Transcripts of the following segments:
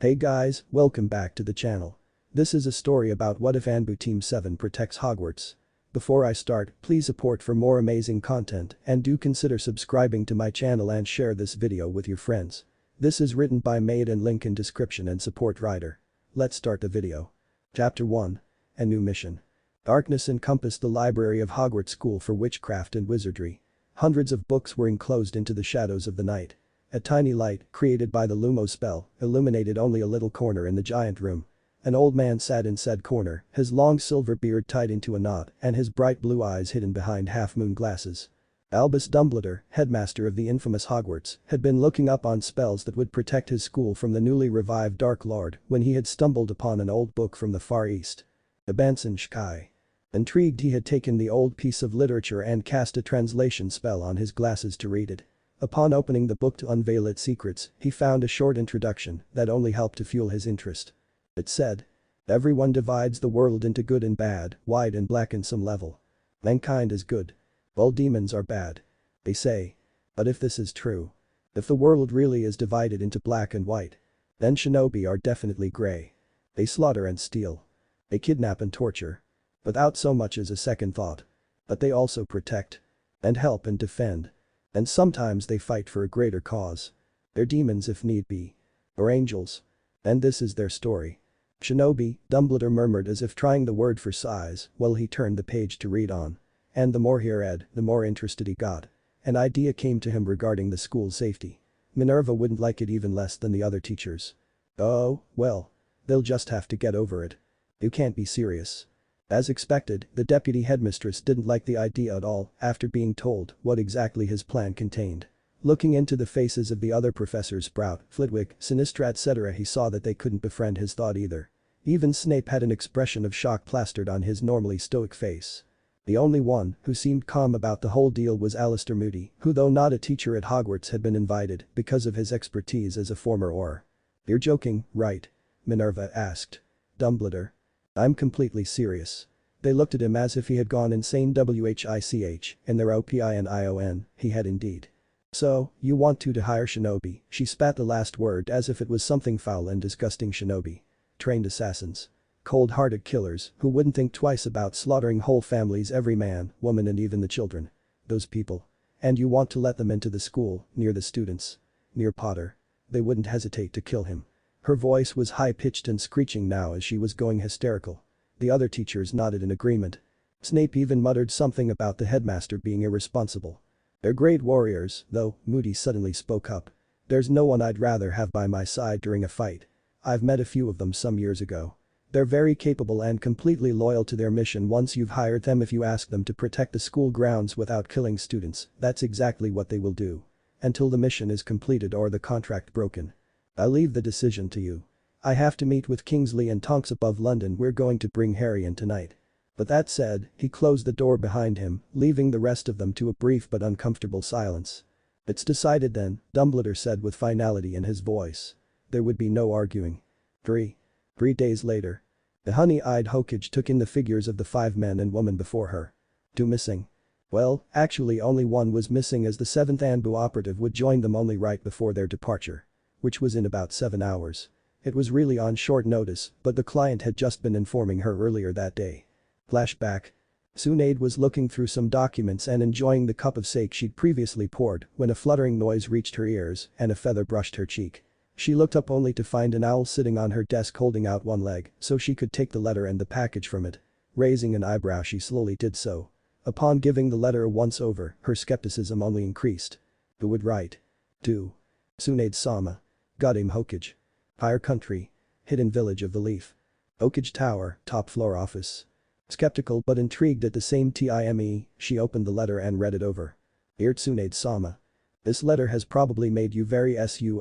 Hey guys, welcome back to the channel. This is a story about what if ANBU Team 7 protects Hogwarts. Before I start, please support for more amazing content and do consider subscribing to my channel and share this video with your friends. This is written by Mayet and link in description and support writer. Let's start the video. Chapter 1. A new mission. Darkness encompassed the library of Hogwarts School for Witchcraft and Wizardry. Hundreds of books were enclosed into the shadows of the night. A tiny light, created by the Lumo spell, illuminated only a little corner in the giant room. An old man sat in said corner, his long silver beard tied into a knot and his bright blue eyes hidden behind half-moon glasses. Albus Dumbledore, headmaster of the infamous Hogwarts, had been looking up on spells that would protect his school from the newly revived Dark Lord when he had stumbled upon an old book from the Far East. Abanson Sky. Intrigued, he had taken the old piece of literature and cast a translation spell on his glasses to read it. Upon opening the book to unveil its secrets, he found a short introduction that only helped to fuel his interest. It said, "Everyone divides the world into good and bad, white and black in some level. Mankind is good. All demons are bad. They say. But if this is true, if the world really is divided into black and white, then shinobi are definitely gray. They slaughter and steal. They kidnap and torture. Without so much as a second thought. But they also protect. And help and defend. And sometimes they fight for a greater cause. They're demons if need be. Or angels. And this is their story." Shinobi, Dumbledore murmured as if trying the word for size while he turned the page to read on. And the more he read, the more interested he got. An idea came to him regarding the school's safety. Minerva wouldn't like it even less than the other teachers. Oh, well. They'll just have to get over it. You can't be serious. As expected, the deputy headmistress didn't like the idea at all after being told what exactly his plan contained. Looking into the faces of the other professors, Sprout, Flitwick, Sinistra etc., he saw that they couldn't befriend his thought either. Even Snape had an expression of shock plastered on his normally stoic face. The only one who seemed calm about the whole deal was Alistair Moody, who though not a teacher at Hogwarts had been invited because of his expertise as a former Auror. "You're joking, right?" Minerva asked. "Dumbledore. I'm completely serious." They looked at him as if he had gone insane. WHICH, and their OPINION, he had indeed. "So, you want to hire shinobi," she spat the last word as if it was something foul and disgusting. "Shinobi. Trained assassins. Cold-hearted killers who wouldn't think twice about slaughtering whole families, every man, woman and even the children. Those people. And you want to let them into the school, near the students. Near Potter. They wouldn't hesitate to kill him." Her voice was high-pitched and screeching now as she was going hysterical. The other teachers nodded in agreement. Snape even muttered something about the headmaster being irresponsible. "They're great warriors, though," Moody suddenly spoke up. "There's no one I'd rather have by my side during a fight. I've met a few of them some years ago. They're very capable and completely loyal to their mission once you've hired them. If you ask them to protect the school grounds without killing students, that's exactly what they will do. Until the mission is completed or the contract broken. I leave the decision to you. I have to meet with Kingsley and Tonks above London. We're going to bring Harry in tonight." But that said, he closed the door behind him, leaving the rest of them to a brief but uncomfortable silence. "It's decided then," Dumbledore said with finality in his voice. There would be no arguing. 3 days later. The honey-eyed Hokage took in the figures of the 5 men and woman before her. 2 missing. Well, actually only one was missing, as the 7th ANBU operative would join them only right before their departure. Which was in about 7 hours. It was really on short notice, but the client had just been informing her earlier that day. Flashback. Sinead was looking through some documents and enjoying the cup of sake she'd previously poured when a fluttering noise reached her ears and a feather brushed her cheek. She looked up only to find an owl sitting on her desk holding out one leg so she could take the letter and the package from it. Raising an eyebrow, she slowly did so. Upon giving the letter a once-over, her skepticism only increased. Who would write? To Sinead-sama. Goddam Hokage. Higher country. Hidden village of the Leaf. Hokage Tower, top floor office. Skeptical but intrigued at the same time, she opened the letter and read it over. "Dear Tsunade's-sama. This letter has probably made you very suspicious, you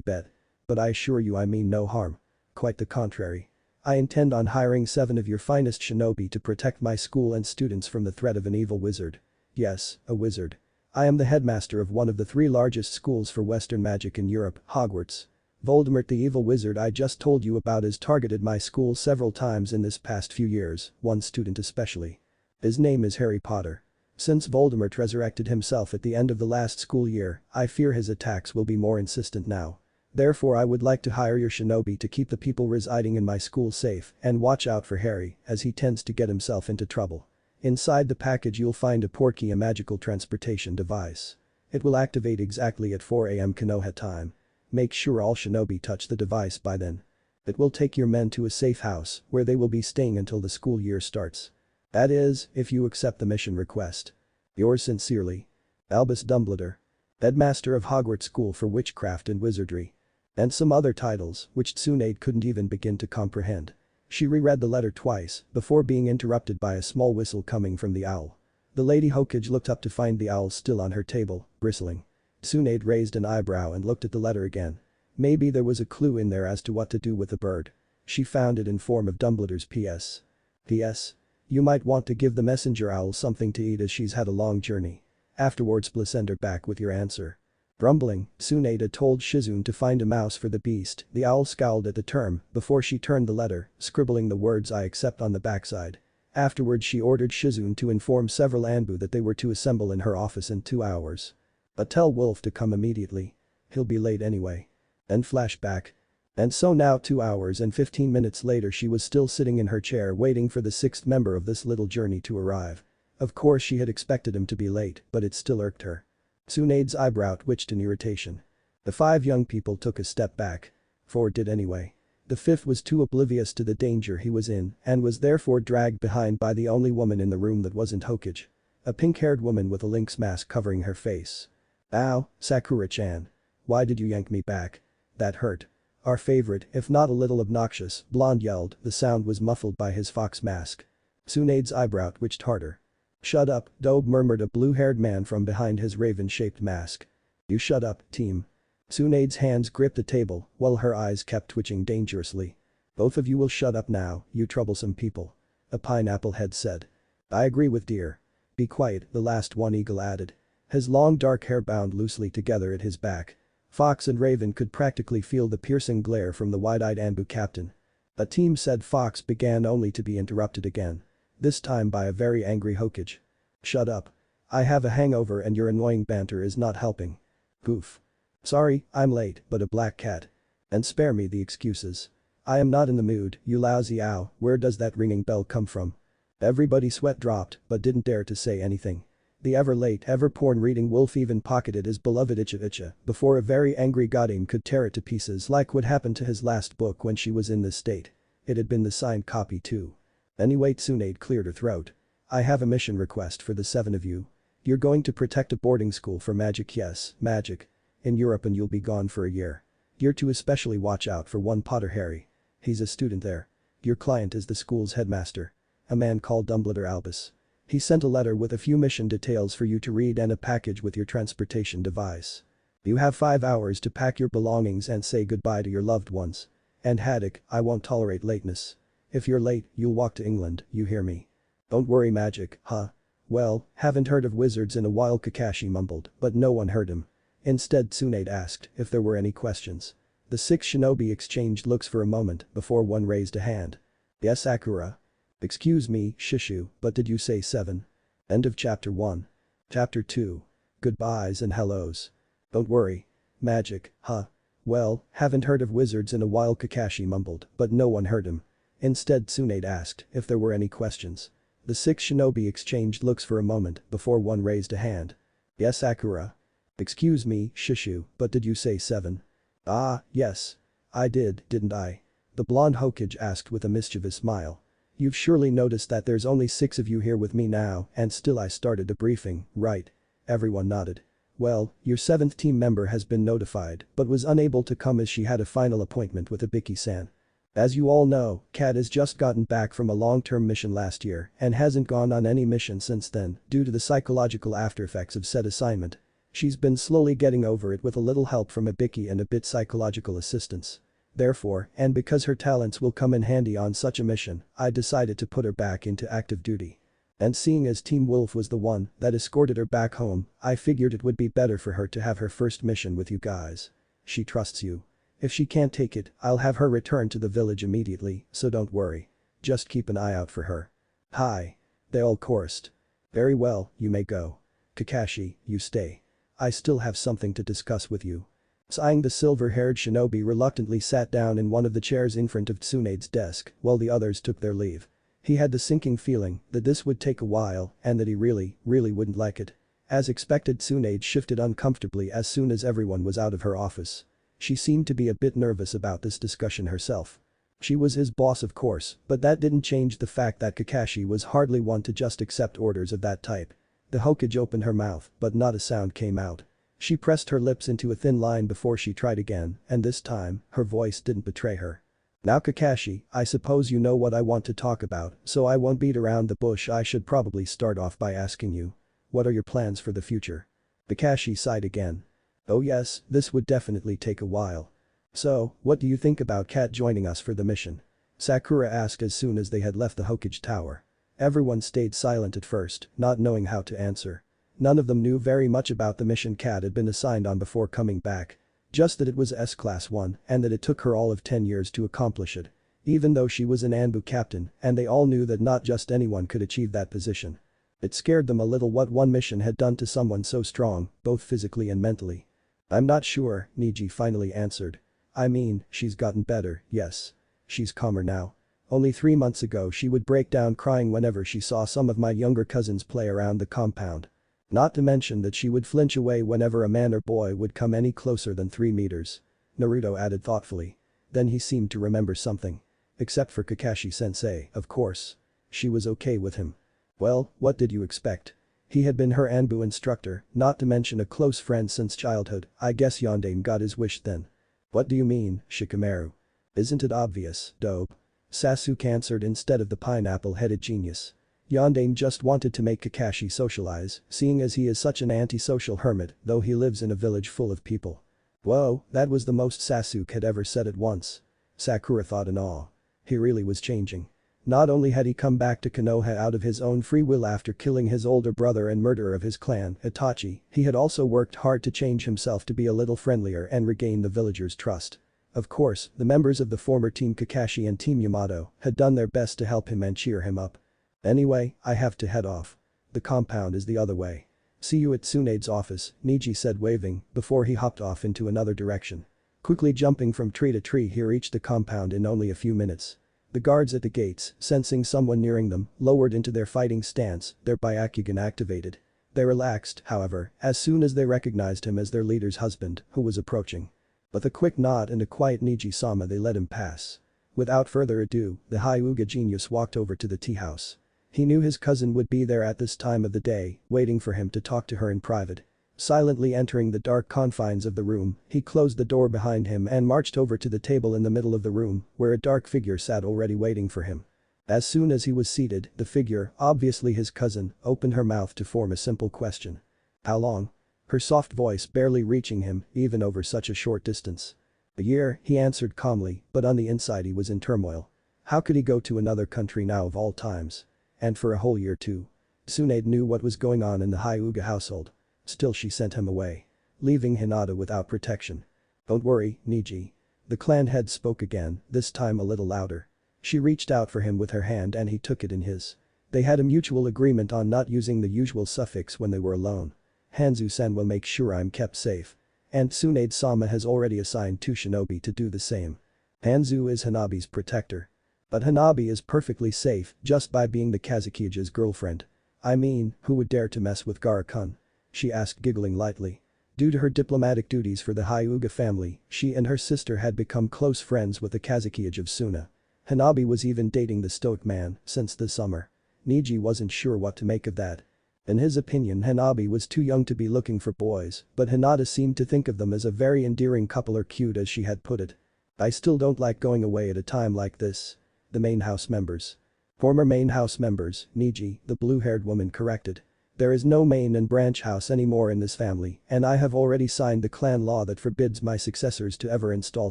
bet. But I assure you I mean no harm. Quite the contrary. I intend on hiring 7 of your finest shinobi to protect my school and students from the threat of an evil wizard. Yes, a wizard. I am the headmaster of one of the 3 largest schools for Western magic in Europe, Hogwarts. Voldemort, the evil wizard I just told you about, has targeted my school several times in this past few years, one student especially. His name is Harry Potter. Since Voldemort resurrected himself at the end of the last school year, I fear his attacks will be more insistent now. Therefore I would like to hire your shinobi to keep the people residing in my school safe and watch out for Harry as he tends to get himself into trouble. Inside the package you'll find a portkey, a magical transportation device. It will activate exactly at 4 AM Konoha time. Make sure all shinobi touch the device by then. It will take your men to a safe house where they will be staying until the school year starts. That is, if you accept the mission request. Yours sincerely, Albus Dumbledore, Headmaster of Hogwarts School for Witchcraft and Wizardry. And some other titles which Tsunade couldn't even begin to comprehend. She reread the letter twice before being interrupted by a small whistle coming from the owl. The Lady Hokage looked up to find the owl still on her table, bristling. Tsunade raised an eyebrow and looked at the letter again. Maybe there was a clue in there as to what to do with the bird. She found it in form of Dumbledore's P.S. P.S. You might want to give the messenger owl something to eat as she's had a long journey. Afterwards please send her back with your answer. Grumbling, Tsunade had told Shizune to find a mouse for the beast. The owl scowled at the term before she turned the letter, scribbling the words "I accept" on the backside. Afterwards she ordered Shizune to inform several ANBU that they were to assemble in her office in 2 hours. But tell Wolf to come immediately. He'll be late anyway. Then flashback. And so now 2 hours and 15 minutes later she was still sitting in her chair waiting for the 6th member of this little journey to arrive. Of course she had expected him to be late, but it still irked her. Tsunade's eyebrow twitched in irritation. The 5 young people took a step back. 4 did anyway. The 5th was too oblivious to the danger he was in and was therefore dragged behind by the only woman in the room that wasn't Hokage. A pink-haired woman with a lynx mask covering her face. Ow, Sakura-chan. Why did you yank me back? That hurt. Our favorite, if not a little obnoxious, blonde yelled. The sound was muffled by his fox mask. Tsunade's eyebrow twitched harder. Shut up, Dobe, murmured a blue-haired man from behind his raven-shaped mask. You shut up, team. Tsunade's hands gripped the table while her eyes kept twitching dangerously. Both of you will shut up now, you troublesome people. A pineapple head said. I agree with dear. Be quiet, the last one eagle added. His long dark hair bound loosely together at his back. Fox and Raven could practically feel the piercing glare from the wide-eyed ANBU captain. A team said Fox began only to be interrupted again. This time by a very angry Hokage. Shut up. I have a hangover and your annoying banter is not helping. Goof. Sorry, I'm late, but a black cat. And spare me the excuses. I am not in the mood, you lousy ow, where does that ringing bell come from? Everybody's sweat dropped but didn't dare to say anything. The ever-late, ever-porn-reading wolf even pocketed his beloved Icha before a very angry Goddam could tear it to pieces like what happened to his last book when she was in this state. It had been the signed copy too. Anyway, Tsunade cleared her throat. I have a mission request for the 7 of you. You're going to protect a boarding school for magic, yes, magic. In Europe, and you'll be gone for a year. You're to especially watch out for one Potter Harry. He's a student there. Your client is the school's headmaster. A man called Dumbledore Albus. He sent a letter with a few mission details for you to read and a package with your transportation device. You have 5 hours to pack your belongings and say goodbye to your loved ones. And Haddock, I won't tolerate lateness. If you're late, you'll walk to England, you hear me? Don't worry, magic, huh? Well, haven't heard of wizards in a while, Kakashi mumbled, but no one heard him. Instead, Tsunade asked if there were any questions. The 6 shinobi exchanged looks for a moment before one raised a hand. Yes, Sakura. Excuse me, Shishu, but did you say 7? End of chapter 1. Chapter 2. Goodbyes and hellos. Don't worry. Magic, huh? Well, haven't heard of wizards in a while, Kakashi mumbled, but no one heard him. Instead, Tsunade asked if there were any questions. The 6 shinobi exchanged looks for a moment before one raised a hand. Yes, Sakura. Excuse me, Shishu, but did you say 7? Ah, yes. I did, didn't I? The blonde Hokage asked with a mischievous smile. You've surely noticed that there's only 6 of you here with me now and still I started a briefing, right? Everyone nodded. Well, your 7th team member has been notified but was unable to come as she had a final appointment with Ibiki-san. As you all know, Kat has just gotten back from a long-term mission last year and hasn't gone on any mission since then due to the psychological aftereffects of said assignment. She's been slowly getting over it with a little help from Ibiki and a bit psychological assistance. Therefore, and because her talents will come in handy on such a mission, I decided to put her back into active duty. And seeing as Team Wolf was the one that escorted her back home, I figured it would be better for her to have her first mission with you guys. She trusts you. If she can't take it, I'll have her return to the village immediately, so don't worry. Just keep an eye out for her. Hi. They all chorused. Very well, you may go. Kakashi, you stay. I still have something to discuss with you. Sighing, the silver-haired shinobi reluctantly sat down in one of the chairs in front of Tsunade's desk while the others took their leave. He had the sinking feeling that this would take a while and that he really wouldn't like it. As expected, Tsunade shifted uncomfortably as soon as everyone was out of her office. She seemed to be a bit nervous about this discussion herself. She was his boss, of course, but that didn't change the fact that Kakashi was hardly one to just accept orders of that type. The Hokage opened her mouth, but not a sound came out. She pressed her lips into a thin line before she tried again, and this time, her voice didn't betray her. "Now Kakashi, I suppose you know what I want to talk about, so I won't beat around the bush. I should probably start off by asking you. What are your plans for the future?" Kakashi sighed again. "Oh yes, this would definitely take a while. So, what do you think about Kat joining us for the mission?" Sakura asked as soon as they had left the Hokage tower. Everyone stayed silent at first, not knowing how to answer. None of them knew very much about the mission Kat had been assigned on before coming back. Just that it was S-Class 1 and that it took her all of 10 years to accomplish it. Even though she was an ANBU captain, and they all knew that not just anyone could achieve that position. It scared them a little what one mission had done to someone so strong, both physically and mentally. "I'm not sure," Neji finally answered. "I mean, she's gotten better, yes. She's calmer now. Only 3 months ago she would break down crying whenever she saw some of my younger cousins play around the compound. Not to mention that she would flinch away whenever a man or boy would come any closer than 3 meters." Naruto added thoughtfully. Then he seemed to remember something. "Except for Kakashi-sensei, of course. She was okay with him." Well, what did you expect? He had been her ANBU instructor, not to mention a close friend since childhood. I guess Yondaime got his wish then. "What do you mean, Shikamaru? Isn't it obvious, dope?" Sasuke answered instead of the pineapple-headed genius. Yondaime just wanted to make Kakashi socialize, seeing as he is such an antisocial hermit, though he lives in a village full of people. Whoa, that was the most Sasuke had ever said at once. Sakura thought in awe. He really was changing. Not only had he come back to Konoha out of his own free will after killing his older brother and murderer of his clan, Itachi, he had also worked hard to change himself to be a little friendlier and regain the villagers' trust. Of course, the members of the former Team Kakashi and Team Yamato had done their best to help him and cheer him up. "Anyway, I have to head off. The compound is the other way. See you at Tsunade's office," Neji said, waving, before he hopped off into another direction. Quickly jumping from tree to tree, he reached the compound in only a few minutes. The guards at the gates, sensing someone nearing them, lowered into their fighting stance, their Byakugan activated. They relaxed, however, as soon as they recognized him as their leader's husband, who was approaching. With a quick nod and a quiet Neji-sama, they let him pass. Without further ado, the Hyuga genius walked over to the tea house. He knew his cousin would be there at this time of the day, waiting for him to talk to her in private. Silently entering the dark confines of the room, he closed the door behind him and marched over to the table in the middle of the room, where a dark figure sat already waiting for him. As soon as he was seated, the figure, obviously his cousin, opened her mouth to form a simple question. "How long?" Her soft voice barely reaching him, even over such a short distance. "A year," he answered calmly, but on the inside he was in turmoil. How could he go to another country now of all times? And for a whole year too. Tsunade knew what was going on in the Hyuga household. Still, she sent him away. Leaving Hinata without protection. "Don't worry, Neji." The clan head spoke again, this time a little louder. She reached out for him with her hand and he took it in his. They had a mutual agreement on not using the usual suffix when they were alone. "Hanzo-san will make sure I'm kept safe. And Tsunade-sama has already assigned 2 shinobi to do the same. Hanzo is Hanabi's protector. But Hanabi is perfectly safe just by being the Kazukiya's girlfriend. I mean, who would dare to mess with Gaara-kun?" She asked, giggling lightly. Due to her diplomatic duties for the Hyuga family, she and her sister had become close friends with the Kazukiya of Suna. Hanabi was even dating the stoic man since the summer. Neji wasn't sure what to make of that. In his opinion, Hanabi was too young to be looking for boys, but Hinata seemed to think of them as a very endearing couple, or cute as she had put it. "I still don't like going away at a time like this." The main house members. "Former main house members," Neji, the blue-haired woman, corrected. "There is no main and branch house anymore in this family, and I have already signed the clan law that forbids my successors to ever install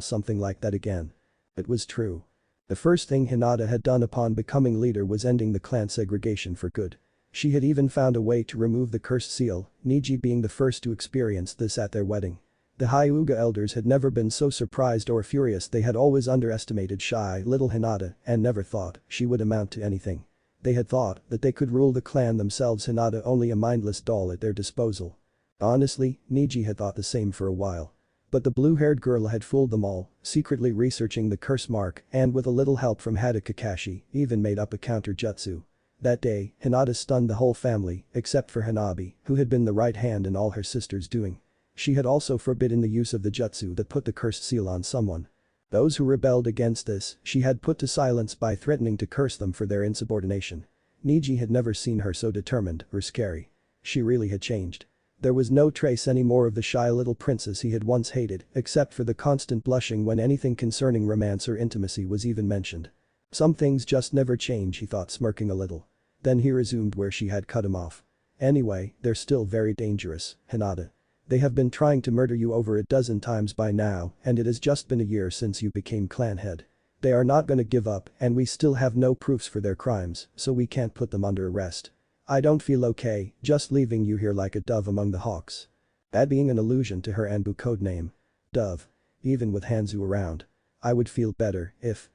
something like that again." It was true. The first thing Hinata had done upon becoming leader was ending the clan segregation for good. She had even found a way to remove the cursed seal, Neji being the first to experience this at their wedding. The Hyuga elders had never been so surprised or furious. They had always underestimated shy little Hinata and never thought she would amount to anything. They had thought that they could rule the clan themselves, Hinata only a mindless doll at their disposal. Honestly, Neji had thought the same for a while. But the blue-haired girl had fooled them all, secretly researching the curse mark and with a little help from Hada Kakashi, even made up a counter-jutsu. That day, Hinata stunned the whole family, except for Hanabi, who had been the right hand in all her sister's doing. She had also forbidden the use of the jutsu that put the cursed seal on someone. Those who rebelled against this, she had put to silence by threatening to curse them for their insubordination. Niji had never seen her so determined or scary. She really had changed. There was no trace anymore of the shy little princess he had once hated, except for the constant blushing when anything concerning romance or intimacy was even mentioned. Some things just never change, he thought, smirking a little. Then he resumed where she had cut him off. Anyway, they're still very dangerous, Hinata. They have been trying to murder you over a dozen times by now, and it has just been a year since you became clan head. They are not gonna give up, and we still have no proofs for their crimes, so we can't put them under arrest. I don't feel okay, just leaving you here like a dove among the hawks. That being an allusion to her ANBU codename. Dove. Even with Hanzu around. I would feel better if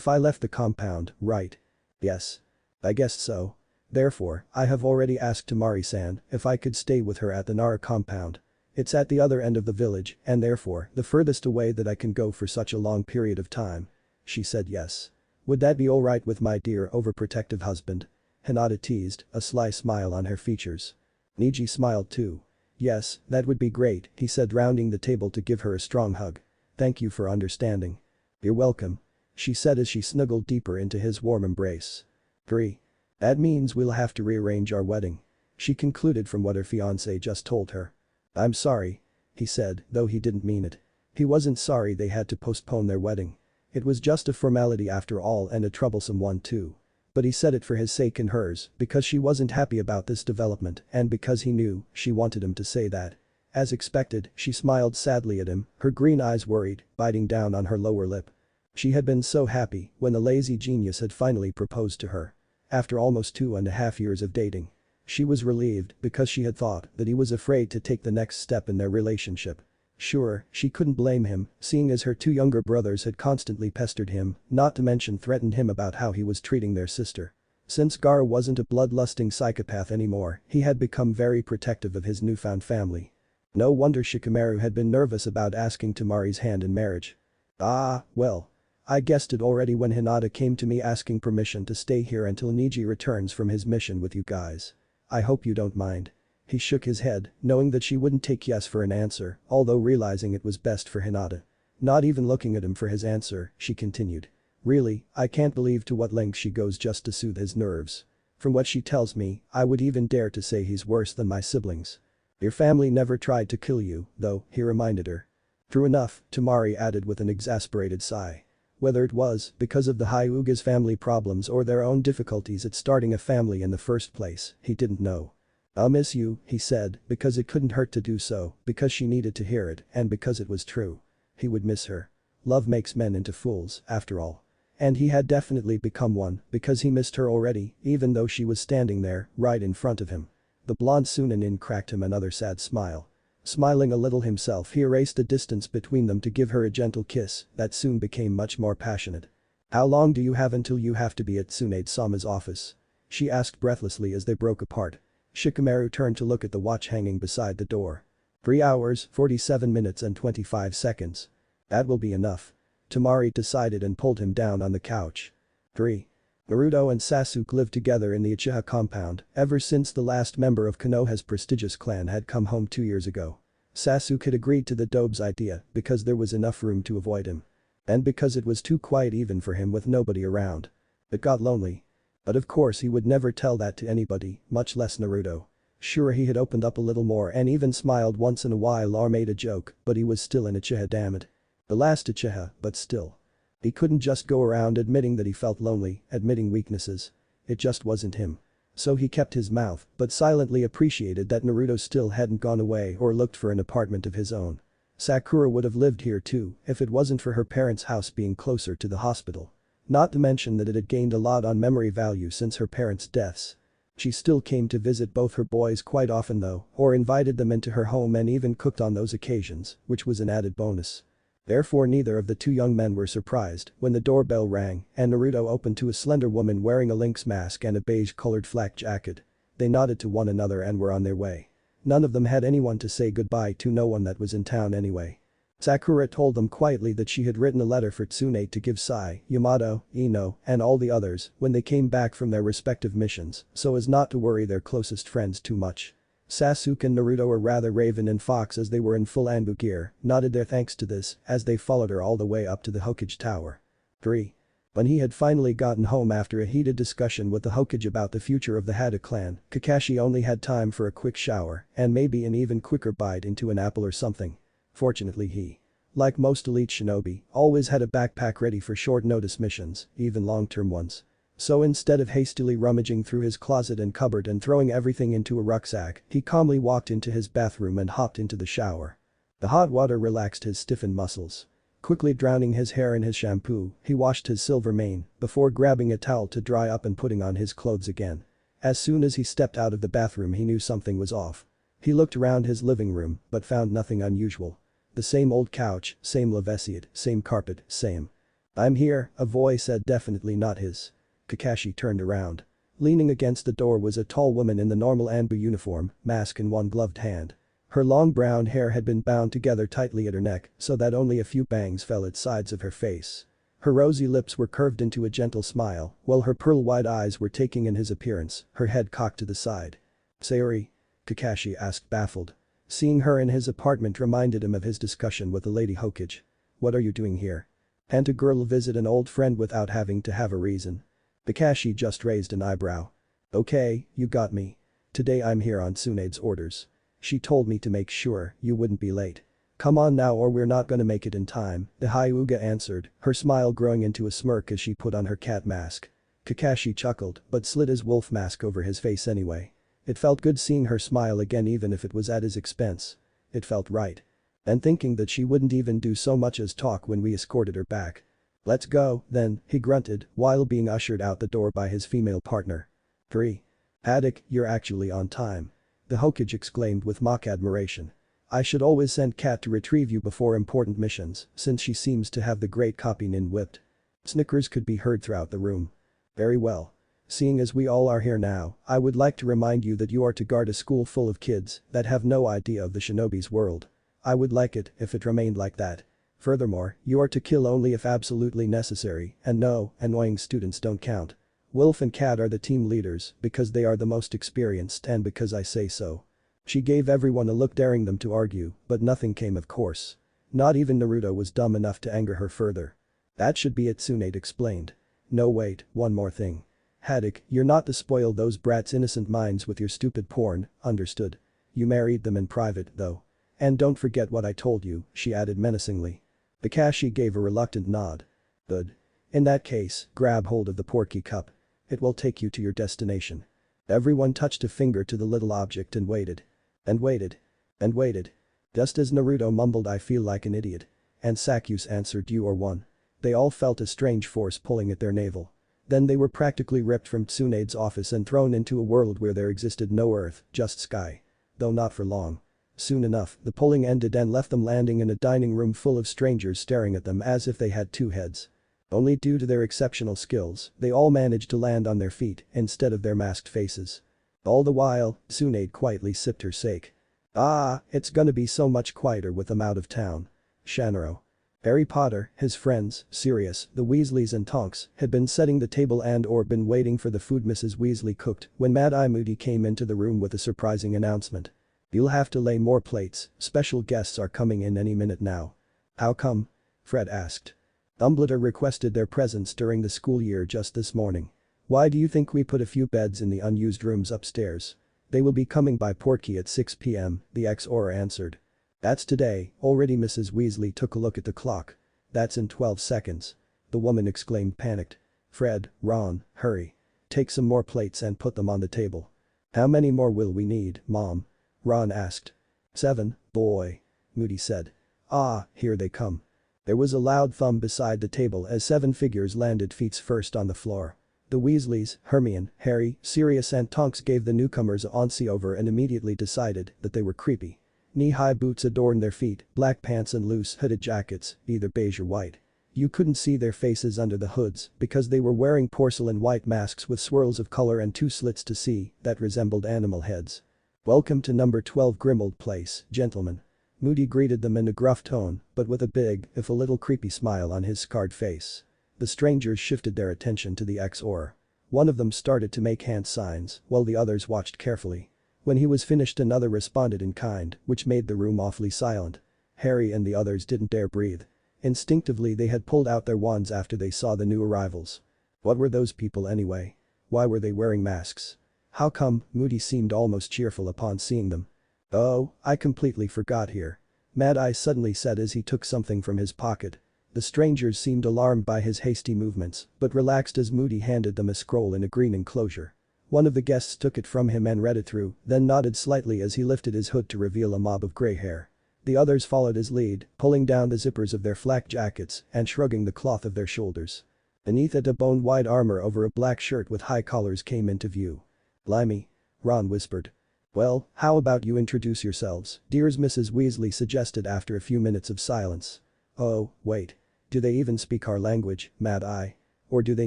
I left the compound, right? Yes. I guess so. Therefore, I have already asked Tamari-san if I could stay with her at the Nara compound. It's at the other end of the village and therefore the furthest away that I can go for such a long period of time. She said yes. Would that be alright with my dear overprotective husband? Hinata teased, a sly smile on her features. Niji smiled too. Yes, that would be great, he said, rounding the table to give her a strong hug. Thank you for understanding. You're welcome. She said as she snuggled deeper into his warm embrace. 3. That means we'll have to rearrange our wedding. She concluded from what her fiancé just told her. I'm sorry. He said, though he didn't mean it. He wasn't sorry they had to postpone their wedding. It was just a formality after all, and a troublesome one too. But he said it for his sake and hers, because she wasn't happy about this development and because he knew she wanted him to say that. As expected, she smiled sadly at him, her green eyes worried, biting down on her lower lip. She had been so happy when the lazy genius had finally proposed to her. After almost 2.5 years of dating. She was relieved because she had thought that he was afraid to take the next step in their relationship. Sure, she couldn't blame him, seeing as her 2 younger brothers had constantly pestered him, not to mention threatened him about how he was treating their sister. Since Gaara wasn't a bloodlusting psychopath anymore, he had become very protective of his newfound family. No wonder Shikamaru had been nervous about asking Tamari's hand in marriage. Ah, well. I guessed it already when Hinata came to me asking permission to stay here until Niji returns from his mission with you guys. I hope you don't mind. He shook his head, knowing that she wouldn't take yes for an answer, although realizing it was best for Hinata. Not even looking at him for his answer, she continued. Really, I can't believe to what lengths she goes just to soothe his nerves. From what she tells me, I would even dare to say he's worse than my siblings. Your family never tried to kill you, though, he reminded her. True enough, Tamari added with an exasperated sigh. Whether it was because of the Hyuga's family problems or their own difficulties at starting a family in the first place, he didn't know. I'll miss you, he said, because it couldn't hurt to do so, because she needed to hear it, and because it was true. He would miss her. Love makes men into fools, after all. And he had definitely become one, because he missed her already, even though she was standing there, right in front of him. The blonde Sunanin cracked him another sad smile. Smiling a little himself, he erased the distance between them to give her a gentle kiss that soon became much more passionate. How long do you have until you have to be at Tsunade-sama's office? She asked breathlessly as they broke apart. Shikamaru turned to look at the watch hanging beside the door. 3 hours, 47 minutes and 25 seconds. That will be enough. Tamari decided and pulled him down on the couch. 3. Naruto and Sasuke lived together in the Uchiha compound ever since the last member of Konoha's prestigious clan had come home 2 years ago. Sasuke had agreed to the Dobe's idea because there was enough room to avoid him. And because it was too quiet even for him with nobody around. It got lonely. But of course he would never tell that to anybody, much less Naruto. Sure, he had opened up a little more and even smiled once in a while or made a joke, but he was still an Uchiha, damn it. The last Uchiha, but still. He couldn't just go around admitting that he felt lonely, admitting weaknesses. It just wasn't him. So he kept his mouth, but silently appreciated that Naruto still hadn't gone away or looked for an apartment of his own. Sakura would have lived here too if it wasn't for her parents' house being closer to the hospital. Not to mention that it had gained a lot on memory value since her parents' deaths. She still came to visit both her boys quite often though, or invited them into her home and even cooked on those occasions, which was an added bonus. Therefore neither of the 2 young men were surprised when the doorbell rang and Naruto opened to a slender woman wearing a lynx mask and a beige-colored flak jacket. They nodded to one another and were on their way. None of them had anyone to say goodbye to, no one that was in town anyway. Sakura told them quietly that she had written a letter for Tsunade to give Sai, Yamato, Ino, and all the others when they came back from their respective missions so as not to worry their closest friends too much. Sasuke and Naruto, or rather Raven and Fox as they were in full ANBU gear, nodded their thanks to this as they followed her all the way up to the Hokage tower. 3. When he had finally gotten home after a heated discussion with the Hokage about the future of the Hada clan, Kakashi only had time for a quick shower and maybe an even quicker bite into an apple or something. Fortunately he, like most elite shinobi, always had a backpack ready for short notice missions, even long-term ones. So instead of hastily rummaging through his closet and cupboard and throwing everything into a rucksack, he calmly walked into his bathroom and hopped into the shower. The hot water relaxed his stiffened muscles. Quickly drowning his hair in his shampoo, he washed his silver mane before grabbing a towel to dry up and putting on his clothes again. As soon as he stepped out of the bathroom he knew something was off. He looked around his living room but found nothing unusual. The same old couch, same lavesiad, same carpet, same. "I'm here," a voice said, definitely not his. Kakashi turned around. Leaning against the door was a tall woman in the normal ANBU uniform, mask in one gloved hand. Her long brown hair had been bound together tightly at her neck so that only a few bangs fell at sides of her face. Her rosy lips were curved into a gentle smile, while her pearl-white eyes were taking in his appearance, her head cocked to the side. "Sayori?" Kakashi asked, baffled. Seeing her in his apartment reminded him of his discussion with the Lady Hokage. "What are you doing here? Can't a girl visit an old friend without having to have a reason?" Kakashi just raised an eyebrow. "Okay, you got me. Today I'm here on Tsunade's orders. She told me to make sure you wouldn't be late. Come on now or we're not gonna make it in time," the Hyuga answered, her smile growing into a smirk as she put on her cat mask. Kakashi chuckled but slid his wolf mask over his face anyway. It felt good seeing her smile again even if it was at his expense. It felt right. And thinking that she wouldn't even do so much as talk when we escorted her back. "Let's go, then," he grunted while being ushered out the door by his female partner. 3. "Haddock, you're actually on time," the Hokage exclaimed with mock admiration. "I should always send Kat to retrieve you before important missions since she seems to have the great copy nin whipped." Snickers could be heard throughout the room. "Very well. Seeing as we all are here now, I would like to remind you that you are to guard a school full of kids that have no idea of the shinobi's world. I would like it if it remained like that. Furthermore, you are to kill only if absolutely necessary and no, annoying students don't count. Wolf and Cat are the team leaders because they are the most experienced and because I say so." She gave everyone a look daring them to argue, but nothing came of course. Not even Naruto was dumb enough to anger her further. "That should be it," Tsunade explained. "No wait, one more thing. Haddock, you're not to spoil those brats' innocent minds with your stupid porn, understood? You married them in private, though. And don't forget what I told you," she added menacingly. Kakashi gave a reluctant nod. "Good. In that case, grab hold of the porky cup. It will take you to your destination." Everyone touched a finger to the little object and waited. And waited. And waited. Just as Naruto mumbled, "I feel like an idiot." And Sakyus answered, "You are one." They all felt a strange force pulling at their navel. Then they were practically ripped from Tsunade's office and thrown into a world where there existed no earth, just sky. Though not for long. Soon enough, the pulling ended and left them landing in a dining room full of strangers staring at them as if they had two heads. Only due to their exceptional skills, they all managed to land on their feet instead of their masked faces. All the while, Tsunade quietly sipped her sake. "Ah, it's gonna be so much quieter with them out of town." Shanaro. Harry Potter, his friends, Sirius, the Weasleys and Tonks had been setting the table and or been waiting for the food Mrs. Weasley cooked when Mad Eye Moody came into the room with a surprising announcement. "You'll have to lay more plates, special guests are coming in any minute now." "How come?" Fred asked. "Dumbledore requested their presence during the school year just this morning. Why do you think we put a few beds in the unused rooms upstairs? They will be coming by Portkey at 6 p.m, the ex-Auror answered. "That's today, already." Mrs. Weasley took a look at the clock. "That's in 12 seconds. The woman exclaimed, panicked. "Fred, Ron, hurry. Take some more plates and put them on the table." "How many more will we need, Mom?" Ron asked. 7, boy. Moody said. "Ah, here they come." There was a loud thump beside the table as 7 figures landed feet first on the floor. The Weasleys, Hermione, Harry, Sirius and Tonks gave the newcomers a once-over and immediately decided that they were creepy. Knee-high boots adorned their feet, black pants and loose hooded jackets, either beige or white. You couldn't see their faces under the hoods because they were wearing porcelain white masks with swirls of color and 2 slits to see that resembled animal heads. "Welcome to number 12 Grimmauld Place, gentlemen." Moody greeted them in a gruff tone, but with a big, if a little creepy smile on his scarred face. The strangers shifted their attention to the XOR. One of them started to make hand signs, while the others watched carefully. When he was finished, another responded in kind, which made the room awfully silent. Harry and the others didn't dare breathe. Instinctively they had pulled out their wands after they saw the new arrivals. What were those people anyway? Why were they wearing masks? How come? Moody seemed almost cheerful upon seeing them. Oh, I completely forgot here. Mad Eye suddenly said as he took something from his pocket. The strangers seemed alarmed by his hasty movements, but relaxed as Moody handed them a scroll in a green enclosure. One of the guests took it from him and read it through, then nodded slightly as he lifted his hood to reveal a mob of gray hair. The others followed his lead, pulling down the zippers of their flak jackets and shrugging the cloth of their shoulders. Beneath it, a bone-wide armor over a black shirt with high collars came into view. "Blimey," Ron whispered. "Well, how about you introduce yourselves, dears?" Mrs. Weasley suggested after a few minutes of silence. "Oh, wait. Do they even speak our language, Mad Eye? Or do they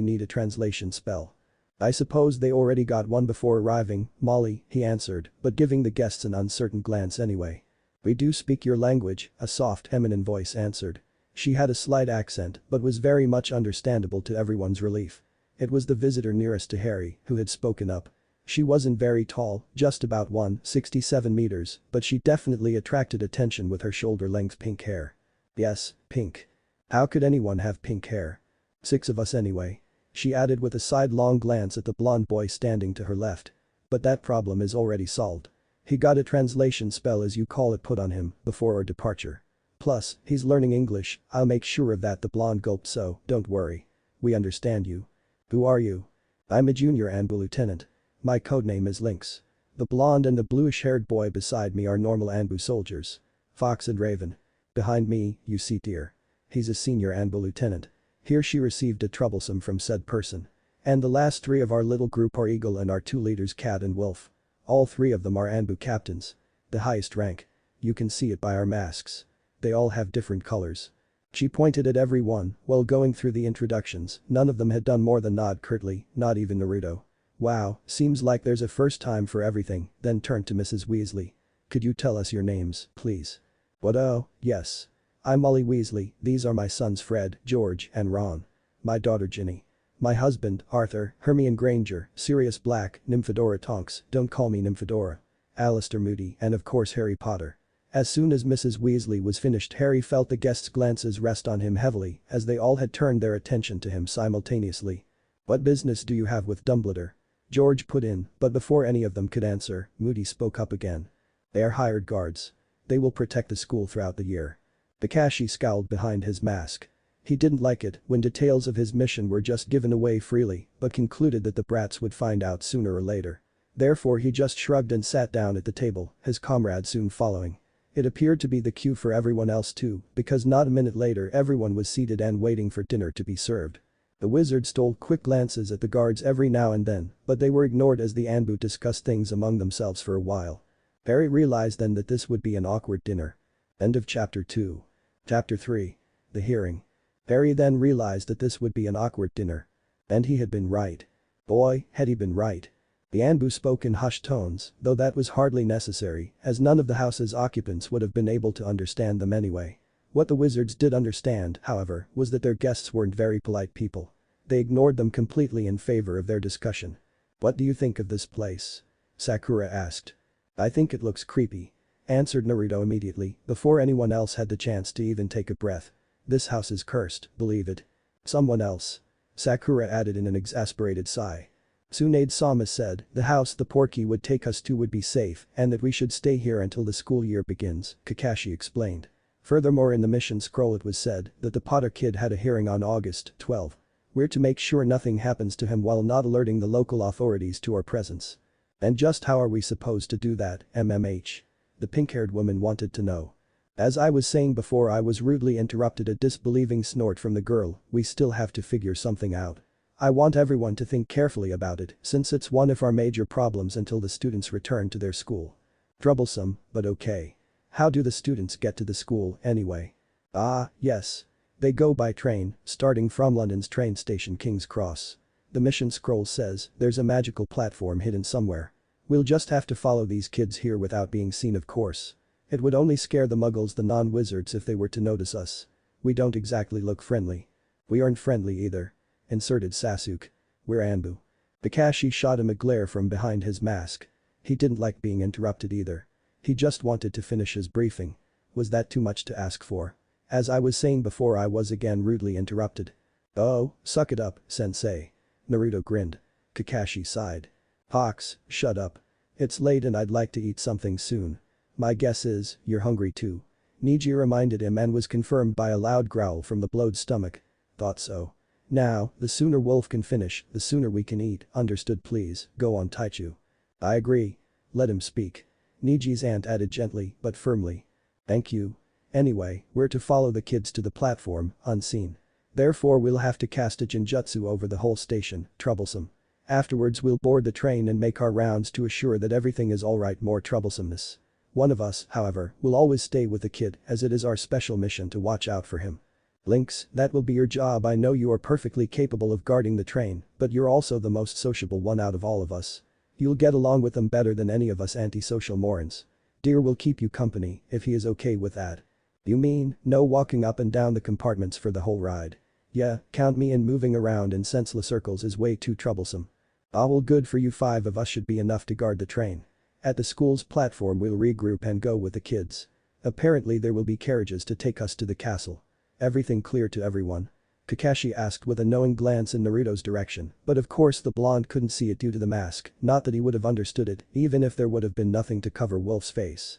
need a translation spell?" "I suppose they already got one before arriving, Molly," he answered, but giving the guests an uncertain glance anyway. "We do speak your language," a soft feminine voice answered. She had a slight accent but was very much understandable to everyone's relief. It was the visitor nearest to Harry who had spoken up. She wasn't very tall, just about 167 meters, but she definitely attracted attention with her shoulder-length pink hair. "Yes, pink. How could anyone have pink hair? 6 of us anyway," she added with a sidelong glance at the blonde boy standing to her left. "But that problem is already solved. He got a translation spell, as you call it, put on him before our departure. Plus, he's learning English. I'll make sure of that." The blonde gulped. "So, don't worry. We understand you." "Who are you?" "I'm a junior ANBU lieutenant. My codename is Lynx. The blonde and the bluish-haired boy beside me are normal ANBU soldiers. Fox and Raven. Behind me, you see dear. He's a senior ANBU lieutenant." Here she received a troublesome from said person. "And the last 3 of our little group are Eagle and our 2 leaders Cat and Wolf. All 3 of them are ANBU captains. The highest rank. You can see it by our masks. They all have different colors." She pointed at everyone while going through the introductions. None of them had done more than nod curtly, not even Naruto. "Wow, seems like there's a first time for everything," then turned to Mrs. Weasley. "Could you tell us your names, please?" "What? Oh, yes. I'm Molly Weasley. These are my sons Fred, George, and Ron. My daughter Ginny. My husband, Arthur, Hermione Granger, Sirius Black, Nymphadora Tonks, don't call me Nymphadora. Alistair Moody, and of course Harry Potter." As soon as Mrs. Weasley was finished, Harry felt the guests' glances rest on him heavily as they all had turned their attention to him simultaneously. "What business do you have with Dumbledore?" George put in, but before any of them could answer, Moody spoke up again. "They are hired guards. They will protect the school throughout the year." Kakashi scowled behind his mask. He didn't like it when details of his mission were just given away freely, but concluded that the brats would find out sooner or later. Therefore he just shrugged and sat down at the table, his comrade soon following. It appeared to be the cue for everyone else too, because not a minute later everyone was seated and waiting for dinner to be served. The wizard stole quick glances at the guards every now and then, but they were ignored as the ANBU discussed things among themselves for a while. Harry realized then that this would be an awkward dinner. End of Chapter 2. Chapter 3. The Hearing. Harry then realized that this would be an awkward dinner. And he had been right. Boy, had he been right. The ANBU spoke in hushed tones, though that was hardly necessary, as none of the house's occupants would have been able to understand them anyway. What the wizards did understand, however, was that their guests weren't very polite people. They ignored them completely in favor of their discussion. "What do you think of this place?" Sakura asked. "I think it looks creepy," answered Naruto immediately, before anyone else had the chance to even take a breath. "This house is cursed, believe it." "Someone else," Sakura added in an exasperated sigh. Tsunade-sama said, "The house the Porky would take us to would be safe and that we should stay here until the school year begins," Kakashi explained. Furthermore, in the mission scroll it was said that the Potter kid had a hearing on August 12. "We're to make sure nothing happens to him while not alerting the local authorities to our presence." "And just how are we supposed to do that, MMH?" the pink-haired woman wanted to know. As I was saying before, I was rudely interrupted. A disbelieving snort from the girl. "We still have to figure something out. I want everyone to think carefully about it since it's one of our major problems until the students return to their school." "Troublesome, but okay. How do the students get to the school anyway?" "Ah, yes. They go by train, starting from London's train station King's Cross. The mission scroll says there's a magical platform hidden somewhere. We'll just have to follow these kids here without being seen, of course." It would only scare the muggles, the non-wizards, if they were to notice us. We don't exactly look friendly. We aren't friendly either. Inserted Sasuke. We're ANBU. Kakashi shot him a glare from behind his mask. He didn't like being interrupted either. He just wanted to finish his briefing. Was that too much to ask for? As I was saying before, I was again rudely interrupted. Oh, suck it up, sensei. Naruto grinned. Kakashi sighed. Hawks, shut up. It's late and I'd like to eat something soon. My guess is, you're hungry too. Neji reminded him and was confirmed by a loud growl from the blowed stomach. Thought so. Now, the sooner Wolf can finish, the sooner we can eat, understood? Please, go on Taichu. I agree. Let him speak. Neji's aunt added gently but firmly. Thank you. Anyway, we're to follow the kids to the platform, unseen. Therefore we'll have to cast a genjutsu over the whole station, troublesome. Afterwards we'll board the train and make our rounds to assure that everything is alright. More troublesomeness. One of us, however, will always stay with the kid as it is our special mission to watch out for him. Lynx, that will be your job. I know you are perfectly capable of guarding the train, but you're also the most sociable one out of all of us. You'll get along with them better than any of us antisocial morons. Deer will keep you company if he is okay with that. You mean, no walking up and down the compartments for the whole ride? Yeah, count me in. Moving around in senseless circles is way too troublesome. Ah well, good for you. 5 of us should be enough to guard the train. At the school's platform we'll regroup and go with the kids. Apparently there will be carriages to take us to the castle. Everything clear to everyone? Kakashi asked with a knowing glance in Naruto's direction, but of course the blonde couldn't see it due to the mask, not that he would have understood it, even if there would have been nothing to cover Wolf's face.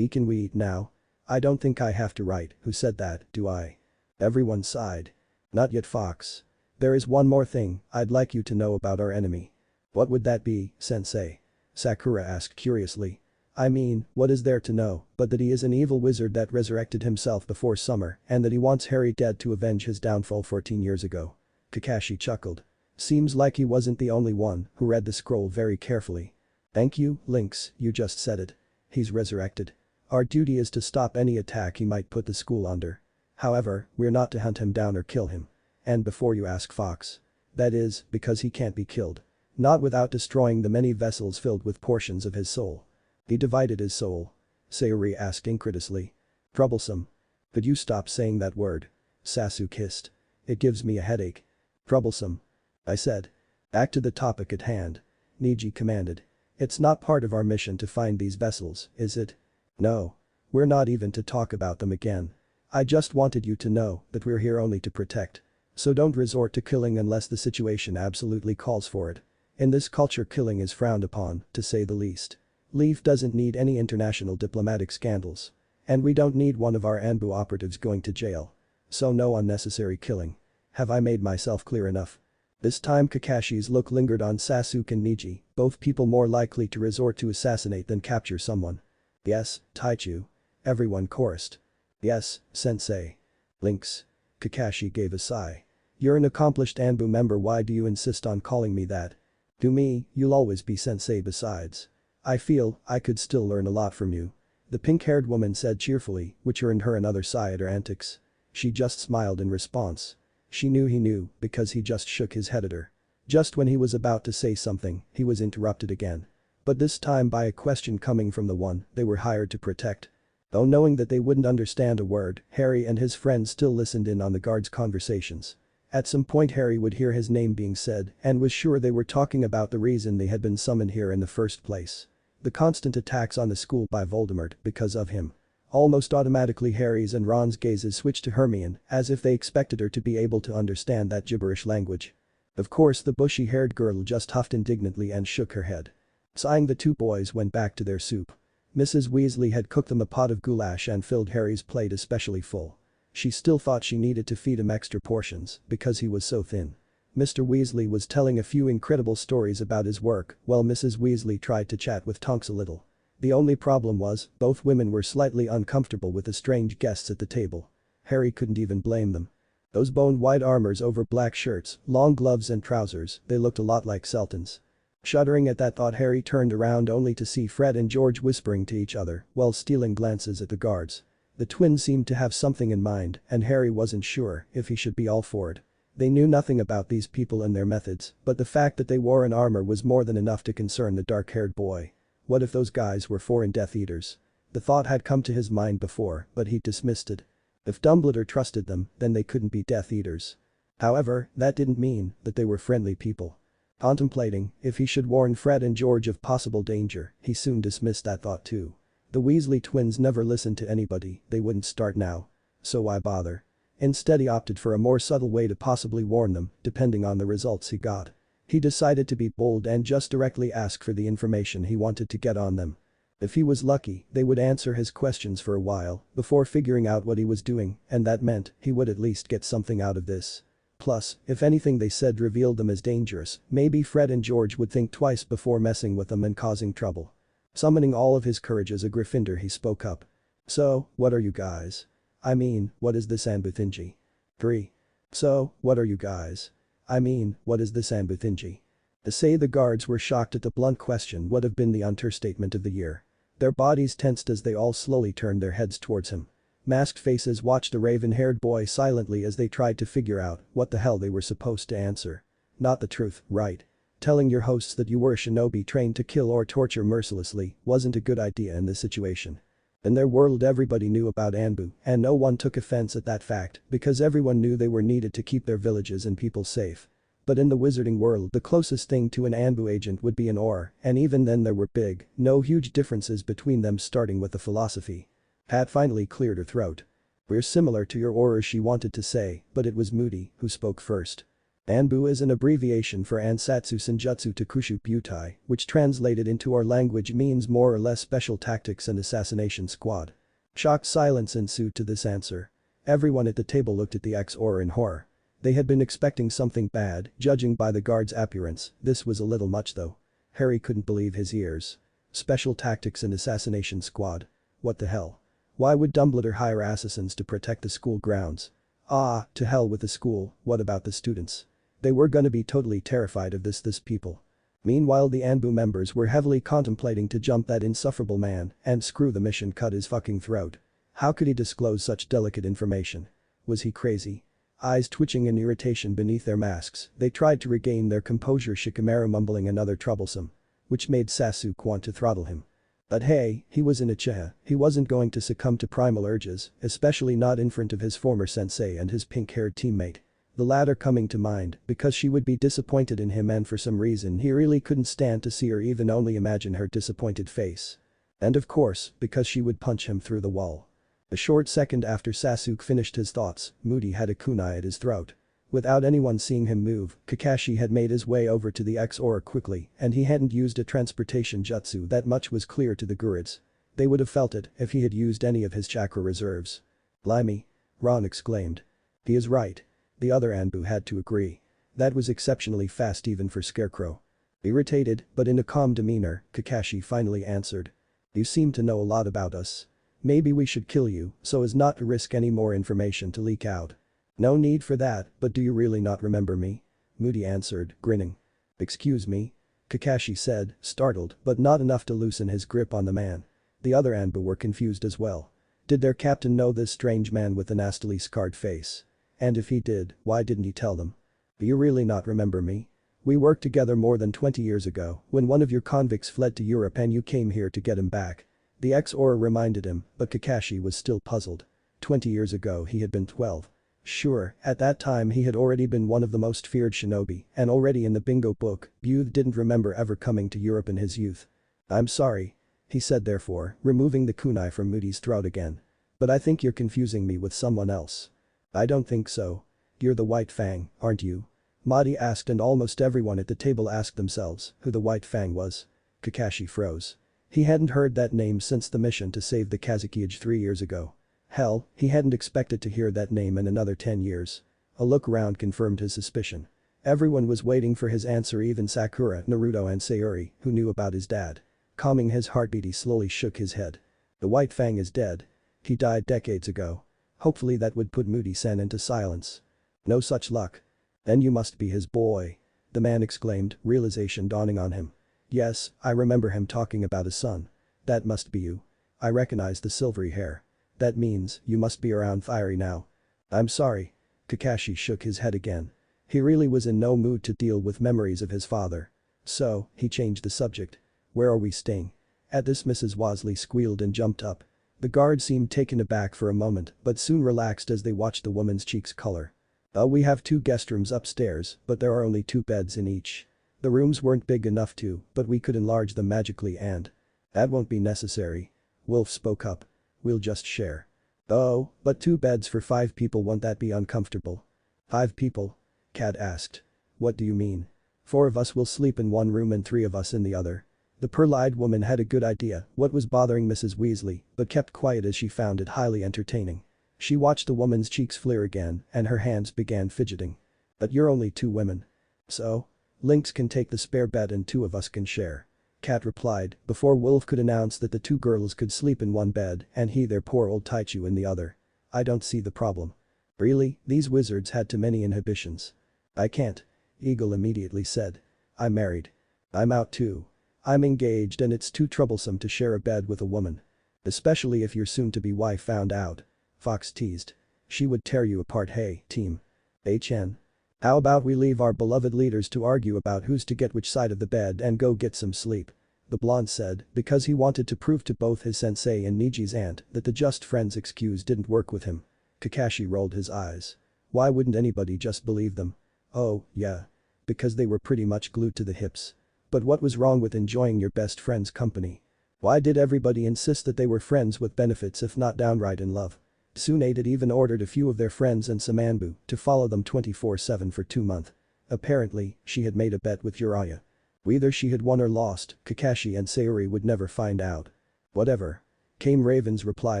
Can we eat now? I don't think I have to write, who said that, do I? Everyone sighed. Not yet, Fox. There is one more thing I'd like you to know about our enemy. What would that be, sensei? Sakura asked curiously. I mean, what is there to know but that he is an evil wizard that resurrected himself before summer and that he wants Harry dead to avenge his downfall 14 years ago. Kakashi chuckled. Seems like he wasn't the only one who read the scroll very carefully. Thank you, Lynx, you just said it. He's resurrected. Our duty is to stop any attack he might put the school under. However, we're not to hunt him down or kill him. And before you ask, Fox. That is, because he can't be killed. Not without destroying the many vessels filled with portions of his soul. He divided his soul. Sayori asked incredulously. Troublesome. Could you stop saying that word? Sasuke hissed. It gives me a headache. Troublesome. I said. Back to the topic at hand. Neji commanded. It's not part of our mission to find these vessels, is it? No. We're not even to talk about them again. I just wanted you to know that we're here only to protect. So don't resort to killing unless the situation absolutely calls for it. In this culture killing is frowned upon, to say the least. Leaf doesn't need any international diplomatic scandals. And we don't need one of our ANBU operatives going to jail. So no unnecessary killing. Have I made myself clear enough? This time Kakashi's look lingered on Sasuke and Neji, both people more likely to resort to assassinate than capture someone. Yes, Taichu. Everyone chorused. Yes, sensei. Lynx. Kakashi gave a sigh. You're an accomplished ANBU member. Why do you insist on calling me that? To me, you'll always be sensei. Besides, I feel I could still learn a lot from you. The pink-haired woman said cheerfully, which earned her another sigh at her antics. She just smiled in response. She knew he knew because he just shook his head at her. Just when he was about to say something, he was interrupted again. But this time by a question coming from the one they were hired to protect. Though knowing that they wouldn't understand a word, Harry and his friends still listened in on the guards' conversations. At some point Harry would hear his name being said and was sure they were talking about the reason they had been summoned here in the first place. The constant attacks on the school by Voldemort because of him. Almost automatically Harry's and Ron's gazes switched to Hermione as if they expected her to be able to understand that gibberish language. Of course the bushy-haired girl just huffed indignantly and shook her head. Sighing, the two boys went back to their soup. Mrs. Weasley had cooked them a pot of goulash and filled Harry's plate especially full. She still thought she needed to feed him extra portions because he was so thin. Mr. Weasley was telling a few incredible stories about his work while Mrs. Weasley tried to chat with Tonks a little. The only problem was, both women were slightly uncomfortable with the strange guests at the table. Harry couldn't even blame them. Those bone-white armors over black shirts, long gloves and trousers, they looked a lot like Sultans. Shuddering at that thought, Harry turned around only to see Fred and George whispering to each other while stealing glances at the guards. The twins seemed to have something in mind and Harry wasn't sure if he should be all for it. They knew nothing about these people and their methods, but the fact that they wore an armor was more than enough to concern the dark-haired boy. What if those guys were foreign Death Eaters? The thought had come to his mind before, but he dismissed it. If Dumbledore trusted them, then they couldn't be Death Eaters. However, that didn't mean that they were friendly people. Contemplating if he should warn Fred and George of possible danger, he soon dismissed that thought too. The Weasley twins never listened to anybody, they wouldn't start now. So why bother? Instead he opted for a more subtle way to possibly warn them, depending on the results he got. He decided to be bold and just directly ask for the information he wanted to get on them. If he was lucky, they would answer his questions for a while before figuring out what he was doing, and that meant he would at least get something out of this. Plus, if anything they said revealed them as dangerous, maybe Fred and George would think twice before messing with them and causing trouble. Summoning all of his courage as a Gryffindor, he spoke up. So, what are you guys? I mean, what is this ANBU thingy? 3. So, what are you guys? I mean, what is this ANBU thingy? To say the guards were shocked at the blunt question would have been the understatement of the year. Their bodies tensed as they all slowly turned their heads towards him. Masked faces watched the raven-haired boy silently as they tried to figure out what the hell they were supposed to answer. Not the truth, right? Telling your hosts that you were a shinobi trained to kill or torture mercilessly wasn't a good idea in this situation. In their world everybody knew about ANBU, and no one took offense at that fact because everyone knew they were needed to keep their villages and people safe. But in the wizarding world the closest thing to an ANBU agent would be an Auror, and even then there were no huge differences between them, starting with the philosophy. Pat finally cleared her throat. We're similar to your Aurors, she wanted to say, but it was Moody who spoke first. ANBU is an abbreviation for Ansatsu Senjutsu Takushu Butai, which translated into our language means more or less special tactics and assassination squad. Shocked silence ensued to this answer. Everyone at the table looked at the ex-Auror in horror. They had been expecting something bad, judging by the guard's appearance. This was a little much though. Harry couldn't believe his ears. Special tactics and assassination squad. What the hell? Why would Dumbledore hire assassins to protect the school grounds? Ah, to hell with the school, what about the students? They were gonna be totally terrified of this people. Meanwhile the ANBU members were heavily contemplating to jump that insufferable man and screw the mission, cut his fucking throat. How could he disclose such delicate information? Was he crazy? Eyes twitching in irritation beneath their masks, they tried to regain their composure, Shikamaru mumbling another troublesome. Which made Sasuke want to throttle him. But hey, he was in Uchiha, he wasn't going to succumb to primal urges, especially not in front of his former sensei and his pink-haired teammate. The latter coming to mind because she would be disappointed in him, and for some reason he really couldn't stand to see or even only imagine her disappointed face. And of course, because she would punch him through the wall. A short second after Sasuke finished his thoughts, Moody had a kunai at his throat. Without anyone seeing him move, Kakashi had made his way over to the ex-Auror quickly, and he hadn't used a transportation jutsu, that much was clear to the Gurids. They would have felt it if he had used any of his chakra reserves. Blimey! Ron exclaimed. He is right. The other ANBU had to agree. That was exceptionally fast even for Scarecrow. Irritated, but in a calm demeanor, Kakashi finally answered. You seem to know a lot about us. Maybe we should kill you so as not to risk any more information to leak out. No need for that, but do you really not remember me? Moody answered, grinning. Excuse me? Kakashi said, startled but not enough to loosen his grip on the man. The other ANBU were confused as well. Did their captain know this strange man with the nastily scarred face? And if he did, why didn't he tell them? Do you really not remember me? We worked together more than 20 years ago when one of your convicts fled to Europe and you came here to get him back. The ex-Auror reminded him, but Kakashi was still puzzled. 20 years ago he had been 12. Sure, at that time he had already been one of the most feared shinobi, and already in the bingo book, Booth didn't remember ever coming to Europe in his youth. I'm sorry. He said, therefore, removing the kunai from Moody's throat again. But I think you're confusing me with someone else. I don't think so. You're the White Fang, aren't you? Madi asked, and almost everyone at the table asked themselves who the White Fang was. Kakashi froze. He hadn't heard that name since the mission to save the Kazuki-age 3 years ago. Hell, he hadn't expected to hear that name in another 10 years. A look around confirmed his suspicion. Everyone was waiting for his answer, even Sakura, Naruto and Sayuri, who knew about his dad. Calming his heartbeat, he slowly shook his head. The White Fang is dead. He died decades ago. Hopefully that would put Moody-san into silence. No such luck. Then you must be his boy. The man exclaimed, realization dawning on him. Yes, I remember him talking about his son. That must be you. I recognize the silvery hair. That means you must be around Fiery now. I'm sorry. Kakashi shook his head again. He really was in no mood to deal with memories of his father. So, he changed the subject. Where are we staying? At this Mrs. Weasley squealed and jumped up. The guard seemed taken aback for a moment but soon relaxed as they watched the woman's cheeks color. We have 2 guest rooms upstairs, but there are only 2 beds in each. The rooms weren't big enough but we could enlarge them magically and. That won't be necessary. Wolf spoke up. We'll just share. Oh, but 2 beds for 5 people, won't that be uncomfortable? 5 people? Kat asked. What do you mean? 4 of us will sleep in one room and 3 of us in the other. The pearl-eyed woman had a good idea what was bothering Mrs. Weasley but kept quiet as she found it highly entertaining. She watched the woman's cheeks flare again and her hands began fidgeting. But you're only 2 women. So? Lynx can take the spare bed and 2 of us can share. Kat replied before Wolf could announce that the 2 girls could sleep in one bed and he, their poor old Taichu, in the other. I don't see the problem. Really, these wizards had too many inhibitions. I can't. Eagle immediately said. I'm married. I'm out too. I'm engaged and it's too troublesome to share a bed with a woman. Especially if your soon-to-be wife found out. Fox teased. She would tear you apart. Hey, team. HN. How about we leave our beloved leaders to argue about who's to get which side of the bed and go get some sleep? The blonde said because he wanted to prove to both his sensei and Niji's aunt that the just friends excuse didn't work with him. Kakashi rolled his eyes. Why wouldn't anybody just believe them? Oh, yeah. Because they were pretty much glued to the hips. But what was wrong with enjoying your best friend's company? Why did everybody insist that they were friends with benefits if not downright in love? Tsunade had even ordered a few of their friends and some ANBU to follow them 24/7 for 2 months. Apparently, she had made a bet with Uriah. Whether she had won or lost, Kakashi and Sayori would never find out. Whatever. Came Raven's reply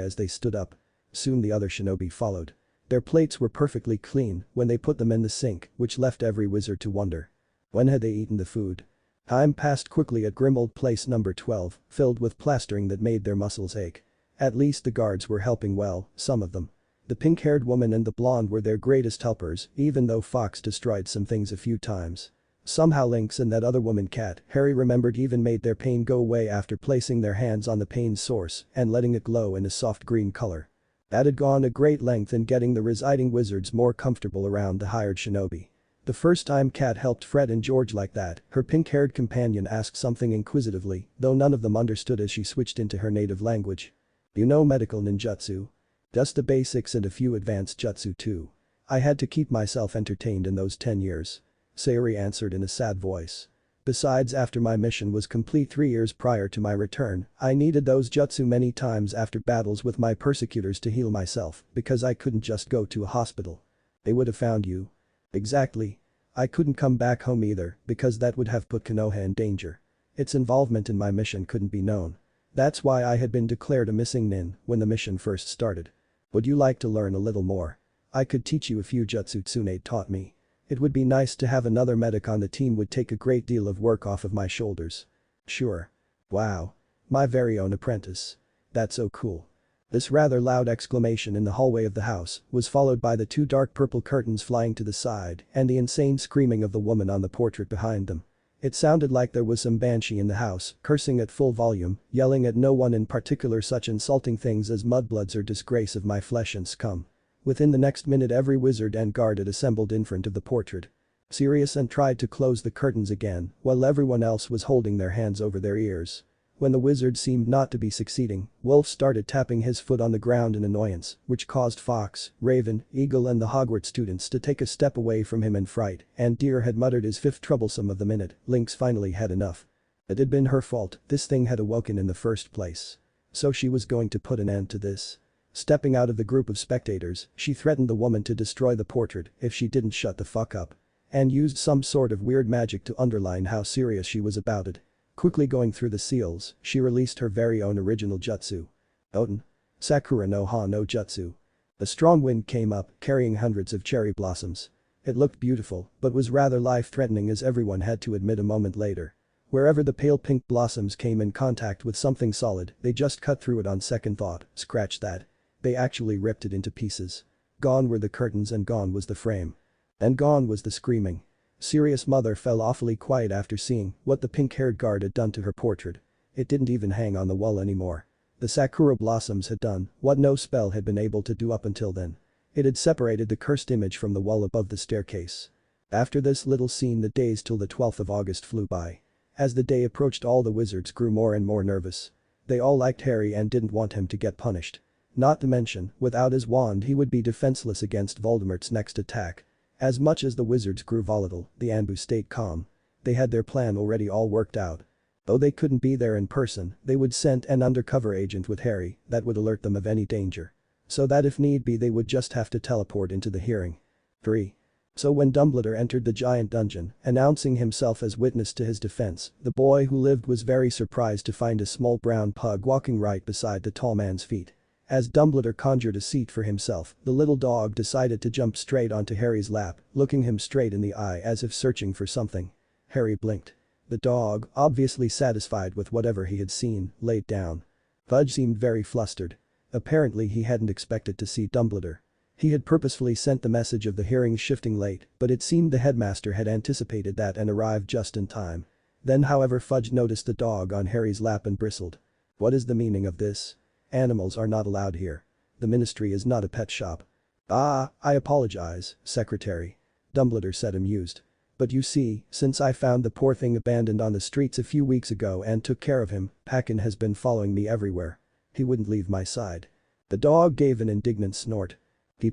as they stood up. Soon the other shinobi followed. Their plates were perfectly clean when they put them in the sink, which left every wizard to wonder. When had they eaten the food? Time passed quickly at Grimmauld Place number 12, filled with plastering that made their muscles ache. At least the guards were helping well, some of them. The pink-haired woman and the blonde were their greatest helpers, even though Fox destroyed some things a few times. Somehow Lynx and that other woman Cat, Harry remembered, even made their pain go away after placing their hands on the pain's source and letting it glow in a soft green color. That had gone a great length in getting the residing wizards more comfortable around the hired shinobi. The first time Kat helped Fred and George like that, her pink-haired companion asked something inquisitively, though none of them understood as she switched into her native language. You know medical ninjutsu? Just the basics and a few advanced jutsu too. I had to keep myself entertained in those 10 years. Sayori answered in a sad voice. Besides, after my mission was complete 3 years prior to my return, I needed those jutsu many times after battles with my persecutors to heal myself because I couldn't just go to a hospital. They would have found you. Exactly. I couldn't come back home either because that would have put Konoha in danger. Its involvement in my mission couldn't be known. That's why I had been declared a missing nin when the mission first started. Would you like to learn a little more? I could teach you a few jutsu Tsunade taught me. It would be nice to have another medic on the team, would take a great deal of work off of my shoulders. Sure. Wow. My very own apprentice. That's so cool. This rather loud exclamation in the hallway of the house was followed by the 2 dark purple curtains flying to the side and the insane screaming of the woman on the portrait behind them. It sounded like there was some banshee in the house, cursing at full volume, yelling at no one in particular such insulting things as mudbloods or disgrace of my flesh and scum. Within the next minute every wizard and guard had assembled in front of the portrait. Serious and tried to close the curtains again while everyone else was holding their hands over their ears. When the wizard seemed not to be succeeding, Wolf started tapping his foot on the ground in annoyance, which caused Fox, Raven, Eagle and the Hogwarts students to take a step away from him in fright, and Deer had muttered his 5th troublesome of the minute. Lynx finally had enough. It had been her fault, this thing had awoken in the first place. So she was going to put an end to this. Stepping out of the group of spectators, she threatened the woman to destroy the portrait if she didn't shut the fuck up. And used some sort of weird magic to underline how serious she was about it. Quickly going through the seals, she released her very own original jutsu. Oten. Sakura no Ha no Jutsu. A strong wind came up, carrying hundreds of cherry blossoms. It looked beautiful, but was rather life-threatening, as everyone had to admit a moment later. Wherever the pale pink blossoms came in contact with something solid, they just cut through it on second thought. Scratch that. They actually ripped it into pieces. Gone were the curtains and gone was the frame. And gone was the screaming. Sirius' mother fell awfully quiet after seeing what the pink-haired guard had done to her portrait. It didn't even hang on the wall anymore. The sakura blossoms had done what no spell had been able to do up until then. It had separated the cursed image from the wall above the staircase. After this little scene, the days till the 12th of August flew by. As the day approached, all the wizards grew more and more nervous. They all liked Harry and didn't want him to get punished. Not to mention, without his wand he would be defenseless against Voldemort's next attack. As much as the wizards grew volatile, the ANBU stayed calm. They had their plan already all worked out. Though they couldn't be there in person, they would send an undercover agent with Harry that would alert them of any danger. So that if need be they would just have to teleport into the hearing. 3. So when Dumbledore entered the giant dungeon, announcing himself as witness to his defense, the boy who lived was very surprised to find a small brown pug walking right beside the tall man's feet. As Dumbledore conjured a seat for himself, the little dog decided to jump straight onto Harry's lap, looking him straight in the eye as if searching for something. Harry blinked. The dog, obviously satisfied with whatever he had seen, laid down. Fudge seemed very flustered. Apparently he hadn't expected to see Dumbledore. He had purposefully sent the message of the hearing shifting late, but it seemed the headmaster had anticipated that and arrived just in time. Then however Fudge noticed the dog on Harry's lap and bristled. What is the meaning of this? Animals are not allowed here. The ministry is not a pet shop. Ah, I apologize, Secretary. Dumbledore said amused. But you see, since I found the poor thing abandoned on the streets a few weeks ago and took care of him, Paquin has been following me everywhere. He wouldn't leave my side. The dog gave an indignant snort.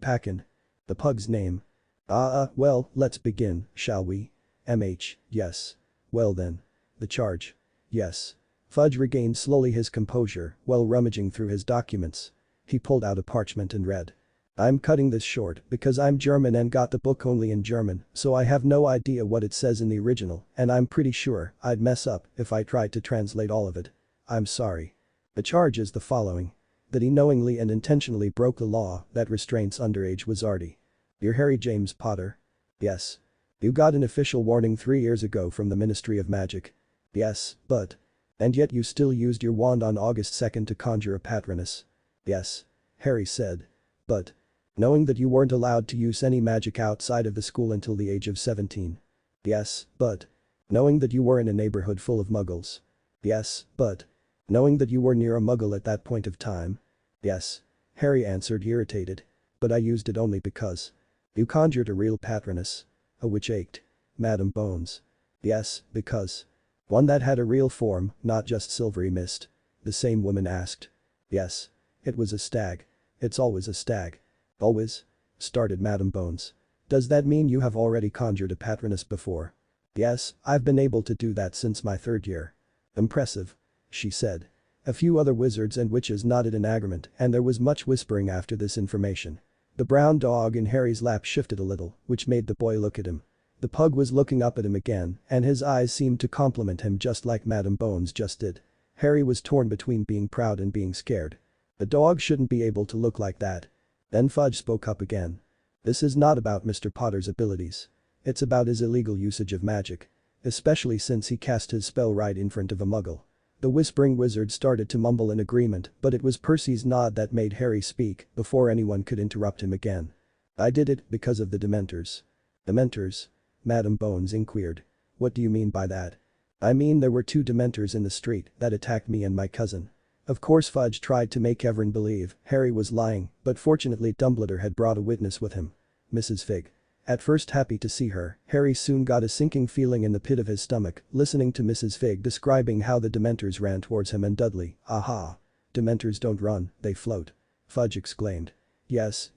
Paquin. The pug's name. Well, let's begin, shall we? Yes. Well then. The charge. Yes. Fudge regained slowly his composure while rummaging through his documents. He pulled out a parchment and read. I'm cutting this short because I'm German and got the book only in German, so I have no idea what it says in the original, and I'm pretty sure I'd mess up if I tried to translate all of it. I'm sorry. The charge is the following. That he knowingly and intentionally broke the law that restrains underage wizardry. You're Harry James Potter? Yes. You got an official warning 3 years ago from the Ministry of Magic. Yes, but. And yet you still used your wand on August 2nd to conjure a patroness. Yes. Harry said. But. Knowing that you weren't allowed to use any magic outside of the school until the age of 17. Yes, but. Knowing that you were in a neighborhood full of muggles. Yes, but. Knowing that you were near a muggle at that point of time? Yes. Harry answered irritated. But I used it only because. You conjured a real patroness. A witch ached. Madam Bones. Yes, because. One that had a real form, not just silvery mist. The same woman asked. Yes. It was a stag. It's always a stag. Always? Started Madam Bones. Does that mean you have already conjured a patroness before? Yes, I've been able to do that since my 3rd year. Impressive. She said. A few other wizards and witches nodded in agreement and there was much whispering after this information. The brown dog in Harry's lap shifted a little, which made the boy look at him. The pug was looking up at him again and his eyes seemed to compliment him just like Madam Bones just did. Harry was torn between being proud and being scared. The dog shouldn't be able to look like that. Then Fudge spoke up again. This is not about Mr. Potter's abilities. It's about his illegal usage of magic. Especially since he cast his spell right in front of a muggle. The whispering wizard started to mumble in agreement but it was Percy's nod that made Harry speak before anyone could interrupt him again. I did it because of the Dementors. Dementors? Madam Bones inquired. What do you mean by that? I mean there were 2 Dementors in the street that attacked me and my cousin. Of course Fudge tried to make everyone believe Harry was lying but fortunately Dumbledore had brought a witness with him. Mrs. Fig. At first happy to see her, Harry soon got a sinking feeling in the pit of his stomach, listening to Mrs. Fig describing how the Dementors ran towards him and Dudley. Aha. Dementors don't run, they float. Fudge exclaimed. Yes,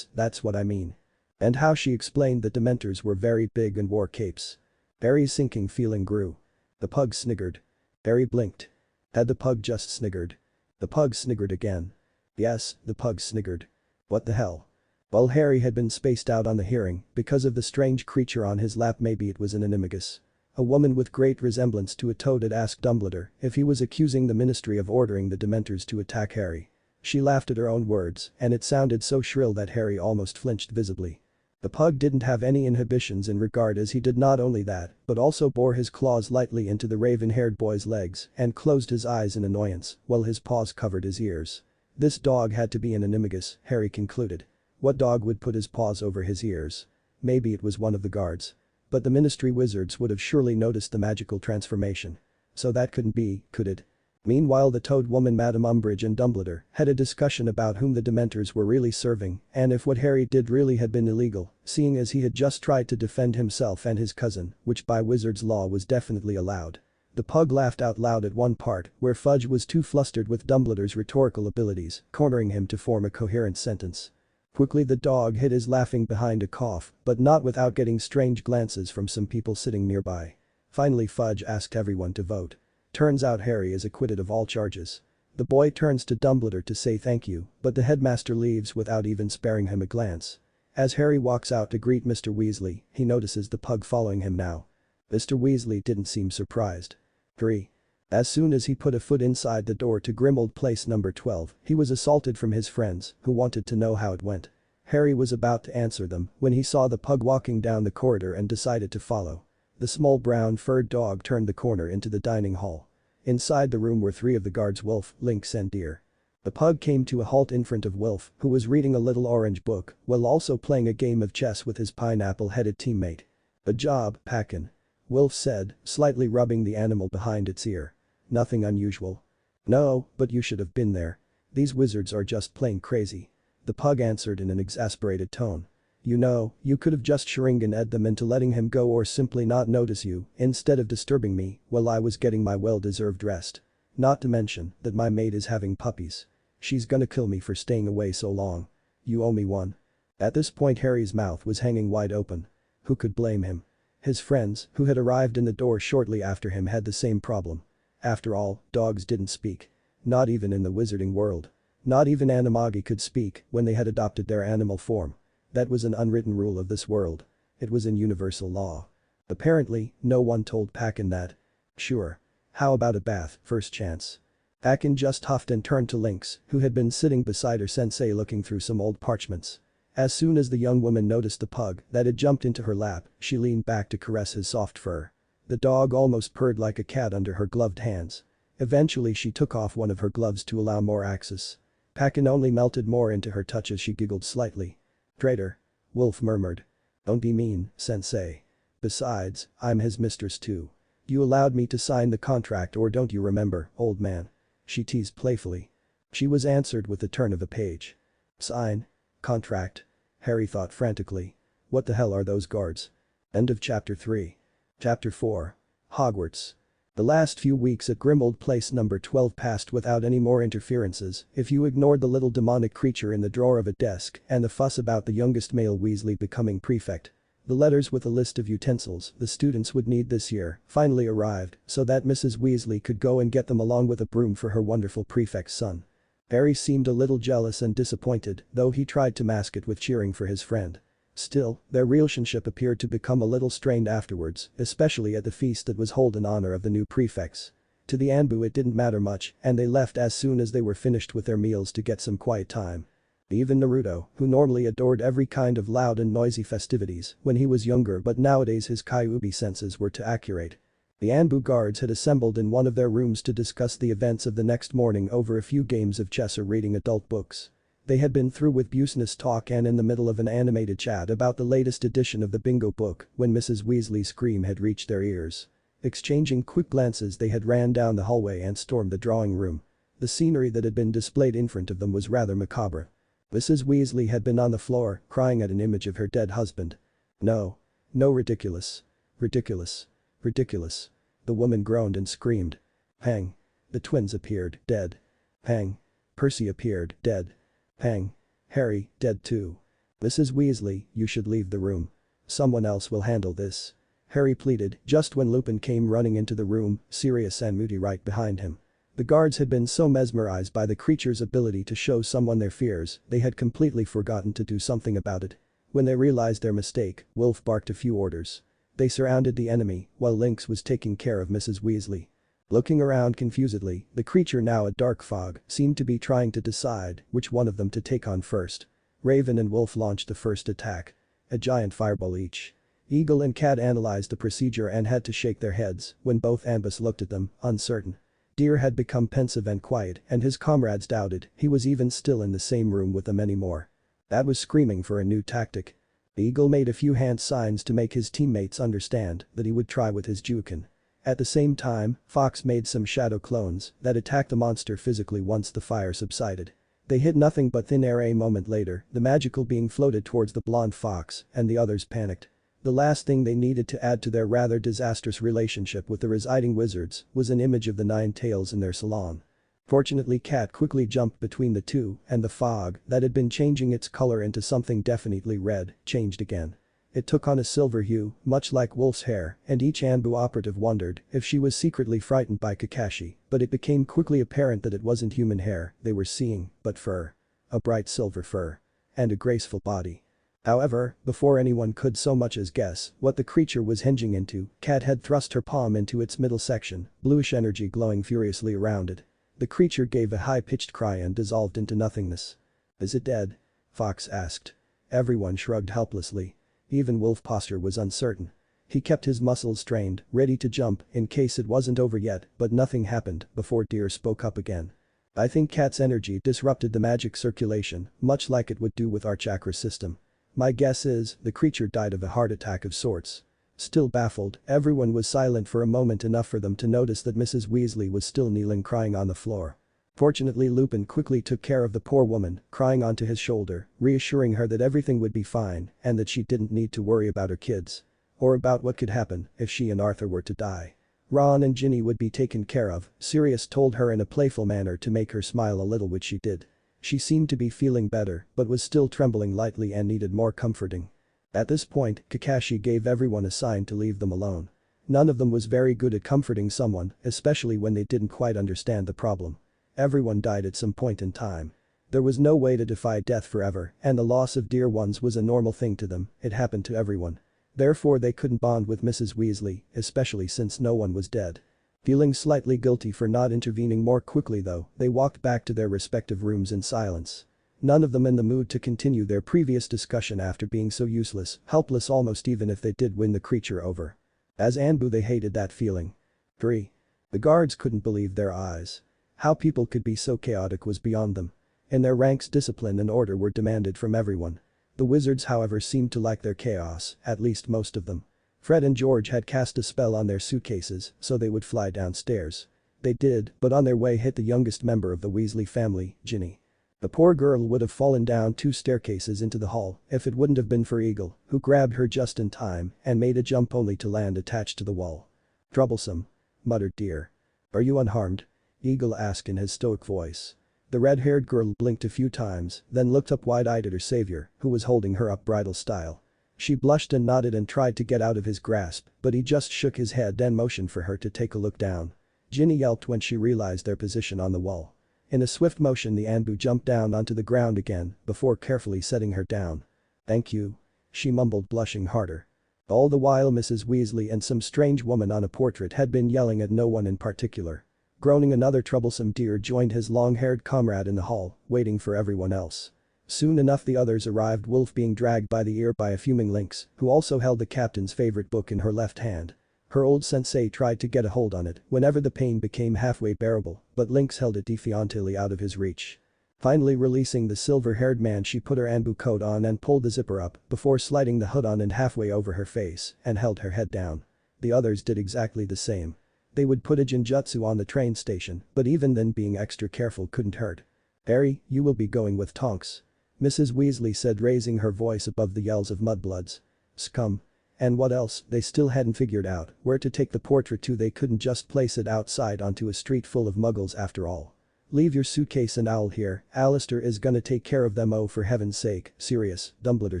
that's what I mean. And how she explained that Dementors were very big and wore capes. Harry's sinking feeling grew. The pug sniggered. Harry blinked. Had the pug just sniggered? The pug sniggered again. Yes, the pug sniggered. What the hell? Well, Harry had been spaced out on the hearing because of the strange creature on his lap. Maybe it was an animagus. A woman with great resemblance to a toad had asked Dumbledore if he was accusing the ministry of ordering the Dementors to attack Harry. She laughed at her own words and it sounded so shrill that Harry almost flinched visibly. The pug didn't have any inhibitions in regard as he did not only that but also bore his claws lightly into the raven-haired boy's legs and closed his eyes in annoyance while his paws covered his ears. This dog had to be an animagus, Harry concluded. What dog would put his paws over his ears? Maybe it was one of the guards. But the ministry wizards would have surely noticed the magical transformation. So that couldn't be, could it? Meanwhile the toad woman Madame Umbridge and Dumbledore had a discussion about whom the Dementors were really serving and if what Harry did really had been illegal, seeing as he had just tried to defend himself and his cousin, which by wizard's law was definitely allowed. The pug laughed out loud at one part where Fudge was too flustered with Dumbledore's rhetorical abilities, cornering him to form a coherent sentence. Quickly the dog hid his laughing behind a cough, but not without getting strange glances from some people sitting nearby. Finally Fudge asked everyone to vote. Turns out Harry is acquitted of all charges. The boy turns to Dumbledore to say thank you, but the headmaster leaves without even sparing him a glance. As Harry walks out to greet Mr. Weasley, he notices the pug following him now. Mr. Weasley didn't seem surprised. 3. As soon as he put a foot inside the door to Grimmauld Place number 12, he was assaulted from his friends, who wanted to know how it went. Harry was about to answer them when he saw the pug walking down the corridor and decided to follow. The small brown furred dog turned the corner into the dining hall. Inside the room were 3 of the guards: Wilf, Lynx and Deer. The pug came to a halt in front of Wilf, who was reading a little orange book while also playing a game of chess with his pineapple-headed teammate. "Good job, Packen," Wilf said, slightly rubbing the animal behind its ear. "Nothing unusual." "No, but you should have been there. These wizards are just plain crazy," the pug answered in an exasperated tone. "You know, you could have just Sharingan-ed them into letting him go or simply not notice you instead of disturbing me while I was getting my well-deserved rest. Not to mention that my maid is having puppies. She's gonna kill me for staying away so long. You owe me one." At this point Harry's mouth was hanging wide open. Who could blame him? His friends, who had arrived in the door shortly after him, had the same problem. After all, dogs didn't speak. Not even in the wizarding world. Not even Animagi could speak when they had adopted their animal form. That was an unwritten rule of this world. It was in universal law. Apparently, no one told Packen that. "Sure. How about a bath, first chance?" Packen just huffed and turned to Lynx, who had been sitting beside her sensei looking through some old parchments. As soon as the young woman noticed the pug that had jumped into her lap, she leaned back to caress his soft fur. The dog almost purred like a cat under her gloved hands. Eventually she took off one of her gloves to allow more access. Packen only melted more into her touch as she giggled slightly. "Traitor," Wilf murmured. "Don't be mean, sensei. Besides, I'm his mistress too. You allowed me to sign the contract, or don't you remember, old man?" she teased playfully. She was answered with the turn of a page. "Sign? Contract?" Harry thought frantically. What the hell are those guards? End of chapter 3. Chapter 4. Hogwarts. The last few weeks at Grimmauld Place number 12 passed without any more interferences if you ignored the little demonic creature in the drawer of a desk and the fuss about the youngest male Weasley becoming prefect. The letters with a list of utensils the students would need this year finally arrived so that Mrs. Weasley could go and get them along with a broom for her wonderful prefect's son. Harry seemed a little jealous and disappointed, though he tried to mask it with cheering for his friend. Still, their relationship appeared to become a little strained afterwards, especially at the feast that was held in honor of the new prefects. To the ANBU it didn't matter much and they left as soon as they were finished with their meals to get some quiet time. Even Naruto, who normally adored every kind of loud and noisy festivities when he was younger but nowadays his Kyuubi senses were too accurate. The ANBU guards had assembled in one of their rooms to discuss the events of the next morning over a few games of chess or reading adult books. They had been through with business talk and in the middle of an animated chat about the latest edition of the bingo book when Mrs. Weasley's scream had reached their ears. Exchanging quick glances they had ran down the hallway and stormed the drawing room. The scenery that had been displayed in front of them was rather macabre. Mrs. Weasley had been on the floor, crying at an image of her dead husband. "No. No, ridiculous. Ridiculous. Ridiculous." The woman groaned and screamed. Pang. The twins appeared, dead. Pang. Percy appeared, dead. Pang. Harry, dead too. "Mrs. Weasley, you should leave the room. Someone else will handle this," Harry pleaded just when Lupin came running into the room, Sirius and Moody right behind him. The guards had been so mesmerized by the creature's ability to show someone their fears, they had completely forgotten to do something about it. When they realized their mistake, Wilf barked a few orders. They surrounded the enemy while Lynx was taking care of Mrs. Weasley. Looking around confusedly, the creature, now a dark fog, seemed to be trying to decide which one of them to take on first. Raven and Wolf launched the first attack. A giant fireball each. Eagle and Cat analyzed the procedure and had to shake their heads when both Ambus looked at them, uncertain. Deer had become pensive and quiet and his comrades doubted he was even still in the same room with them anymore. That was screaming for a new tactic. Eagle made a few hand signs to make his teammates understand that he would try with his Jukin. At the same time, Fox made some shadow clones that attacked the monster physically once the fire subsided. They hit nothing but thin air. A moment later, the magical being floated towards the blonde fox and the others panicked. The last thing they needed to add to their rather disastrous relationship with the residing wizards was an image of the nine tails in their salon. Fortunately, Cat quickly jumped between the two and the fog that had been changing its color into something definitely red changed again. It took on a silver hue, much like Wolf's hair, and each ANBU operative wondered if she was secretly frightened by Kakashi, but it became quickly apparent that it wasn't human hair they were seeing, but fur. A bright silver fur. And a graceful body. However, before anyone could so much as guess what the creature was hinging into, Cat had thrust her palm into its middle section, bluish energy glowing furiously around it. The creature gave a high-pitched cry and dissolved into nothingness. "Is it dead?" Fox asked. Everyone shrugged helplessly. Even Wolf Posture was uncertain. He kept his muscles strained, ready to jump in case it wasn't over yet, but nothing happened before Deer spoke up again. "I think Cat's energy disrupted the magic circulation, much like it would do with our chakra system. My guess is the creature died of a heart attack of sorts." Still baffled, everyone was silent for a moment, enough for them to notice that Mrs. Weasley was still kneeling crying on the floor. Fortunately, Lupin quickly took care of the poor woman, crying onto his shoulder, reassuring her that everything would be fine and that she didn't need to worry about her kids. Or about what could happen if she and Arthur were to die. Ron and Ginny would be taken care of, Sirius told her in a playful manner to make her smile a little, which she did. She seemed to be feeling better but was still trembling lightly and needed more comforting. At this point, Kakashi gave everyone a sign to leave them alone. None of them was very good at comforting someone, especially when they didn't quite understand the problem. Everyone died at some point in time. There was no way to defy death forever, and the loss of dear ones was a normal thing to them, it happened to everyone. Therefore they couldn't bond with Mrs. Weasley, especially since no one was dead. Feeling slightly guilty for not intervening more quickly though, they walked back to their respective rooms in silence. None of them in the mood to continue their previous discussion after being so useless, helpless almost, even if they did win the creature over. As ANBU, they hated that feeling. 3. The guards couldn't believe their eyes. How people could be so chaotic was beyond them. In their ranks, discipline and order were demanded from everyone. The wizards, however, seemed to like their chaos, at least most of them. Fred and George had cast a spell on their suitcases so they would fly downstairs. They did, but on their way hit the youngest member of the Weasley family, Ginny. The poor girl would have fallen down 2 staircases into the hall if it wouldn't have been for Eagle, who grabbed her just in time and made a jump only to land attached to the wall. "Troublesome," muttered Deer. "Are you unharmed?" Eagle asked in his stoic voice. The red-haired girl blinked a few times, then looked up wide-eyed at her savior, who was holding her up bridal style. She blushed and nodded and tried to get out of his grasp, but he just shook his head and motioned for her to take a look down. Ginny yelped when she realized their position on the wall. In a swift motion, the ANBU jumped down onto the ground again before carefully setting her down. "Thank you," she mumbled, blushing harder. All the while, Mrs. Weasley and some strange woman on a portrait had been yelling at no one in particular. Groaning, another troublesome Deer joined his long-haired comrade in the hall, waiting for everyone else. Soon enough the others arrived, Wolf being dragged by the ear by a fuming Lynx, who also held the captain's favorite book in her left hand. Her old sensei tried to get a hold on it whenever the pain became halfway bearable, but Lynx held it defiantly out of his reach. Finally releasing the silver-haired man, she put her ANBU coat on and pulled the zipper up before sliding the hood on and halfway over her face and held her head down. The others did exactly the same. They would put a genjutsu on the train station, but even then being extra careful couldn't hurt. "Harry, you will be going with Tonks," Mrs. Weasley said, raising her voice above the yells of mudbloods. Scum. And what else? They still hadn't figured out where to take the portrait to. They couldn't just place it outside onto a street full of muggles after all. "Leave your suitcase and Owl here, Alistair is gonna take care of them." "Oh, for heaven's sake, Sirius," Dumbledore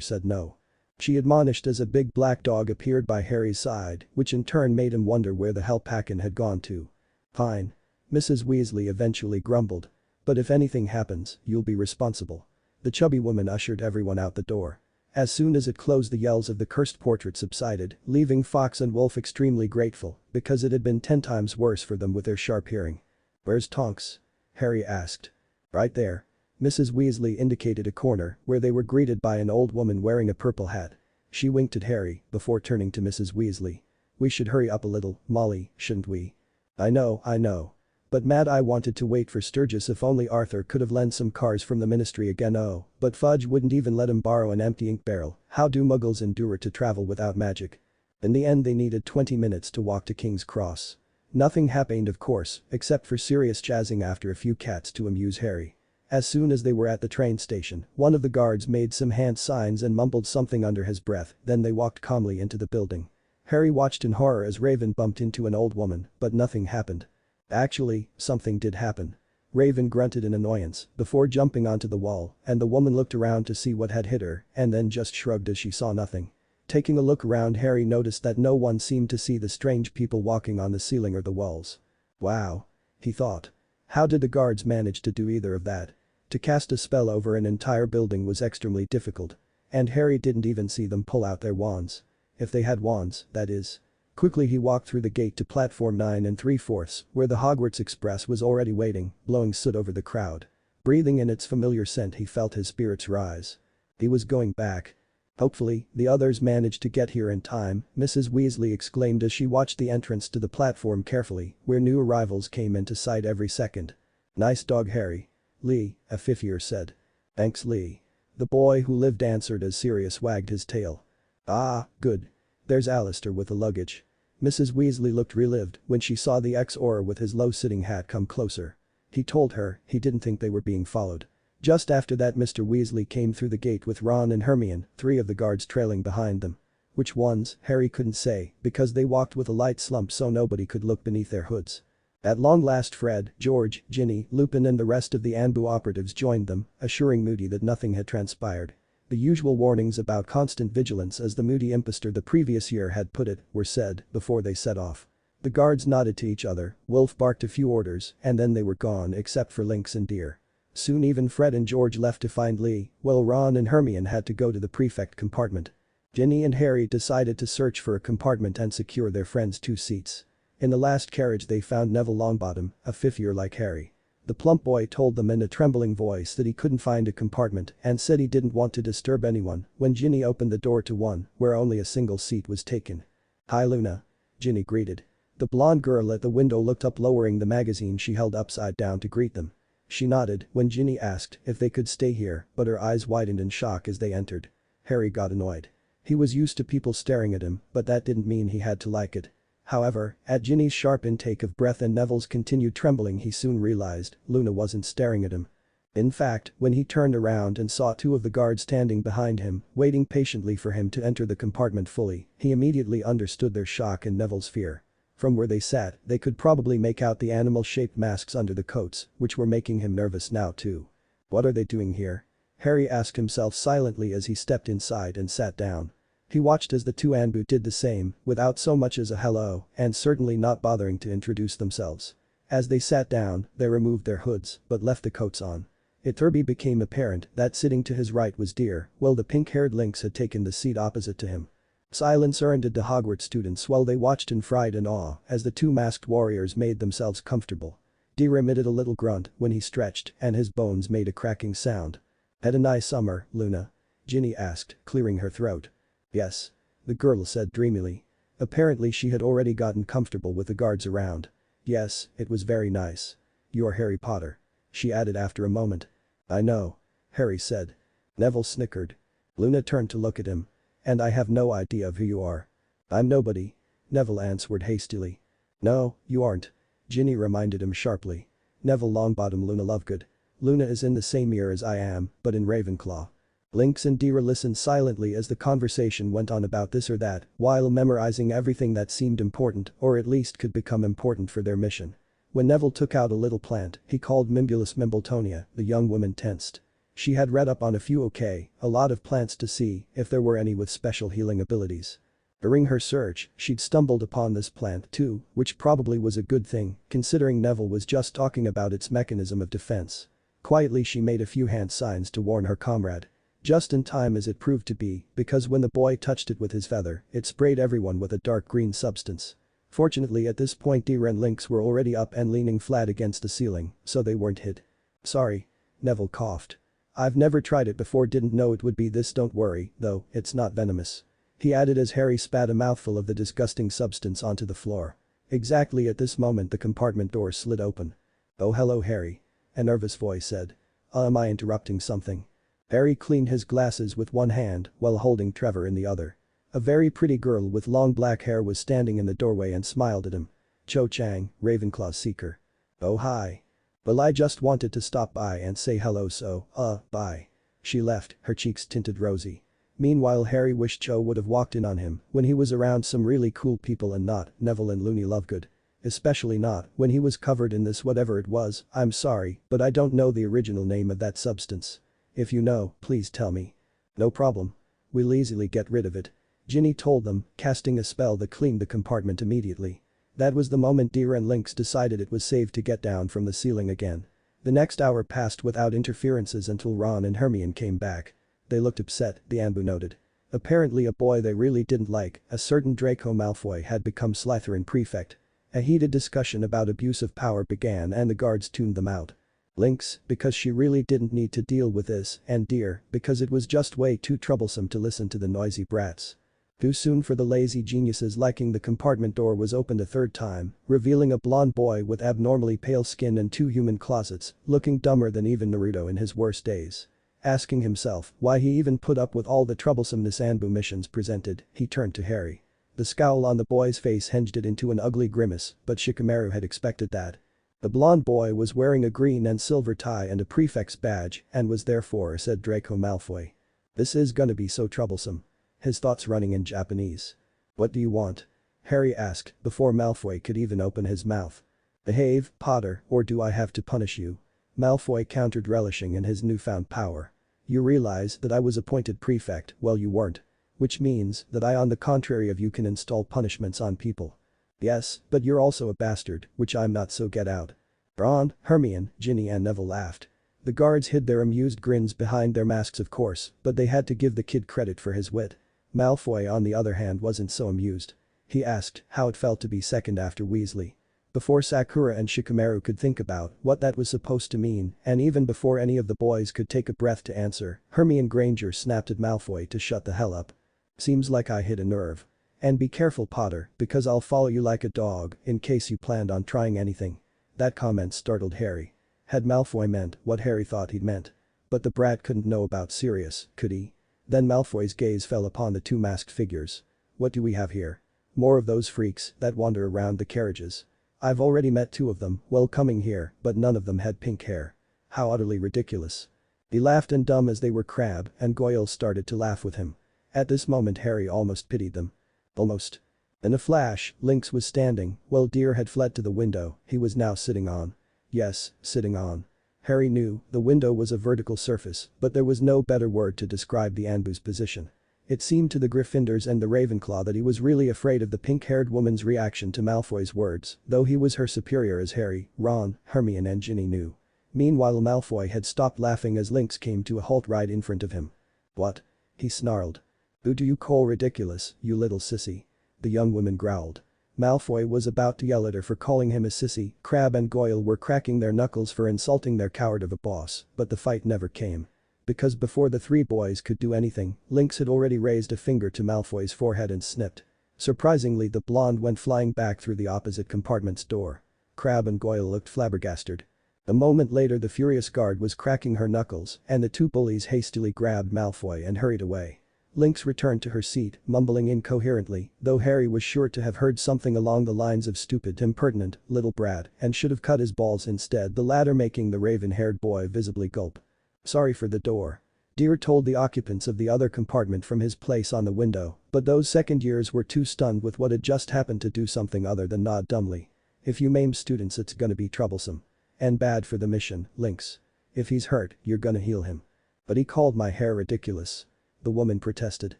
said. "No," she admonished as a big black dog appeared by Harry's side, which in turn made him wonder where the hell Packen had gone to. "Fine," Mrs. Weasley eventually grumbled. "But if anything happens, you'll be responsible." The chubby woman ushered everyone out the door. As soon as it closed, the yells of the cursed portrait subsided, leaving Fox and Wolf extremely grateful because it had been 10 times worse for them with their sharp hearing. "Where's Tonks?" Harry asked. "Right there." Mrs. Weasley indicated a corner where they were greeted by an old woman wearing a purple hat. She winked at Harry before turning to Mrs. Weasley. "We should hurry up a little, Molly, shouldn't we?" I know. But Matt, I wanted to wait for Sturgis. If only Arthur could have lent some cars from the ministry again. Oh, but Fudge wouldn't even let him borrow an empty ink barrel. How do muggles endure to travel without magic? In the end they needed 20 minutes to walk to King's Cross. Nothing happened, of course, except for Sirius jazzing after a few cats to amuse Harry. As soon as they were at the train station, one of the guards made some hand signs and mumbled something under his breath, then they walked calmly into the building. Harry watched in horror as Raven bumped into an old woman, but nothing happened. Actually, something did happen. Raven grunted in annoyance before jumping onto the wall, and the woman looked around to see what had hit her and then just shrugged as she saw nothing. Taking a look around, Harry noticed that no one seemed to see the strange people walking on the ceiling or the walls. Wow. He thought. How did the guards manage to do either of that? To cast a spell over an entire building was extremely difficult. And Harry didn't even see them pull out their wands. If they had wands, that is. Quickly he walked through the gate to platform 9 3/4, where the Hogwarts Express was already waiting, blowing soot over the crowd. Breathing in its familiar scent, he felt his spirits rise. He was going back. Hopefully, the others managed to get here in time, Mrs. Weasley exclaimed as she watched the entrance to the platform carefully, where new arrivals came into sight every second. Nice dog, Harry. Lee, a fifth-year said. Thanks, Lee. The boy who lived answered as Sirius wagged his tail. Ah, good. There's Alistair with the luggage. Mrs. Weasley looked relieved when she saw the ex-Auror with his low-sitting hat come closer. He told her he didn't think they were being followed. Just after that, Mr. Weasley came through the gate with Ron and Hermione, 3 of the guards trailing behind them. Which ones, Harry couldn't say, because they walked with a light slump so nobody could look beneath their hoods. At long last Fred, George, Ginny, Lupin and the rest of the ANBU operatives joined them, assuring Moody that nothing had transpired. The usual warnings about constant vigilance, as the moody impostor the previous year had put it, were said before they set off. The guards nodded to each other, Wolf barked a few orders, and then they were gone except for Lynx and Deer. Soon even Fred and George left to find Lee, while Ron and Hermione had to go to the prefect compartment. Ginny and Harry decided to search for a compartment and secure their friends' 2 seats. In the last carriage they found Neville Longbottom, a fifth-year like Harry. The plump boy told them in a trembling voice that he couldn't find a compartment and said he didn't want to disturb anyone when Ginny opened the door to one where only a single seat was taken. "Hi, Luna," Ginny greeted. The blonde girl at the window looked up, lowering the magazine she held upside down to greet them. She nodded when Ginny asked if they could stay here, but her eyes widened in shock as they entered. Harry got annoyed. He was used to people staring at him, but that didn't mean he had to like it. However, at Ginny's sharp intake of breath and Neville's continued trembling, he soon realized Luna wasn't staring at him. In fact, when he turned around and saw 2 of the guards standing behind him, waiting patiently for him to enter the compartment fully, he immediately understood their shock and Neville's fear. From where they sat, they could probably make out the animal-shaped masks under the coats, which were making him nervous now too. What are they doing here? Harry asked himself silently as he stepped inside and sat down. He watched as the 2 ANBU did the same, without so much as a hello, and certainly not bothering to introduce themselves. As they sat down, they removed their hoods, but left the coats on. It became apparent that sitting to his right was Deer, while the pink-haired Lynx had taken the seat opposite to him. Silence reigned the Hogwarts students while they watched in fright and awe as the 2 masked warriors made themselves comfortable. Deer emitted a little grunt when he stretched and his bones made a cracking sound. "Had a nice summer, Luna?" Ginny asked, clearing her throat. "Yes," the girl said dreamily. Apparently she had already gotten comfortable with the guards around. "Yes, it was very nice. You're Harry Potter," she added after a moment. "I know," Harry said. Neville snickered. Luna turned to look at him. "And I have no idea of who you are." "I'm nobody," Neville answered hastily. "No, you aren't," Ginny reminded him sharply. "Neville Longbottom, Luna Lovegood. Luna is in the same year as I am, but in Ravenclaw." Lynx and Deer listened silently as the conversation went on about this or that, while memorizing everything that seemed important or at least could become important for their mission. When Neville took out a little plant he called Mimbulus Mimbletonia, the young woman tensed. She had read up on a lot of plants to see if there were any with special healing abilities. During her search, she'd stumbled upon this plant too, which probably was a good thing, considering Neville was just talking about its mechanism of defense. Quietly she made a few hand signs to warn her comrade. Just in time as it proved to be, because when the boy touched it with his feather, it sprayed everyone with a dark green substance. Fortunately at this point Deer and Lynx were already up and leaning flat against the ceiling, so they weren't hit. "Sorry," Neville coughed. "I've never tried it before, didn't know it would be this. Don't worry, though, it's not venomous," he added as Harry spat a mouthful of the disgusting substance onto the floor. Exactly at this moment the compartment door slid open. "Oh hello Harry," a nervous voice said. Am I interrupting something?" Harry cleaned his glasses with one hand while holding Trevor in the other. A very pretty girl with long black hair was standing in the doorway and smiled at him. "Cho Chang, Ravenclaw Seeker." "Oh hi." Well, I just wanted to stop by and say hello, so, bye. She left, her cheeks tinted rosy. Meanwhile, Harry wished Cho would have walked in on him when he was around some really cool people and not Neville and Looney Lovegood. Especially not when he was covered in this whatever it was. I'm sorry, but I don't know the original name of that substance. If you know, please tell me. No problem. We'll easily get rid of it. Ginny told them, casting a spell that cleaned the compartment immediately. That was the moment Deer and Lynx decided it was safe to get down from the ceiling again. The next hour passed without interferences until Ron and Hermione came back. They looked upset, the ANBU noted. Apparently a boy they really didn't like, a certain Draco Malfoy, had become Slytherin prefect. A heated discussion about abuse of power began and the guards tuned them out. Lynx, because she really didn't need to deal with this, and Deer, because it was just way too troublesome to listen to the noisy brats. Too soon for the lazy geniuses liking the compartment door was opened a third time, revealing a blonde boy with abnormally pale skin and 2 human closets, looking dumber than even Naruto in his worst days. Asking himself why he even put up with all the troublesomeness ANBU missions presented, he turned to Harry. The scowl on the boy's face hinged it into an ugly grimace, but Shikamaru had expected that. The blonde boy was wearing a green and silver tie and a prefect's badge and was therefore said Draco Malfoy. This is gonna be so troublesome. His thoughts running in Japanese. What do you want? Harry asked before Malfoy could even open his mouth. Behave, Potter, or do I have to punish you? Malfoy countered, relishing in his newfound power. You realize that I was appointed prefect, well you weren't. Which means that I, on the contrary of you, can install punishments on people. Yes, but you're also a bastard, which I'm not, so get out. Ron, Hermione, Ginny and Neville laughed. The guards hid their amused grins behind their masks of course, but they had to give the kid credit for his wit. Malfoy on the other hand wasn't so amused. He asked how it felt to be second after Weasley. Before Sakura and Shikamaru could think about what that was supposed to mean, and even before any of the boys could take a breath to answer, Hermione Granger snapped at Malfoy to shut the hell up. Seems like I hit a nerve. And be careful, Potter, because I'll follow you like a dog in case you planned on trying anything. That comment startled Harry. Had Malfoy meant what Harry thought he'd meant? But the brat couldn't know about Sirius, could he? Then Malfoy's gaze fell upon the 2 masked figures. What do we have here? More of those freaks that wander around the carriages. I've already met 2 of them while coming here, but none of them had pink hair. How utterly ridiculous. He laughed, and dumb as they were, Crabbe and Goyle started to laugh with him. At this moment Harry almost pitied them. Almost. In a flash, Lynx was standing, while Deer had fled to the window he was now sitting on. Yes, sitting on. Harry knew the window was a vertical surface, but there was no better word to describe the ANBU's position. It seemed to the Gryffindors and the Ravenclaw that he was really afraid of the pink-haired woman's reaction to Malfoy's words, though he was her superior, as Harry, Ron, Hermione and Ginny knew. Meanwhile, Malfoy had stopped laughing as Lynx came to a halt right in front of him. What? He snarled. Who do you call ridiculous, you little sissy? The young woman growled. Malfoy was about to yell at her for calling him a sissy. Crabbe and Goyle were cracking their knuckles for insulting their coward of a boss, but the fight never came. Because before the 3 boys could do anything, Lynx had already raised a finger to Malfoy's forehead and snipped. Surprisingly, the blonde went flying back through the opposite compartment's door. Crabbe and Goyle looked flabbergasted. A moment later, the furious guard was cracking her knuckles and the 2 bullies hastily grabbed Malfoy and hurried away. Lynx returned to her seat, mumbling incoherently, though Harry was sure to have heard something along the lines of stupid, impertinent, little brat, and should have cut his balls instead, the latter making the raven-haired boy visibly gulp. Sorry for the door. Deer told the occupants of the other compartment from his place on the window, but those second years were too stunned with what had just happened to do something other than nod dumbly. If you maim students, it's gonna be troublesome. And bad for the mission, Lynx. If he's hurt, you're gonna heal him. But he called my hair ridiculous. The woman protested.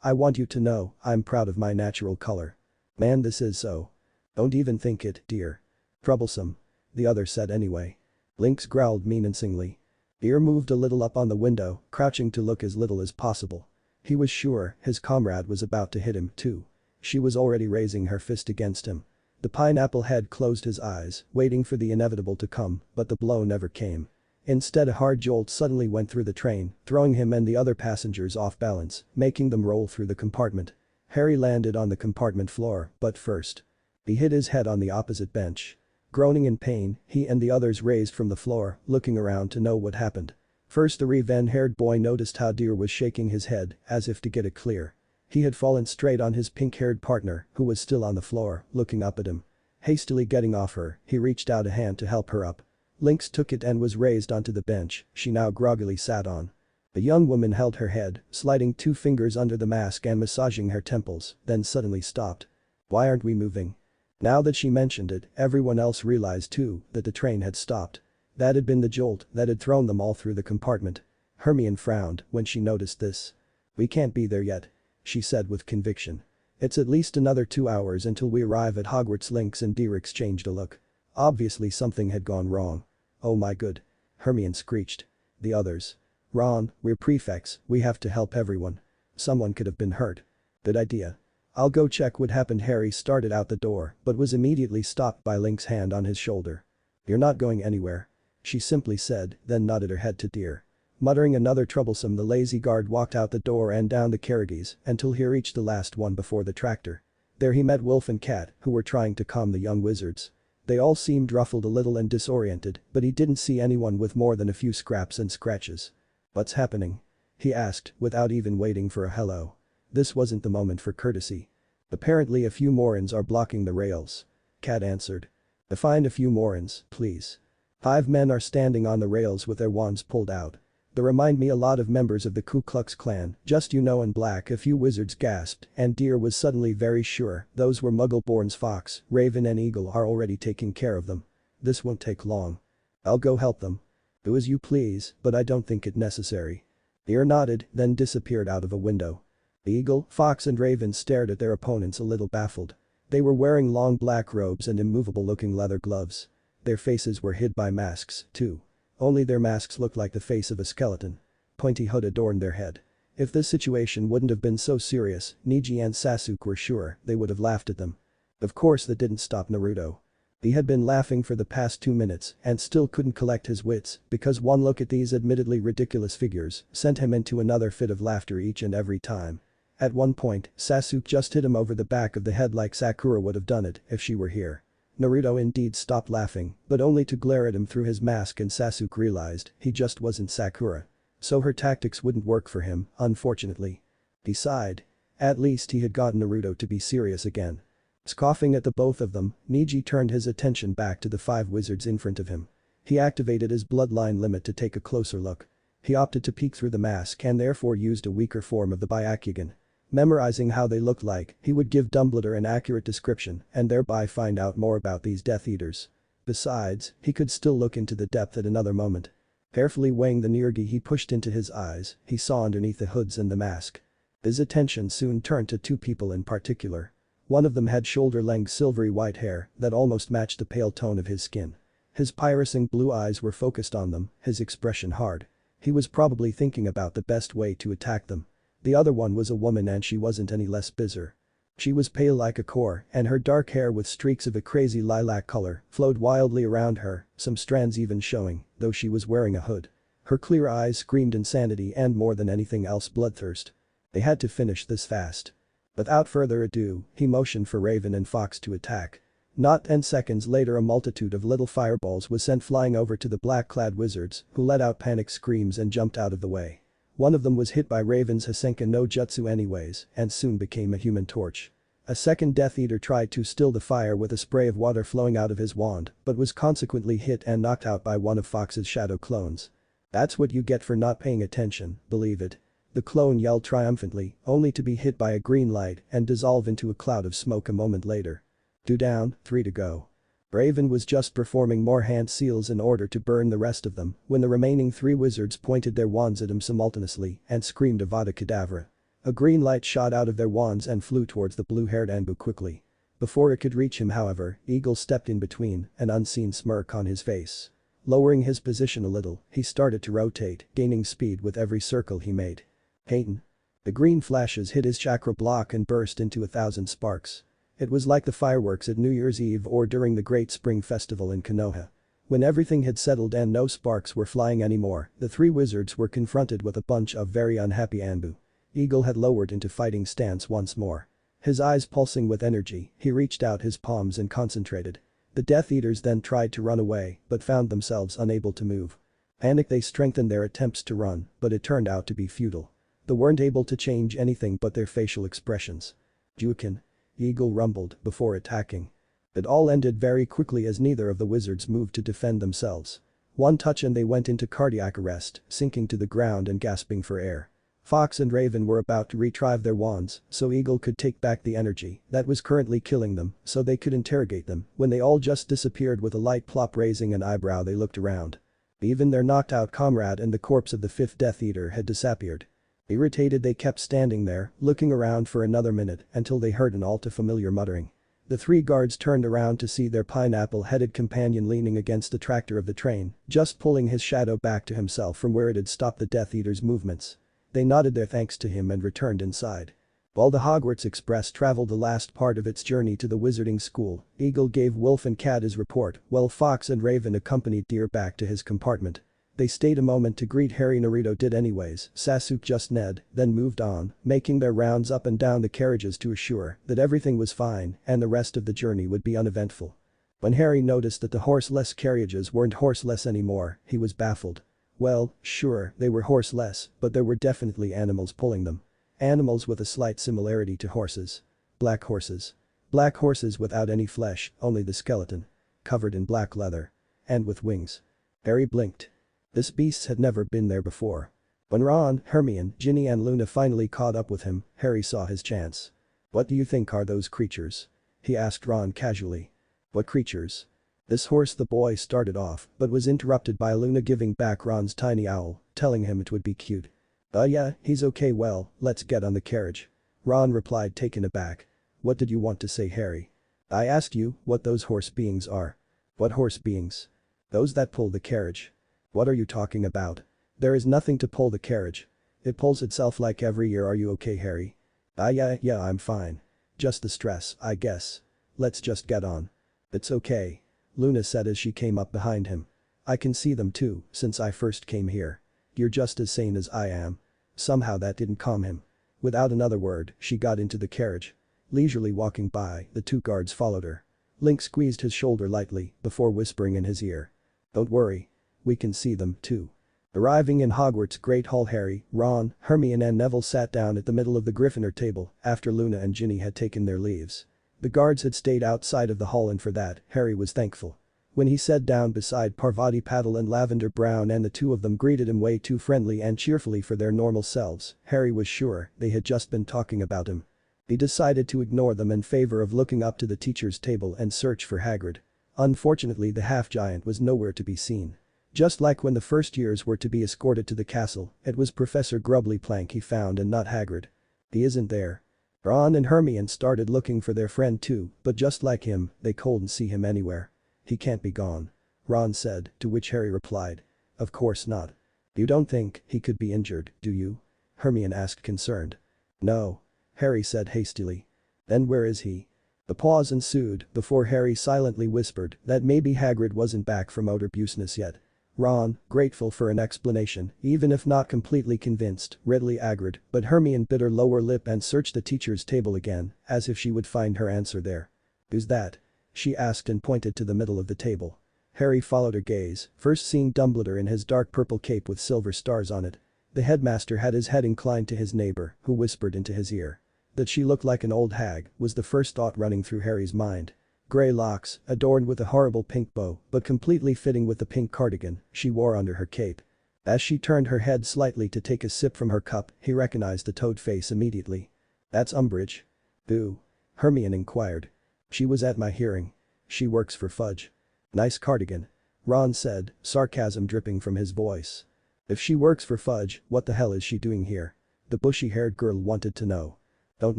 I want you to know, I'm proud of my natural color. Man, this is so. Don't even think it, dear. Troublesome. The other said anyway. Lynx growled menacingly. Deer moved a little up on the window, crouching to look as little as possible. He was sure his comrade was about to hit him too. She was already raising her fist against him. The pineapple head closed his eyes, waiting for the inevitable to come, but the blow never came. Instead, a hard jolt suddenly went through the train, throwing him and the other passengers off balance, making them roll through the compartment. Harry landed on the compartment floor, but first. He hit his head on the opposite bench. Groaning in pain, he and the others raised from the floor, looking around to know what happened. First, the raven-haired boy noticed how Deer was shaking his head, as if to get it clear. He had fallen straight on his pink-haired partner, who was still on the floor, looking up at him. Hastily getting off her, he reached out a hand to help her up. Lynx took it and was raised onto the bench she now groggily sat on. The young woman held her head, sliding 2 fingers under the mask and massaging her temples, then suddenly stopped. "Why aren't we moving?" Now that she mentioned it, everyone else realized too that the train had stopped. That had been the jolt that had thrown them all through the compartment. Hermione frowned when she noticed this. "We can't be there yet," she said with conviction. "It's at least another 2 hours until we arrive at Hogwarts." Lynx and Deer exchanged a look. Obviously something had gone wrong. "Oh my god," Hermione screeched. The others. "Ron, we're prefects, we have to help everyone. Someone could have been hurt." "Good idea. I'll go check what happened." Harry started out the door but was immediately stopped by Lynx's hand on his shoulder. "You're not going anywhere," she simply said, then nodded her head to Deer. Muttering another troublesome, the lazy guard walked out the door and down the carriages until he reached the last one before the tractor. There he met Wolf and Cat, who were trying to calm the young wizards. They all seemed ruffled a little and disoriented, but he didn't see anyone with more than a few scraps and scratches. "What's happening?" he asked without even waiting for a hello. This wasn't the moment for courtesy. "Apparently a few Morans are blocking the rails," Cat answered. "Find a few Morans, please." 5 men are standing on the rails with their wands pulled out. "They remind me a lot of members of the Ku Klux Klan, just in black." A few wizards gasped and Deer was suddenly very sure those were Muggle-borns. Fox, Raven and Eagle are already taking care of them. This won't take long. "I'll go help them." "Do as you please, but I don't think it necessary." Deer nodded, then disappeared out of a window. Eagle, Fox and Raven stared at their opponents a little baffled. They were wearing long black robes and immovable-looking leather gloves. Their faces were hid by masks, too. Only their masks looked like the face of a skeleton. Pointy hood adorned their head. If this situation wouldn't have been so serious, Niji and Sasuke were sure they would have laughed at them. Of course that didn't stop Naruto. He had been laughing for the past 2 minutes and still couldn't collect his wits because one look at these admittedly ridiculous figures sent him into another fit of laughter each and every time. At one point, Sasuke just hit him over the back of the head like Sakura would have done it if she were here. Naruto indeed stopped laughing, but only to glare at him through his mask, and Sasuke realized he just wasn't Sakura. So her tactics wouldn't work for him, unfortunately. He sighed. At least he had gotten Naruto to be serious again. Scoffing at the both of them, Niji turned his attention back to the 5 wizards in front of him. He activated his bloodline limit to take a closer look. He opted to peek through the mask and therefore used a weaker form of the Byakugan. Memorizing how they looked like, he would give Dumbledore an accurate description and thereby find out more about these Death Eaters. Besides, he could still look into the depth at another moment. Carefully weighing the Nirgi he pushed into his eyes, he saw underneath the hoods and the mask. His attention soon turned to 2 people in particular. One of them had shoulder-length silvery white hair that almost matched the pale tone of his skin. His piercing blue eyes were focused on them, his expression hard. He was probably thinking about the best way to attack them. The other one was a woman and she wasn't any less bizarre. She was pale like a core and her dark hair with streaks of a crazy lilac color flowed wildly around her, some strands even showing, though she was wearing a hood. Her clear eyes screamed insanity and more than anything else bloodthirst. They had to finish this fast. Without further ado, he motioned for Raven and Fox to attack. Not 10 seconds later a multitude of little fireballs was sent flying over to the black-clad wizards, who let out panicked screams and jumped out of the way. One of them was hit by Raven's Hasenka no Jutsu anyways and soon became a human torch. A second Death Eater tried to still the fire with a spray of water flowing out of his wand but was consequently hit and knocked out by one of Fox's shadow clones. "That's what you get for not paying attention, believe it," the clone yelled triumphantly, only to be hit by a green light and dissolve into a cloud of smoke a moment later. 2 down, 3 to go. Raven was just performing more hand seals in order to burn the rest of them when the remaining 3 wizards pointed their wands at him simultaneously and screamed Avada Kedavra. A green light shot out of their wands and flew towards the blue-haired ANBU quickly. Before it could reach him however, Eagle stepped in between, an unseen smirk on his face. Lowering his position a little, he started to rotate, gaining speed with every circle he made. Hayton. The green flashes hit his chakra block and burst into 1,000 sparks. It was like the fireworks at New Year's Eve or during the Great Spring Festival in Konoha. When everything had settled and no sparks were flying anymore, the 3 wizards were confronted with a bunch of very unhappy ANBU. Eagle had lowered into fighting stance once more. His eyes pulsing with energy, he reached out his palms and concentrated. The Death Eaters then tried to run away but found themselves unable to move. Panicked they strengthened their attempts to run, but it turned out to be futile. They weren't able to change anything but their facial expressions. "Jukin," Eagle rumbled before attacking. It all ended very quickly as neither of the wizards moved to defend themselves. One touch and they went into cardiac arrest, sinking to the ground and gasping for air. Fox and Raven were about to retrieve their wands so Eagle could take back the energy that was currently killing them so they could interrogate them when they all just disappeared with a light plop. Raising an eyebrow, they looked around. Even their knocked out comrade and the corpse of the fifth Death Eater had disappeared. Irritated, they kept standing there, looking around for another minute until they heard an all too familiar muttering. The three guards turned around to see their pineapple-headed companion leaning against the tractor of the train, just pulling his shadow back to himself from where it had stopped the Death Eater's movements. They nodded their thanks to him and returned inside. While the Hogwarts Express traveled the last part of its journey to the Wizarding School, Eagle gave Wolf and Cat his report while Fox and Raven accompanied Deer back to his compartment. They stayed a moment to greet Harry. Naruto did anyways, Sasuke just Ned, then moved on, making their rounds up and down the carriages to assure that everything was fine and the rest of the journey would be uneventful. When Harry noticed that the horseless carriages weren't horseless anymore, he was baffled. Well, sure, they were horseless, but there were definitely animals pulling them. Animals with a slight similarity to horses. Black horses. Black horses without any flesh, only the skeleton. Covered in black leather. And with wings. Harry blinked. This beast had never been there before. When Ron, Hermione, Ginny and Luna finally caught up with him, Harry saw his chance. "What do you think are those creatures?" he asked Ron casually. "What creatures?" This horse, the boy started off, but was interrupted by Luna giving back Ron's tiny owl, telling him it would be cute. Yeah, he's okay, well, let's get on the carriage." Ron replied, taken aback. "What did you want to say, Harry?" "I asked you what those horse beings are." "What horse beings?" "Those that pull the carriage." "What are you talking about?" "There is nothing to pull the carriage. It pulls itself like every year. Are you okay, Harry?" Yeah, I'm fine. Just the stress, I guess. Let's just get on." "It's okay," Luna said as she came up behind him. "I can see them too, since I first came here. You're just as sane as I am." Somehow that didn't calm him. Without another word, she got into the carriage. Leisurely walking by, the two guards followed her. Link squeezed his shoulder lightly before whispering in his ear. "Don't worry. We can see them too." Arriving in Hogwarts Great Hall, Harry, Ron, Hermione and Neville sat down at the middle of the Gryffindor table after Luna and Ginny had taken their leaves. The guards had stayed outside of the hall and for that, Harry was thankful. When he sat down beside Parvati Patil and Lavender Brown and the two of them greeted him way too friendly and cheerfully for their normal selves, Harry was sure they had just been talking about him. He decided to ignore them in favor of looking up to the teacher's table and search for Hagrid. Unfortunately, the half-giant was nowhere to be seen. Just like when the first years were to be escorted to the castle, it was Professor Grubbly Plank he found and not Hagrid. He isn't there. Ron and Hermione started looking for their friend too, but just like him, they couldn't see him anywhere. "He can't be gone," Ron said, to which Harry replied. "Of course not." "You don't think he could be injured, do you?" Hermione asked concerned. "No," Harry said hastily. "Then where is he?" A pause ensued before Harry silently whispered that maybe Hagrid wasn't back from outer business yet. Ron, grateful for an explanation, even if not completely convinced, readily agreed, but Hermione bit her lower lip and searched the teacher's table again, as if she would find her answer there. "Who's that?" she asked and pointed to the middle of the table. Harry followed her gaze, first seeing Dumbledore in his dark purple cape with silver stars on it. The headmaster had his head inclined to his neighbor, who whispered into his ear. That she looked like an old hag was the first thought running through Harry's mind. Grey locks, adorned with a horrible pink bow, but completely fitting with the pink cardigan she wore under her cape. As she turned her head slightly to take a sip from her cup, he recognized the toad face immediately. "That's Umbridge." "Who?" Hermione inquired. "She was at my hearing. She works for Fudge." "Nice cardigan," Ron said, sarcasm dripping from his voice. "If she works for Fudge, what the hell is she doing here?" the bushy-haired girl wanted to know. "Don't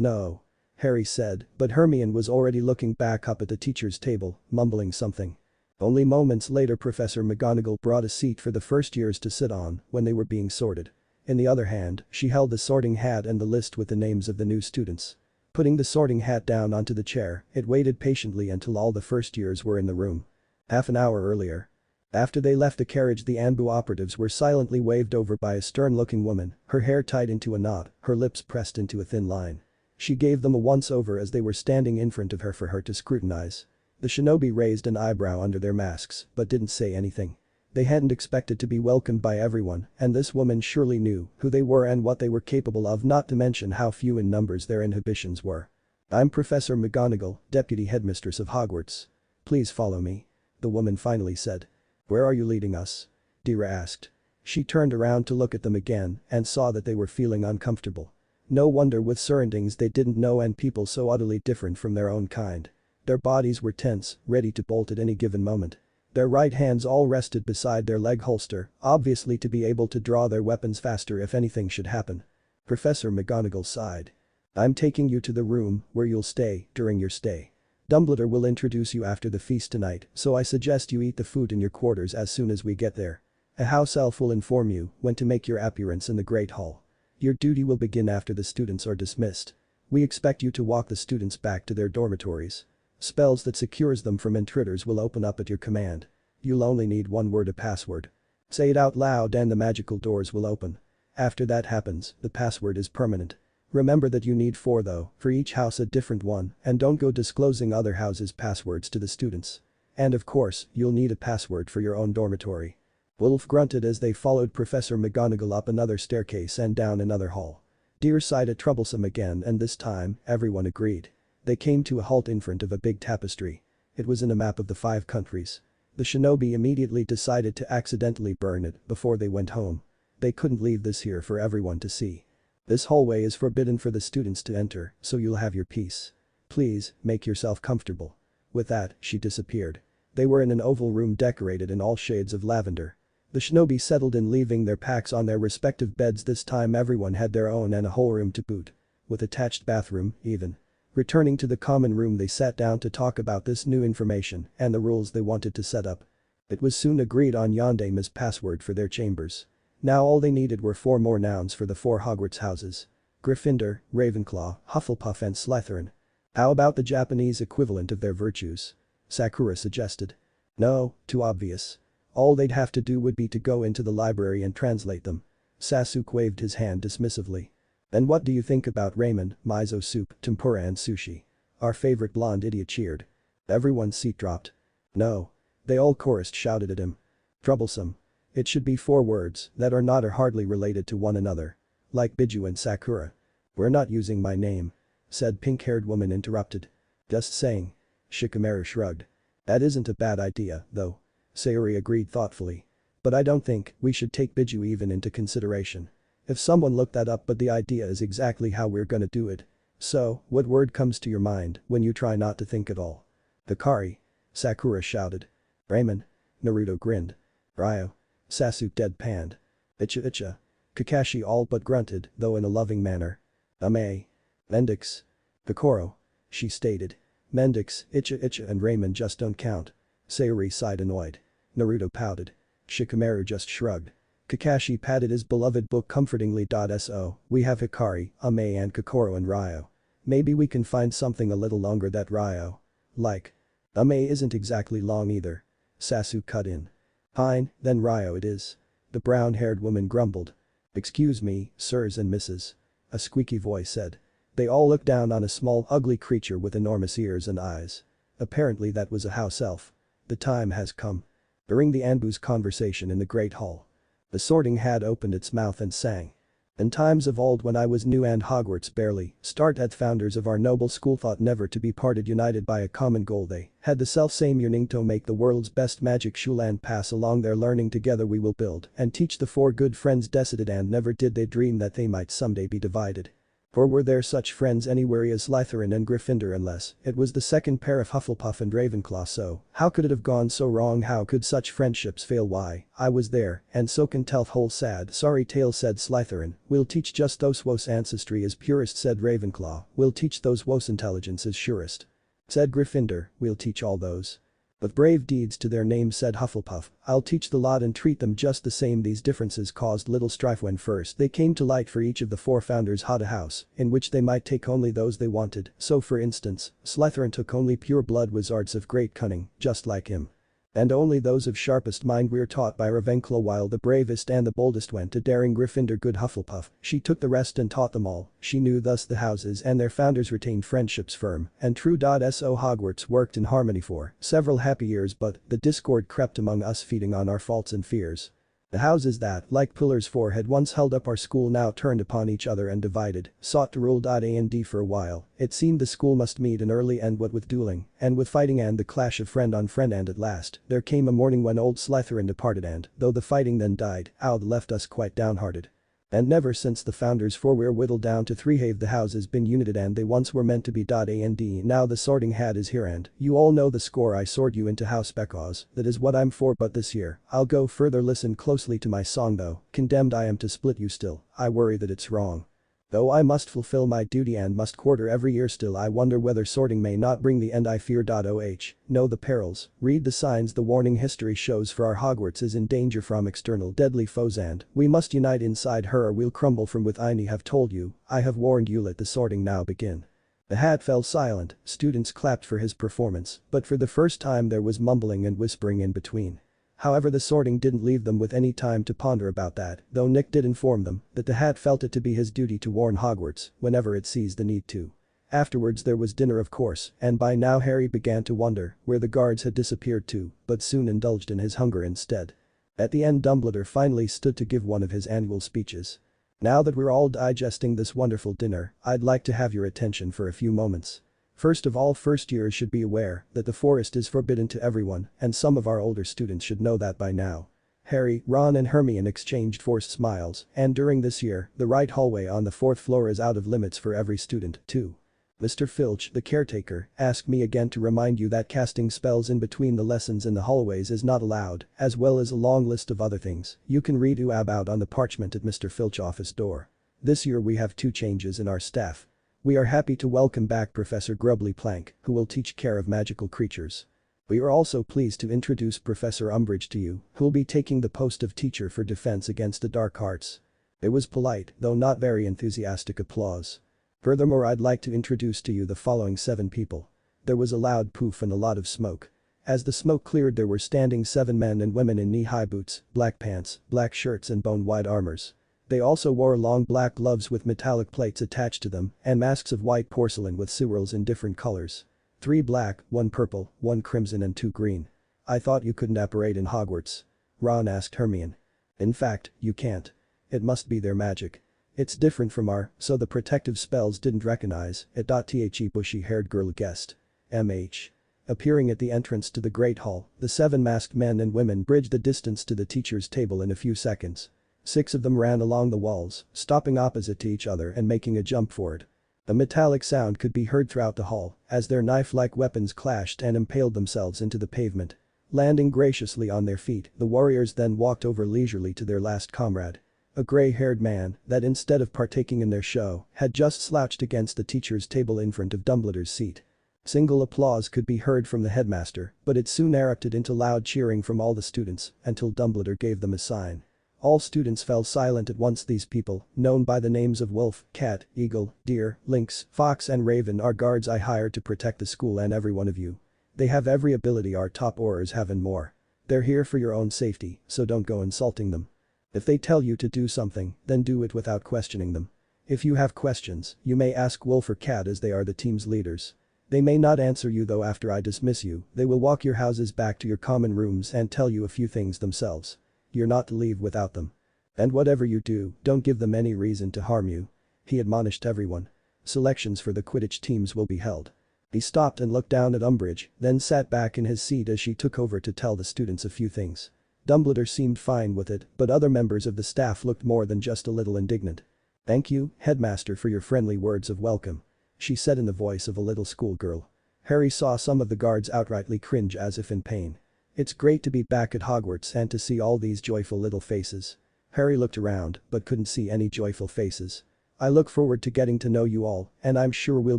know," Harry said, but Hermione was already looking back up at the teacher's table, mumbling something. Only moments later Professor McGonagall brought a seat for the first years to sit on when they were being sorted. In the other hand, she held the sorting hat and the list with the names of the new students. Putting the sorting hat down onto the chair, it waited patiently until all the first years were in the room. Half an hour earlier. After they left the carriage, the ANBU operatives were silently waved over by a stern-looking woman, her hair tied into a knot, her lips pressed into a thin line. She gave them a once-over as they were standing in front of her for her to scrutinize. The shinobi raised an eyebrow under their masks, but didn't say anything. They hadn't expected to be welcomed by everyone, and this woman surely knew who they were and what they were capable of, not to mention how few in numbers their inhibitions were. "I'm Professor McGonagall, Deputy Headmistress of Hogwarts. Please follow me," the woman finally said. "Where are you leading us?" Dira asked. She turned around to look at them again and saw that they were feeling uncomfortable. No wonder with surroundings they didn't know and people so utterly different from their own kind. Their bodies were tense, ready to bolt at any given moment. Their right hands all rested beside their leg holster, obviously to be able to draw their weapons faster if anything should happen. Professor McGonagall sighed. "I'm taking you to the room where you'll stay during your stay. Dumbledore will introduce you after the feast tonight, so I suggest you eat the food in your quarters as soon as we get there. A house elf will inform you when to make your appearance in the Great Hall. Your duty will begin after the students are dismissed. We expect you to walk the students back to their dormitories. Spells that secures them from intruders will open up at your command. You'll only need one word, a password. Say it out loud and the magical doors will open. After that happens, the password is permanent. Remember that you need 4 though, for each house a different one, and don't go disclosing other houses' passwords to the students. And of course, you'll need a password for your own dormitory." Wolf grunted as they followed Professor McGonagall up another staircase and down another hall. Dear sighed at troublesome again and this time, everyone agreed. They came to a halt in front of a big tapestry. It was in a map of the 5 countries. The shinobi immediately decided to accidentally burn it before they went home. They couldn't leave this here for everyone to see. "This hallway is forbidden for the students to enter, so you'll have your peace. Please, make yourself comfortable." With that, she disappeared. They were in an oval room decorated in all shades of lavender. The shinobi settled in, leaving their packs on their respective beds. This time everyone had their own and a whole room to boot. With attached bathroom, even. Returning to the common room, they sat down to talk about this new information and the rules they wanted to set up. It was soon agreed on Yondaime as password for their chambers. Now all they needed were 4 more nouns for the 4 Hogwarts houses. Gryffindor, Ravenclaw, Hufflepuff and Slytherin. How about the Japanese equivalent of their virtues? Sakura suggested. No, too obvious. All they'd have to do would be to go into the library and translate them. Sasuke waved his hand dismissively. "Then what do you think about ramen, miso soup, tempura and sushi?" Our favorite blonde idiot cheered. Everyone's seat dropped. "No." They all chorused shouted at him. "Troublesome. It should be 4 words that are not or hardly related to one another. Like Biju and Sakura." "We're not using my name," said pink-haired woman interrupted. "Just saying." Shikamaru shrugged. "That isn't a bad idea, though." Sayori agreed thoughtfully. "But I don't think we should take Biju even into consideration. If someone looked that up, but the idea is exactly how we're gonna do it. So, what word comes to your mind when you try not to think at all?" "Hikari," Sakura shouted. "Raymond." Naruto grinned. "Ryo." Sasuke deadpanned. "Icha icha." Kakashi all but grunted, though in a loving manner. "Ame." "Mendix." "Kokoro." She stated. "Mendix, Icha icha and Raymond just don't count." Sayori sighed annoyed. Naruto pouted. Shikamaru just shrugged. Kakashi patted his beloved book comfortingly. So, we have Hikari, Ame and Kokoro and Ryo. Maybe we can find something a little longer that Ryo. Like. Ame isn't exactly long either. Sasuke cut in. "Fine, then Ryo it is." The brown-haired woman grumbled. "Excuse me, sirs and misses." A squeaky voice said. They all looked down on a small ugly creature with enormous ears and eyes. Apparently that was a house elf. The time has come. During the ANBU's conversation in the Great Hall. The Sorting Hat opened its mouth and sang. "In times of old when I was new and Hogwarts barely started, founders of our noble school thought never to be parted, united by a common goal. They had the self-same yearning to make the world's best magic school and pass along their learning together. We will build and teach the 4 good friends decided, and never did they dream that they might someday be divided. For were there such friends anywhere as Slytherin and Gryffindor, unless it was the second pair of Hufflepuff and Ravenclaw. So, how could it have gone so wrong? How could such friendships fail? Why, I was there, and so can tell whole sad sorry tale," said Slytherin. "We'll teach just those whose ancestry is purest," said Ravenclaw. "We'll teach those whose intelligence is surest," said Gryffindor. "We'll teach all those with brave deeds to their names," said Hufflepuff. "I'll teach the lot and treat them just the same." These differences caused little strife when first they came to light. For each of the 4 founders had a house in which they might take only those they wanted. So for instance, Slytherin took only pure blood wizards of great cunning, just like him. And only those of sharpest mind were taught by Ravenclaw, while the bravest and the boldest went to daring Gryffindor. Good Hufflepuff, she took the rest and taught them all. She knew thus the houses and their founders retained friendships firm and true. So Hogwarts worked in harmony for several happy years, but the discord crept among us, feeding on our faults and fears. The houses that, like pillars for had once held up our school now turned upon each other and divided, sought to rule. And for a while, it seemed the school must meet an early end what with dueling, and with fighting and the clash of friend on friend, and at last, there came a morning when old Slytherin departed, and, though the fighting then died, out left us quite downhearted. And never since the founders four were whittled down to three have the houses been united, and they once were meant to be. And now the sorting hat is here, and you all know the score. I sort you into house because that is what I'm for, but this year I'll go further. Listen closely to my song though, condemned I am to split you still, I worry that it's wrong. Though I must fulfill my duty and must quarter every year, still I wonder whether sorting may not bring the end I fear. Know the perils, read the signs, the warning history shows, for our Hogwarts is in danger from external deadly foes, and we must unite inside her or we'll crumble from within. I have told you, I have warned you, let the sorting now begin. The hat fell silent, students clapped for his performance, but for the first time there was mumbling and whispering in between. However, the sorting didn't leave them with any time to ponder about that, though Nick did inform them that the hat felt it to be his duty to warn Hogwarts whenever it sees the need to. Afterwards there was dinner, of course, and by now Harry began to wonder where the guards had disappeared to, but soon indulged in his hunger instead. At the end, Dumbledore finally stood to give one of his annual speeches. Now that we're all digesting this wonderful dinner, I'd like to have your attention for a few moments. First of all, first years should be aware that the forest is forbidden to everyone, and some of our older students should know that by now. Harry, Ron and Hermione exchanged forced smiles, and during this year, the right hallway on the 4th floor is out of limits for every student, too. Mr. Filch, the caretaker, asked me again to remind you that casting spells in between the lessons in the hallways is not allowed, as well as a long list of other things you can read about on the parchment at Mr. Filch's office door. This year we have 2 changes in our staff. We are happy to welcome back Professor Grubbly Plank, who will teach care of magical creatures. We are also pleased to introduce Professor Umbridge to you, who will be taking the post of teacher for defense against the dark arts. It was polite, though not very enthusiastic applause. Furthermore, I'd like to introduce to you the following 7 people. There was a loud poof and a lot of smoke. As the smoke cleared, there were standing 7 men and women in knee-high boots, black pants, black shirts and bone-wide armors. They also wore long black gloves with metallic plates attached to them and masks of white porcelain with swirls in different colors. 3 black, 1 purple, 1 crimson and 2 green. I thought you couldn't apparate in Hogwarts. Ron asked Hermione. In fact, you can't. It must be their magic. It's different from our, so the protective spells didn't recognize it. The bushy-haired girl guessed. MH. Appearing at the entrance to the Great Hall, the 7 masked men and women bridged the distance to the teacher's table in a few seconds. 6 of them ran along the walls, stopping opposite to each other and making a jump for it. A metallic sound could be heard throughout the hall as their knife-like weapons clashed and impaled themselves into the pavement. Landing graciously on their feet, the warriors then walked over leisurely to their last comrade. A gray-haired man that, instead of partaking in their show, had just slouched against the teacher's table in front of Dumbledore's seat. Single applause could be heard from the headmaster, but it soon erupted into loud cheering from all the students until Dumbledore gave them a sign. All students fell silent at once. These people, known by the names of Wolf, Cat, Eagle, Deer, Lynx, Fox and Raven, are guards I hired to protect the school and every one of you. They have every ability our top Aurors have and more. They're here for your own safety, so don't go insulting them. If they tell you to do something, then do it without questioning them. If you have questions, you may ask Wolf or Cat, as they are the team's leaders. They may not answer you, though. After I dismiss you, they will walk your houses back to your common rooms and tell you a few things themselves. You're not to leave without them. And whatever you do, don't give them any reason to harm you. He admonished everyone. Selections for the Quidditch teams will be held. He stopped and looked down at Umbridge, then sat back in his seat as she took over to tell the students a few things. Dumbledore seemed fine with it, but other members of the staff looked more than just a little indignant. Thank you, Headmaster, for your friendly words of welcome, she said in the voice of a little schoolgirl. Harry saw some of the guards outrightly cringe as if in pain. It's great to be back at Hogwarts and to see all these joyful little faces. Harry looked around but couldn't see any joyful faces. I look forward to getting to know you all, and I'm sure we'll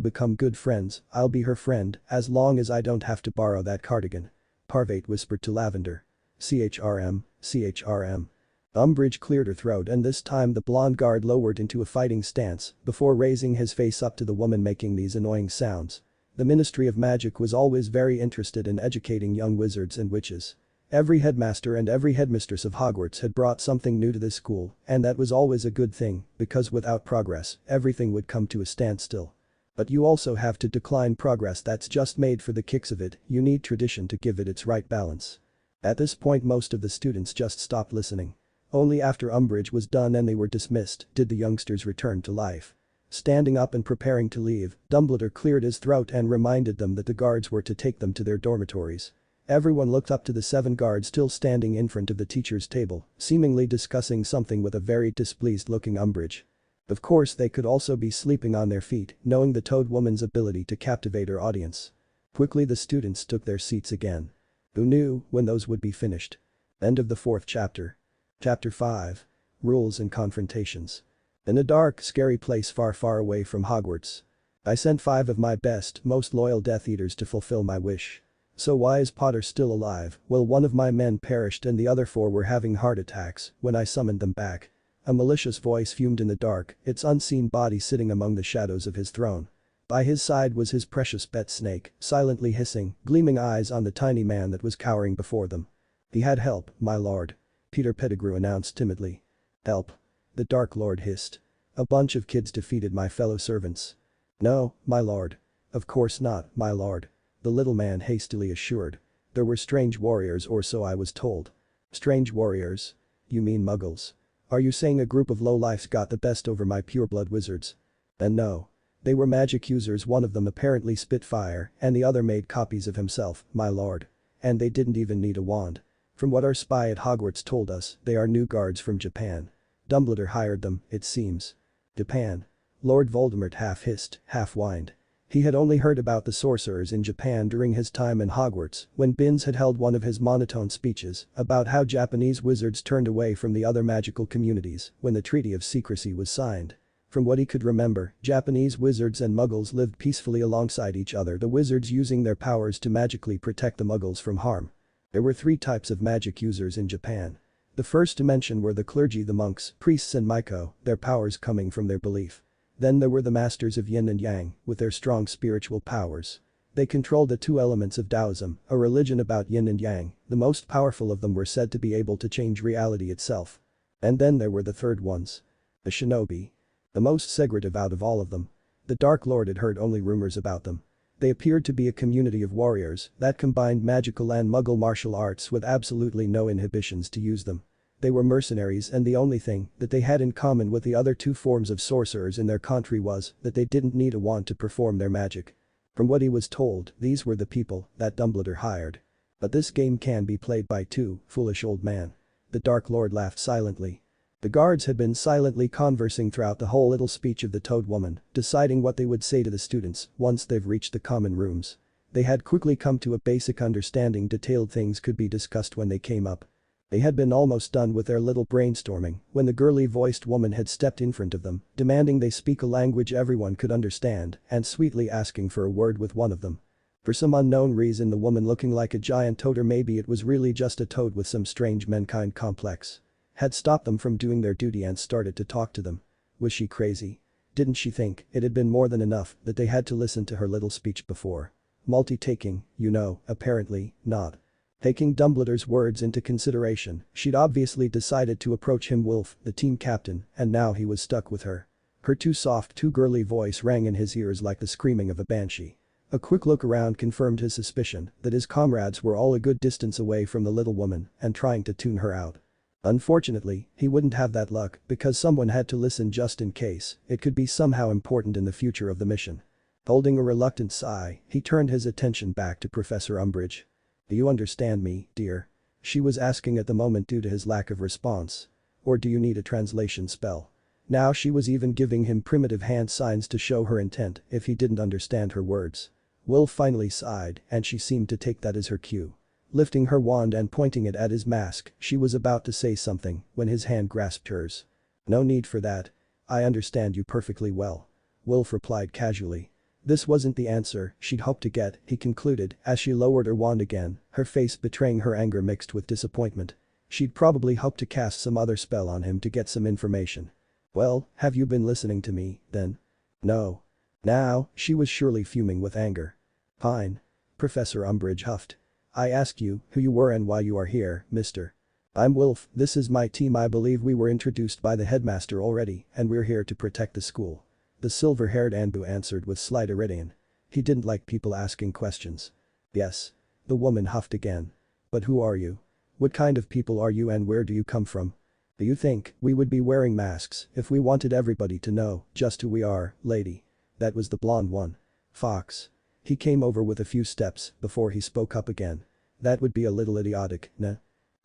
become good friends. I'll be her friend as long as I don't have to borrow that cardigan, Parvati whispered to Lavender. CHRM, CHRM. Umbridge cleared her throat, and this time the blonde guard lowered into a fighting stance before raising his face up to the woman making these annoying sounds. The Ministry of Magic was always very interested in educating young wizards and witches. Every headmaster and every headmistress of Hogwarts had brought something new to this school, and that was always a good thing, because without progress, everything would come to a standstill. But you also have to decline progress that's just made for the kicks of it. You need tradition to give it its right balance. At this point, most of the students just stopped listening. Only after Umbridge was done and they were dismissed did the youngsters return to life. Standing up and preparing to leave, Dumbledore cleared his throat and reminded them that the guards were to take them to their dormitories. Everyone looked up to the 7 guards still standing in front of the teacher's table, seemingly discussing something with a very displeased-looking Umbridge. Of course they could also be sleeping on their feet, knowing the Toad Woman's ability to captivate her audience. Quickly the students took their seats again. Who knew when those would be finished? End of the 4th chapter. Chapter 5. Rules and Confrontations. In a dark, scary place far, far away from Hogwarts. I sent 5 of my best, most loyal Death Eaters to fulfill my wish. So why is Potter still alive? Well, one of my men perished and the other 4 were having heart attacks when I summoned them back. A malicious voice fumed in the dark, its unseen body sitting among the shadows of his throne. By his side was his precious pet snake, silently hissing, gleaming eyes on the tiny man that was cowering before them. He had help, my lord. Peter Pettigrew announced timidly. Help? The Dark Lord hissed. A bunch of kids defeated my fellow servants. No, my lord. Of course not, my lord. The little man hastily assured. There were strange warriors, or so I was told. Strange warriors? You mean muggles? Are you saying a group of lowlifes got the best over my pureblood wizards? And no. They were magic users, one of them apparently spit fire and the other made copies of himself, my lord. And they didn't even need a wand. From what our spy at Hogwarts told us, they are new guards from Japan. Dumbledore hired them, it seems. Japan. Lord Voldemort half hissed, half whined. He had only heard about the sorcerers in Japan during his time in Hogwarts when Binns had held one of his monotone speeches about how Japanese wizards turned away from the other magical communities when the Treaty of Secrecy was signed. From what he could remember, Japanese wizards and muggles lived peacefully alongside each other, the wizards using their powers to magically protect the muggles from harm. There were 3 types of magic users in Japan. The first to mention were the clergy, the monks, priests and Miko, their powers coming from their belief. Then there were the masters of yin and yang, with their strong spiritual powers. They controlled the 2 elements of Taoism, a religion about yin and yang. The most powerful of them were said to be able to change reality itself. And then there were the third ones. The shinobi. The most secretive out of all of them. The Dark Lord had heard only rumors about them. They appeared to be a community of warriors that combined magical and muggle martial arts with absolutely no inhibitions to use them. They were mercenaries, and the only thing that they had in common with the other 2 forms of sorcerers in their country was that they didn't need a wand to perform their magic. From what he was told, these were the people that Dumbledore hired. But this game can be played by 2 foolish old men. The Dark Lord laughed silently. The guards had been silently conversing throughout the whole little speech of the Toad Woman, deciding what they would say to the students once they've reached the common rooms. They had quickly come to a basic understanding. Detailed things could be discussed when they came up. They had been almost done with their little brainstorming when the girly-voiced woman had stepped in front of them, demanding they speak a language everyone could understand and sweetly asking for a word with one of them. For some unknown reason, the woman, looking like a giant toad, or maybe it was really just a toad with some strange mankind complex, had stopped them from doing their duty and started to talk to them. Was she crazy? Didn't she think it had been more than enough that they had to listen to her little speech before? Multitasking, you know, apparently not. Taking Dumbledore's words into consideration, she'd obviously decided to approach him, Wolf, the team captain, and now he was stuck with her. Her too soft, too girly voice rang in his ears like the screaming of a banshee. A quick look around confirmed his suspicion that his comrades were all a good distance away from the little woman and trying to tune her out. Unfortunately, he wouldn't have that luck because someone had to listen just in case it could be somehow important in the future of the mission. Holding a reluctant sigh, he turned his attention back to Professor Umbridge. Do you understand me, dear? She was asking at the moment due to his lack of response. Or do you need a translation spell? Now she was even giving him primitive hand signs to show her intent if he didn't understand her words. Will finally sighed, and she seemed to take that as her cue. Lifting her wand and pointing it at his mask, she was about to say something when his hand grasped hers. No need for that. I understand you perfectly well. Wilf replied casually. This wasn't the answer she'd hoped to get, he concluded as she lowered her wand again, her face betraying her anger mixed with disappointment. She'd probably hoped to cast some other spell on him to get some information. Well, have you been listening to me, then? No. Now, she was surely fuming with anger. Fine. Professor Umbridge huffed. I asked you who you were and why you are here, mister. I'm Wilf, this is my team. I believe we were introduced by the headmaster already, and we're here to protect the school. The silver-haired ANBU answered with slight irritation. He didn't like people asking questions. Yes. The woman huffed again. But who are you? What kind of people are you and where do you come from? Do you think we would be wearing masks if we wanted everybody to know just who we are, lady? That was the blonde one. Fox. He came over with a few steps before he spoke up again. That would be a little idiotic, nah?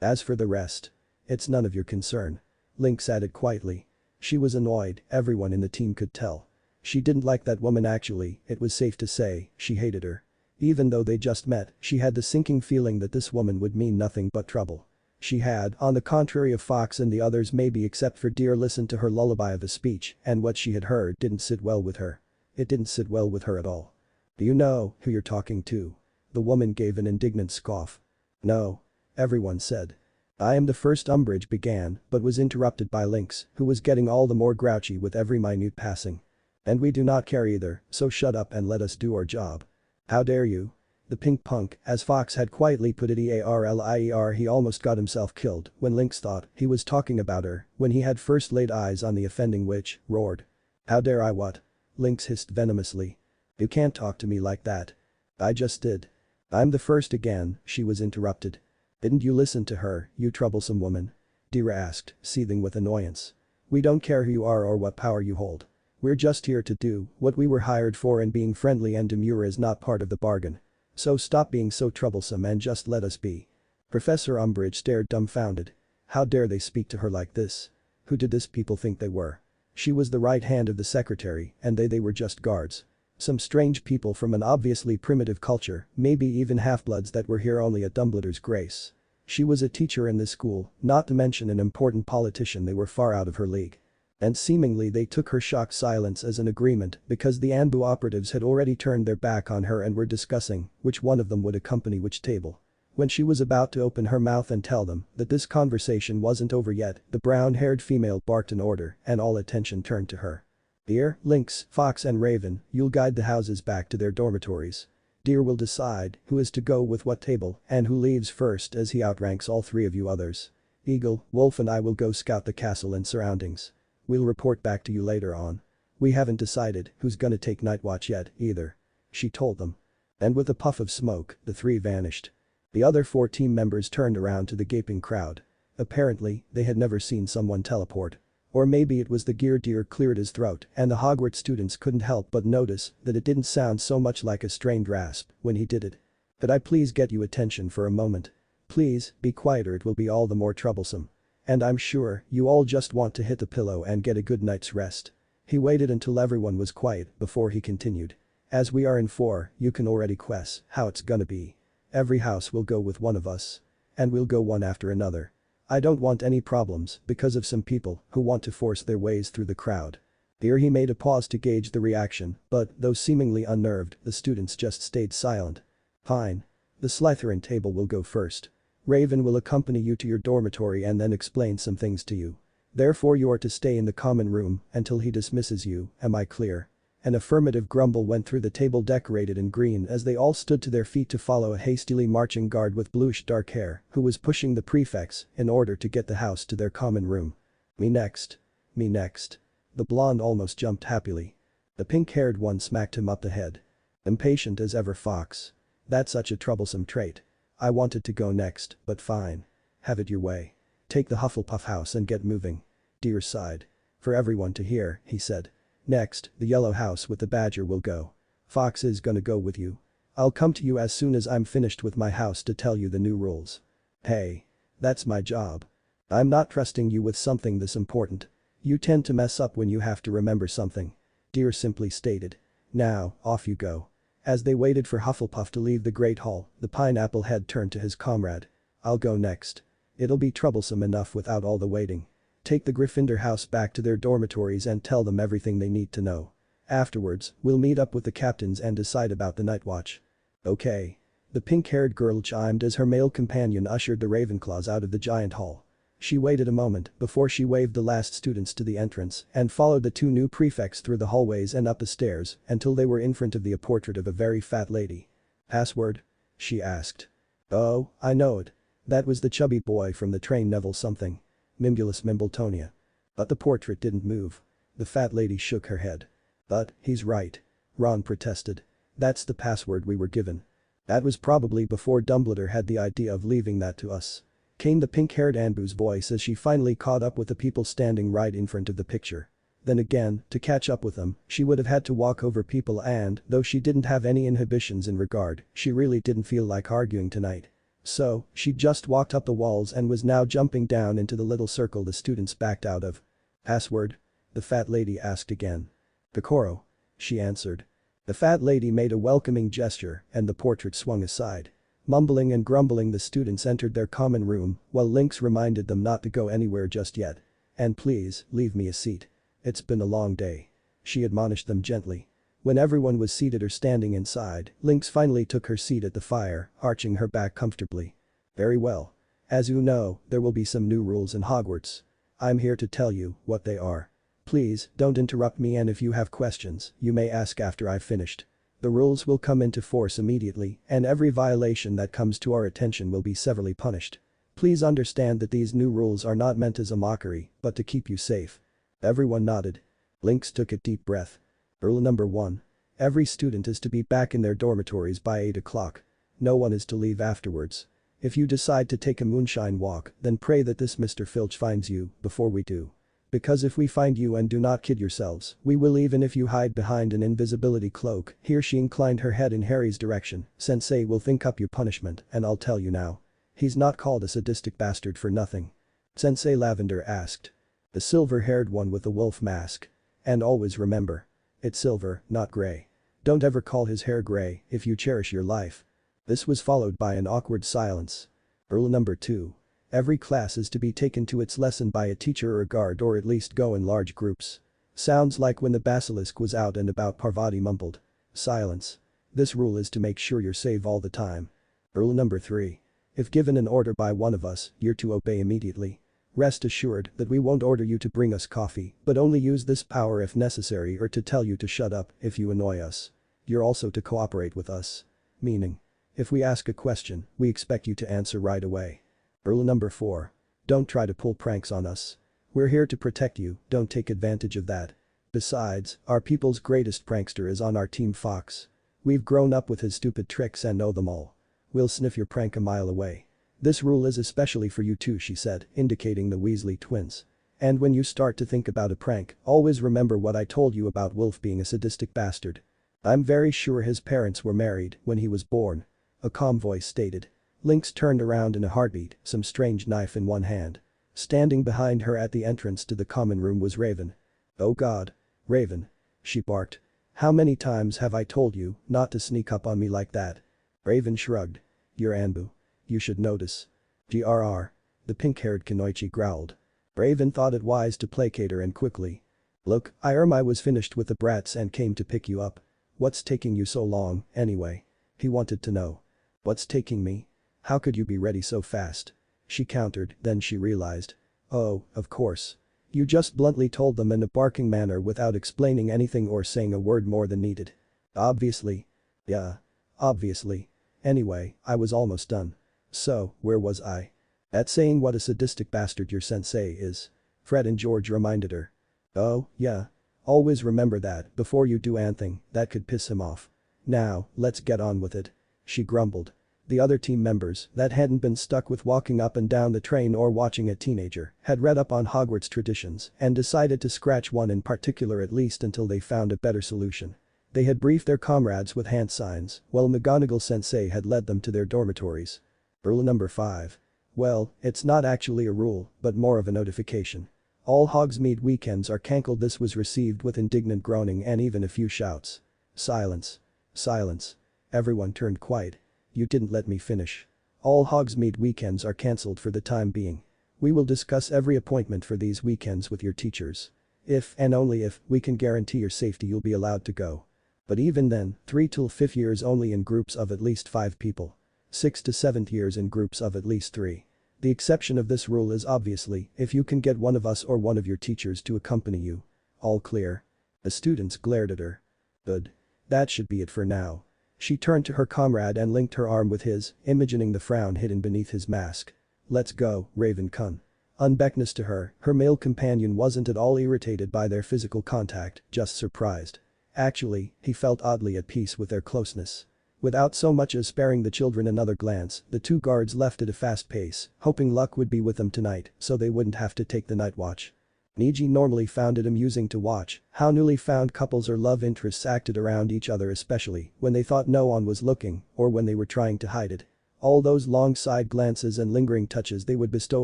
As for the rest. It's none of your concern. Lynx added quietly. She was annoyed, everyone in the team could tell. She didn't like that woman actually, it was safe to say, she hated her. Even though they just met, she had the sinking feeling that this woman would mean nothing but trouble. She had, on the contrary of Fox and the others maybe except for Deer, listened to her lullaby of a speech and what she had heard didn't sit well with her. It didn't sit well with her at all. Do you know who you're talking to? The woman gave an indignant scoff. No. Everyone said. I am the first, Umbridge began but was interrupted by Lynx, who was getting all the more grouchy with every minute passing. And we do not care either, so shut up and let us do our job. How dare you? The pink punk, as Fox had quietly put it, EARLIER, he almost got himself killed when Lynx thought he was talking about her when he had first laid eyes on the offending witch, roared. How dare I what? Lynx hissed venomously. You can't talk to me like that. I just did. I'm the first again, she was interrupted. Didn't you listen to her, you troublesome woman? Deer asked, seething with annoyance. We don't care who you are or what power you hold. We're just here to do what we were hired for, and being friendly and demure is not part of the bargain. So stop being so troublesome and just let us be. Professor Umbridge stared dumbfounded. How dare they speak to her like this? Who did these people think they were? She was the right hand of the secretary and they were just guards. Some strange people from an obviously primitive culture, maybe even half-bloods that were here only at Dumbledore's grace. She was a teacher in this school, not to mention an important politician. They were far out of her league. And seemingly they took her shocked silence as an agreement because the ANBU operatives had already turned their back on her and were discussing which one of them would accompany which table. When she was about to open her mouth and tell them that this conversation wasn't over yet, the brown-haired female barked an order and all attention turned to her. Deer, Lynx, Fox and Raven, you'll guide the houses back to their dormitories. Deer will decide who is to go with what table and who leaves first as he outranks all three of you others. Eagle, Wolf and I will go scout the castle and surroundings. We'll report back to you later on. We haven't decided who's gonna take night watch yet, either. She told them. And with a puff of smoke, the three vanished. The other 4 team members turned around to the gaping crowd. Apparently, they had never seen someone teleport. Or maybe it was the gear. Deer cleared his throat and the Hogwarts students couldn't help but notice that it didn't sound so much like a strained rasp when he did it. Could I please get you attention for a moment? Please, be quieter, it will be all the more troublesome. And I'm sure you all just want to hit the pillow and get a good night's rest. He waited until everyone was quiet before he continued. As we are in 4, you can already guess how it's gonna be. Every house will go with one of us. And we'll go one after another. I don't want any problems because of some people who want to force their ways through the crowd. Here he made a pause to gauge the reaction, but though seemingly unnerved, the students just stayed silent. Fine. The Slytherin table will go first. Raven will accompany you to your dormitory and then explain some things to you. Therefore you are to stay in the common room until he dismisses you, am I clear? An affirmative grumble went through the table decorated in green as they all stood to their feet to follow a hastily marching guard with bluish dark hair who was pushing the prefects in order to get the house to their common room. Me next. Me next. The blonde almost jumped happily. The pink-haired one smacked him up the head. Impatient as ever, Fox. That's such a troublesome trait. I wanted to go next, but fine. Have it your way. Take the Hufflepuff house and get moving. Deer sighed. For everyone to hear, he said. Next, the yellow house with the badger will go. Fox is gonna go with you. I'll come to you as soon as I'm finished with my house to tell you the new rules. Hey. That's my job. I'm not trusting you with something this important. You tend to mess up when you have to remember something. Deer simply stated. Now, off you go. As they waited for Hufflepuff to leave the Great Hall, the pineapple head turned to his comrade. I'll go next. It'll be troublesome enough without all the waiting. Take the Gryffindor house back to their dormitories and tell them everything they need to know. Afterwards, we'll meet up with the captains and decide about the night watch. Okay. The pink-haired girl chimed as her male companion ushered the Ravenclaws out of the giant hall. She waited a moment before she waved the last students to the entrance and followed the 2 new prefects through the hallways and up the stairs until they were in front of the portrait of a very fat lady. Password? She asked. Oh, I know it. That was the chubby boy from the train, Neville something. Mimbulus Mimbletonia. But the portrait didn't move. The fat lady shook her head. But, he's right. Ron protested. That's the password we were given. That was probably before Dumbledore had the idea of leaving that to us. Came the pink-haired ANBU's voice as she finally caught up with the people standing right in front of the picture. Then again, to catch up with them, she would have had to walk over people and, though she didn't have any inhibitions in regard, she really didn't feel like arguing tonight. So, she just walked up the walls and was now jumping down into the little circle the students backed out of. "Password?" the fat lady asked again. "Picoro," she answered. The fat lady made a welcoming gesture and the portrait swung aside. Mumbling and grumbling, the students entered their common room while Lynx reminded them not to go anywhere just yet. "And please, leave me a seat. It's been a long day," she admonished them gently. When everyone was seated or standing inside, Lynx finally took her seat at the fire, arching her back comfortably. "Very well. As you know, there will be some new rules in Hogwarts. I'm here to tell you what they are. Please, don't interrupt me, and if you have questions, you may ask after I've finished. The rules will come into force immediately, and every violation that comes to our attention will be severely punished. Please understand that these new rules are not meant as a mockery, but to keep you safe." Everyone nodded. Lynx took a deep breath. Rule number 1. Every student is to be back in their dormitories by 8 o'clock. No one is to leave afterwards. If you decide to take a moonshine walk, then pray that this Mr. Filch finds you before we do. Because if we find you, and do not kid yourselves, we will, even if you hide behind an invisibility cloak. Here she inclined her head in Harry's direction. "Sensei will think up your punishment, and I'll tell you now. He's not called a sadistic bastard for nothing." Sensei Lavender asked. "The silver-haired one with the wolf mask. And always remember. It's silver, not gray. Don't ever call his hair gray if you cherish your life." This was followed by an awkward silence. Rule number 2. Every class is to be taken to its lesson by a teacher or a guard, or at least go in large groups. Sounds like when the basilisk was out and about, Parvati mumbled. Silence. This rule is to make sure you're safe all the time. Rule number 3. If given an order by one of us, you're to obey immediately. Rest assured that we won't order you to bring us coffee, but only use this power if necessary, or to tell you to shut up if you annoy us. You're also to cooperate with us. Meaning, if we ask a question, we expect you to answer right away. Rule number 4. Don't try to pull pranks on us. We're here to protect you, don't take advantage of that. Besides, our people's greatest prankster is on our team, Fox. We've grown up with his stupid tricks and know them all. We'll sniff your prank a mile away. This rule is especially for you too, she said, indicating the Weasley twins. And when you start to think about a prank, always remember what I told you about Wolf being a sadistic bastard. I'm very sure his parents were married when he was born. A calm voice stated. Lynx turned around in a heartbeat, some strange knife in one hand. Standing behind her at the entrance to the common room was Raven. "Oh God. Raven," she barked. "How many times have I told you not to sneak up on me like that?" Raven shrugged. "You're ANBU. You should notice." "GRR." the pink-haired Kanoichi growled. Raven thought it wise to placate her and quickly. "Look, I was finished with the brats and came to pick you up. What's taking you so long, anyway?" he wanted to know. "What's taking me? How could you be ready so fast?" she countered, then she realized. "Oh, of course. You just bluntly told them in a barking manner without explaining anything or saying a word more than needed." "Obviously." "Yeah. Obviously. Anyway, I was almost done. So, where was I?" "At saying what a sadistic bastard your sensei is," Fred and George reminded her. "Oh, yeah. Always remember that before you do anything that could piss him off. Now, let's get on with it," she grumbled. The other team members that hadn't been stuck with walking up and down the train or watching a teenager had read up on Hogwarts traditions and decided to scratch one in particular, at least until they found a better solution. They had briefed their comrades with hand signs while McGonagall sensei had led them to their dormitories. Rule number 5. Well, it's not actually a rule, but more of a notification. All Hogsmeade weekends are cancelled. This was received with indignant groaning and even a few shouts. Silence. Silence. Everyone turned quiet. "You didn't let me finish. All Hogsmeade weekends are cancelled for the time being. We will discuss every appointment for these weekends with your teachers. If, and only if, we can guarantee your safety, you'll be allowed to go. But even then, 3 till 5th years only in groups of at least 5 people. 6th to 7th years in groups of at least 3. The exception of this rule is obviously if you can get one of us or one of your teachers to accompany you. All clear?" The students glared at her. "Good. That should be it for now." She turned to her comrade and linked her arm with his, imagining the frown hidden beneath his mask. "Let's go, Ravencun." Unbeknownst to her, her male companion wasn't at all irritated by their physical contact, just surprised. Actually, he felt oddly at peace with their closeness. Without so much as sparing the children another glance, the two guards left at a fast pace, hoping luck would be with them tonight so they wouldn't have to take the night watch. Niji normally found it amusing to watch how newly found couples or love interests acted around each other, especially when they thought no one was looking or when they were trying to hide it. All those long side glances and lingering touches they would bestow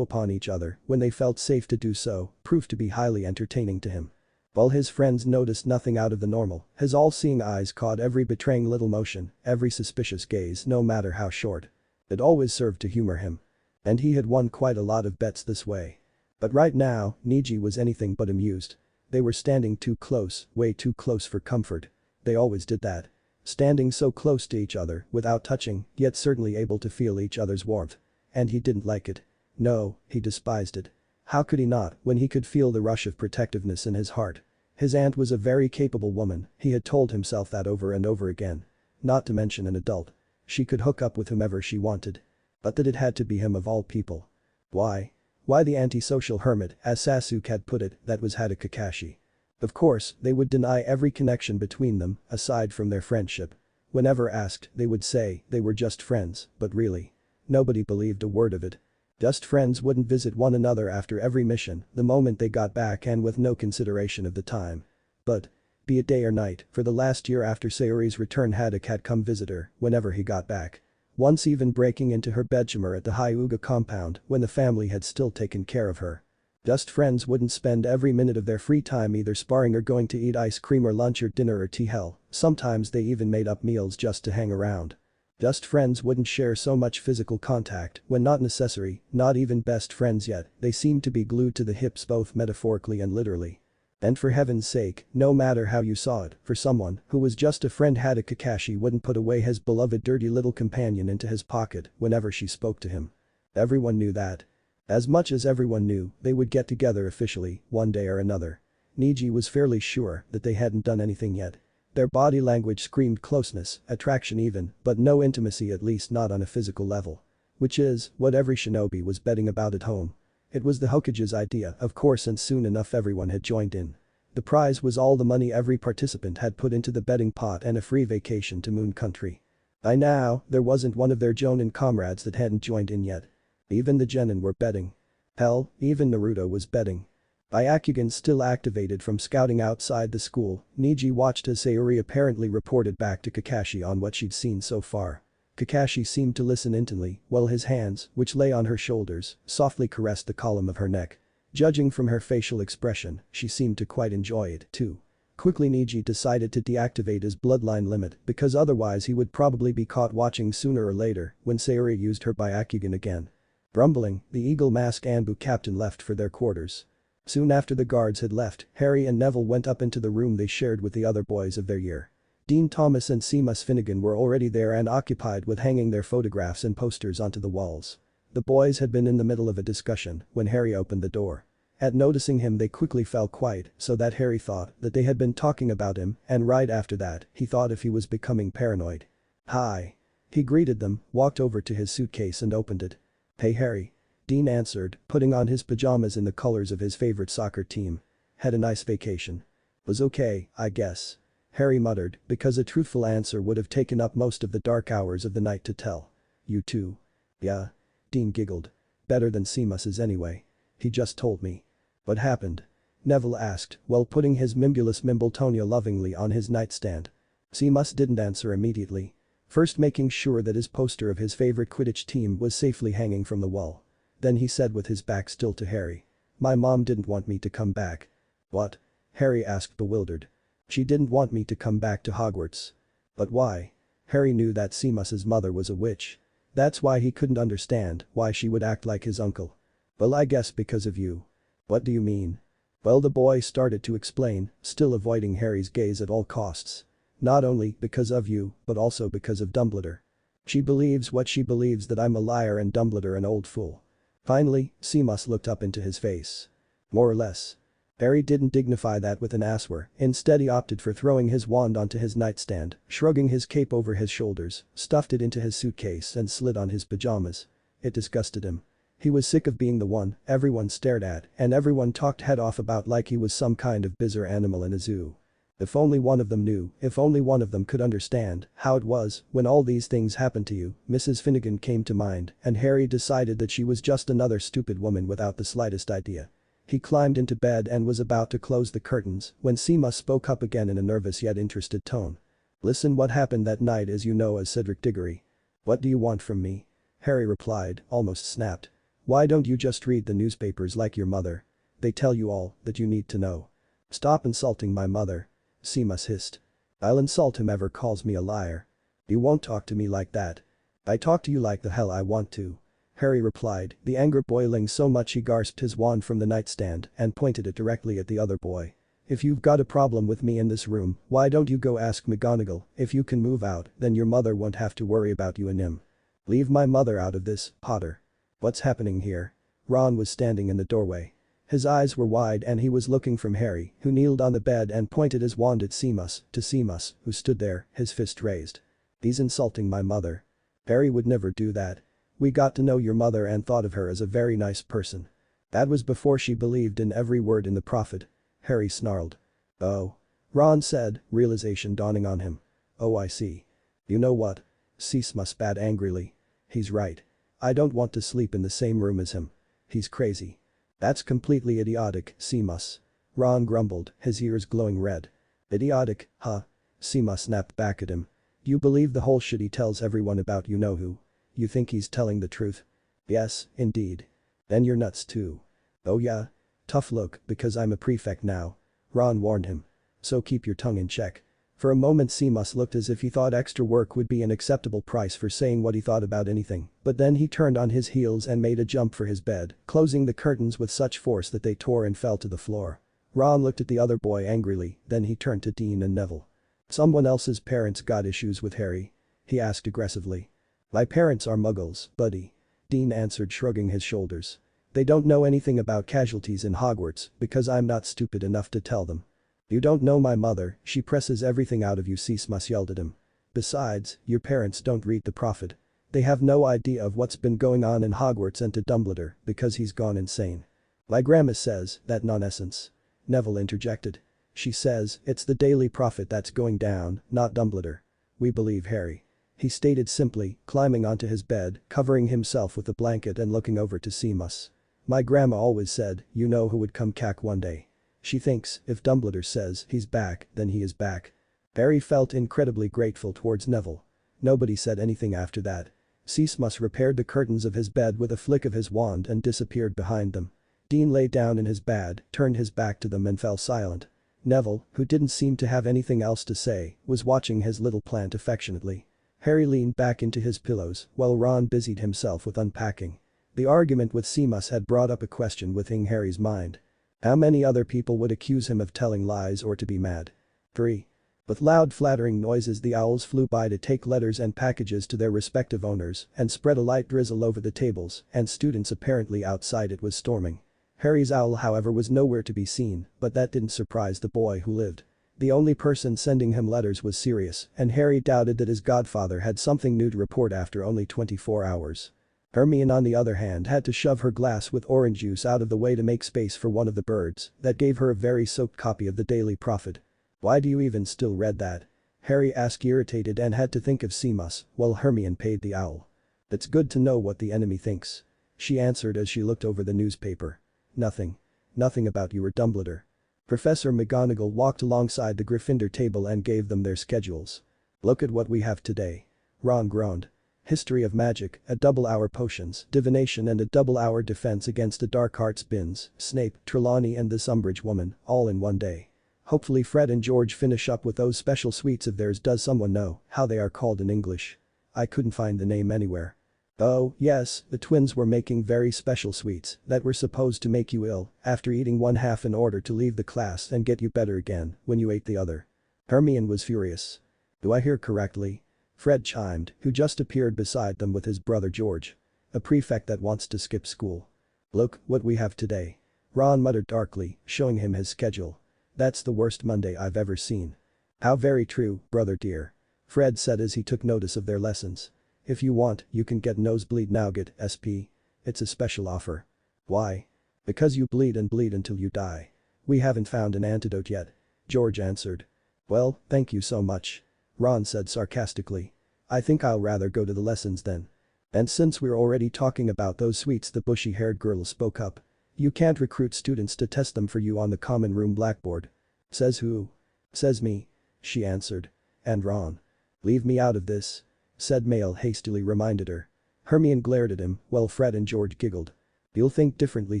upon each other when they felt safe to do so proved to be highly entertaining to him. While his friends noticed nothing out of the normal, his all-seeing eyes caught every betraying little motion, every suspicious gaze no matter how short. It always served to humor him. And he had won quite a lot of bets this way. But right now, Niji was anything but amused. They were standing too close, way too close for comfort. They always did that. Standing so close to each other without touching, yet certainly able to feel each other's warmth. And he didn't like it. No, he despised it. How could he not when he could feel the rush of protectiveness in his heart? His aunt was a very capable woman, he had told himself that over and over again. Not to mention an adult. She could hook up with whomever she wanted. But that it had to be him of all people. Why? Why the antisocial hermit, as Sasuke had put it, that was Hada Kakashi. Of course, they would deny every connection between them, aside from their friendship. Whenever asked, they would say they were just friends, but really. Nobody believed a word of it. Just friends wouldn't visit one another after every mission the moment they got back and with no consideration of the time. But, be it day or night, for the last year after Sayori's return Haddock had come visit her whenever he got back. Once even breaking into her bedchamber at the Hyuga compound when the family had still taken care of her. Just friends wouldn't spend every minute of their free time either sparring or going to eat ice cream or lunch or dinner or tea. Hell, sometimes they even made up meals just to hang around. Just friends wouldn't share so much physical contact when not necessary, not even best friends yet, they seemed to be glued to the hips both metaphorically and literally. And for heaven's sake, no matter how you saw it, for someone who was just a friend Hada Kakashi wouldn't put away his beloved dirty little companion into his pocket whenever she spoke to him. Everyone knew that. As much as everyone knew they would get together officially one day or another. Niji was fairly sure that they hadn't done anything yet. Their body language screamed closeness, attraction even, but no intimacy, at least not on a physical level. Which is what every shinobi was betting about at home. It was the Hokage's idea, of course, and soon enough everyone had joined in. The prize was all the money every participant had put into the betting pot and a free vacation to Moon Country. By now, there wasn't one of their Jonin comrades that hadn't joined in yet. Even the genin were betting. Hell, even Naruto was betting. Byakugan still activated from scouting outside the school, Niji watched as Sayori apparently reported back to Kakashi on what she'd seen so far. Kakashi seemed to listen intently while his hands, which lay on her shoulders, softly caressed the column of her neck. Judging from her facial expression, she seemed to quite enjoy it too. Quickly Niji decided to deactivate his bloodline limit because otherwise he would probably be caught watching sooner or later when Sayori used her Byakugan again. Grumbling, the eagle-masked ANBU captain left for their quarters. Soon after the guards had left, Harry and Neville went up into the room they shared with the other boys of their year. Dean Thomas and Seamus Finnegan were already there and occupied with hanging their photographs and posters onto the walls. The boys had been in the middle of a discussion when Harry opened the door. At noticing him they quickly fell quiet so that Harry thought that they had been talking about him and right after that he thought if he was becoming paranoid. "Hi." He greeted them, walked over to his suitcase and opened it. "Hey Harry." Dean answered, putting on his pajamas in the colors of his favorite soccer team. "Had a nice vacation." "Was okay, I guess." Harry muttered, because a truthful answer would have taken up most of the dark hours of the night to tell. "You too?" "Yeah." Dean giggled. "Better than Seamus's anyway. He just told me." "What happened?" Neville asked while putting his Mimbulus Mimbletonia lovingly on his nightstand. Seamus didn't answer immediately. First making sure that his poster of his favorite Quidditch team was safely hanging from the wall. Then he said with his back still to Harry. "My mom didn't want me to come back." "What?" Harry asked bewildered. "She didn't want me to come back to Hogwarts." "But why?" Harry knew that Seamus's mother was a witch. That's why he couldn't understand why she would act like his uncle. "Well, I guess because of you." "What do you mean?" Well, the boy started to explain, still avoiding Harry's gaze at all costs. "Not only because of you, but also because of Dumbledore. She believes what she believes, that I'm a liar and Dumbledore an old fool." Finally, Seamus looked up into his face. "More or less." Harry didn't dignify that with an answer, instead he opted for throwing his wand onto his nightstand, shrugging his cape over his shoulders, stuffed it into his suitcase and slid on his pajamas. It disgusted him. He was sick of being the one everyone stared at and everyone talked head off about like he was some kind of bizarre animal in a zoo. If only one of them knew, if only one of them could understand how it was when all these things happened to you. Mrs. Finnegan came to mind, and Harry decided that she was just another stupid woman without the slightest idea. He climbed into bed and was about to close the curtains when Seamus spoke up again in a nervous yet interested tone. "Listen, what happened that night as you know as Cedric Diggory." "What do you want from me?" Harry replied, almost snapped. "Why don't you just read the newspapers like your mother? They tell you all that you need to know." "Stop insulting my mother," Seamus hissed. "I'll insult whomever calls me a liar." "You won't talk to me like that." "I talk to you like the hell I want to," Harry replied, the anger boiling so much he grasped his wand from the nightstand and pointed it directly at the other boy. "If you've got a problem with me in this room, why don't you go ask McGonagall? If you can move out, then your mother won't have to worry about you and him." "Leave my mother out of this, Potter." "What's happening here?" Ron was standing in the doorway. His eyes were wide and he was looking from Harry, who kneeled on the bed and pointed his wand at Seamus, to Seamus, who stood there, his fist raised. "He's insulting my mother." "Harry would never do that. We got to know your mother and thought of her as a very nice person. That was before she believed in every word in the prophet," Harry snarled. "Oh," Ron said, realization dawning on him. "Oh, I see. You know what?" Seamus spat angrily. "He's right. I don't want to sleep in the same room as him. He's crazy." "That's completely idiotic, Seamus," Ron grumbled, his ears glowing red. "Idiotic, huh?" Seamus snapped back at him. "You believe the whole shit he tells everyone about you-know-who? You think he's telling the truth?" "Yes, indeed." "Then you're nuts too." "Oh yeah? Tough look, because I'm a prefect now," Ron warned him. "So keep your tongue in check." For a moment Seamus looked as if he thought extra work would be an acceptable price for saying what he thought about anything, but then he turned on his heels and made a jump for his bed, closing the curtains with such force that they tore and fell to the floor. Ron looked at the other boy angrily, then he turned to Dean and Neville. "Someone else's parents got issues with Harry?" he asked aggressively. "My parents are muggles, buddy," Dean answered, shrugging his shoulders. "They don't know anything about casualties in Hogwarts because I'm not stupid enough to tell them." "You don't know my mother, she presses everything out of you," Seamus yelled at him. "Besides, your parents don't read the prophet. They have no idea of what's been going on in Hogwarts and to Dumbledore because he's gone insane." "My grandma says that nonsense," Neville interjected. "She says it's the Daily Prophet that's going down, not Dumbledore. We believe Harry," he stated simply, climbing onto his bed, covering himself with a blanket and looking over to Seamus. "My grandma always said you know who would come back one day. She thinks if Dumbledore says he's back, then he is back." Harry felt incredibly grateful towards Neville. Nobody said anything after that. Seamus repaired the curtains of his bed with a flick of his wand and disappeared behind them. Dean lay down in his bed, turned his back to them and fell silent. Neville, who didn't seem to have anything else to say, was watching his little plant affectionately. Harry leaned back into his pillows while Ron busied himself with unpacking. The argument with Seamus had brought up a question within Harry's mind. How many other people would accuse him of telling lies or to be mad? 3. With loud flattering noises the owls flew by to take letters and packages to their respective owners and spread a light drizzle over the tables and students apparently outside it was storming. Harry's owl however was nowhere to be seen, but that didn't surprise the boy who lived. The only person sending him letters was Sirius and Harry doubted that his godfather had something new to report after only 24 hours. Hermione on the other hand had to shove her glass with orange juice out of the way to make space for one of the birds that gave her a very soaked copy of the Daily Prophet. "Why do you even still read that?" Harry asked irritated and had to think of Seamus while Hermione paid the owl. "It's good to know what the enemy thinks," she answered as she looked over the newspaper. "Nothing. Nothing about you or Dumbledore." Professor McGonagall walked alongside the Gryffindor table and gave them their schedules. "Look at what we have today." Ron groaned. History of magic, a double-hour potions, divination and a double-hour defense against the dark arts bins, Snape, Trelawney and this Umbridge woman, all in one day. Hopefully Fred and George finish up with those special sweets of theirs. Does someone know how they are called in English? I couldn't find the name anywhere. Oh, yes, the twins were making very special sweets that were supposed to make you ill after eating one half in order to leave the class and get you better again when you ate the other. Hermione was furious. Do I hear correctly? Fred chimed, who just appeared beside them with his brother George. A prefect that wants to skip school. Look what we have today. Ron muttered darkly, showing him his schedule. That's the worst Monday I've ever seen. How very true, brother dear. Fred said as he took notice of their lessons. If you want, you can get nosebleed nougat, SP. It's a special offer. Why? Because you bleed and bleed until you die. We haven't found an antidote yet, George answered. Well, thank you so much. Ron said sarcastically. I think I'll rather go to the lessons then. And since we're already talking about those sweets, the bushy-haired girl spoke up. You can't recruit students to test them for you on the common room blackboard. Says who? Says me. She answered. And Ron. Leave me out of this. Said Mayet hastily reminded her. Hermione glared at him while Fred and George giggled. You'll think differently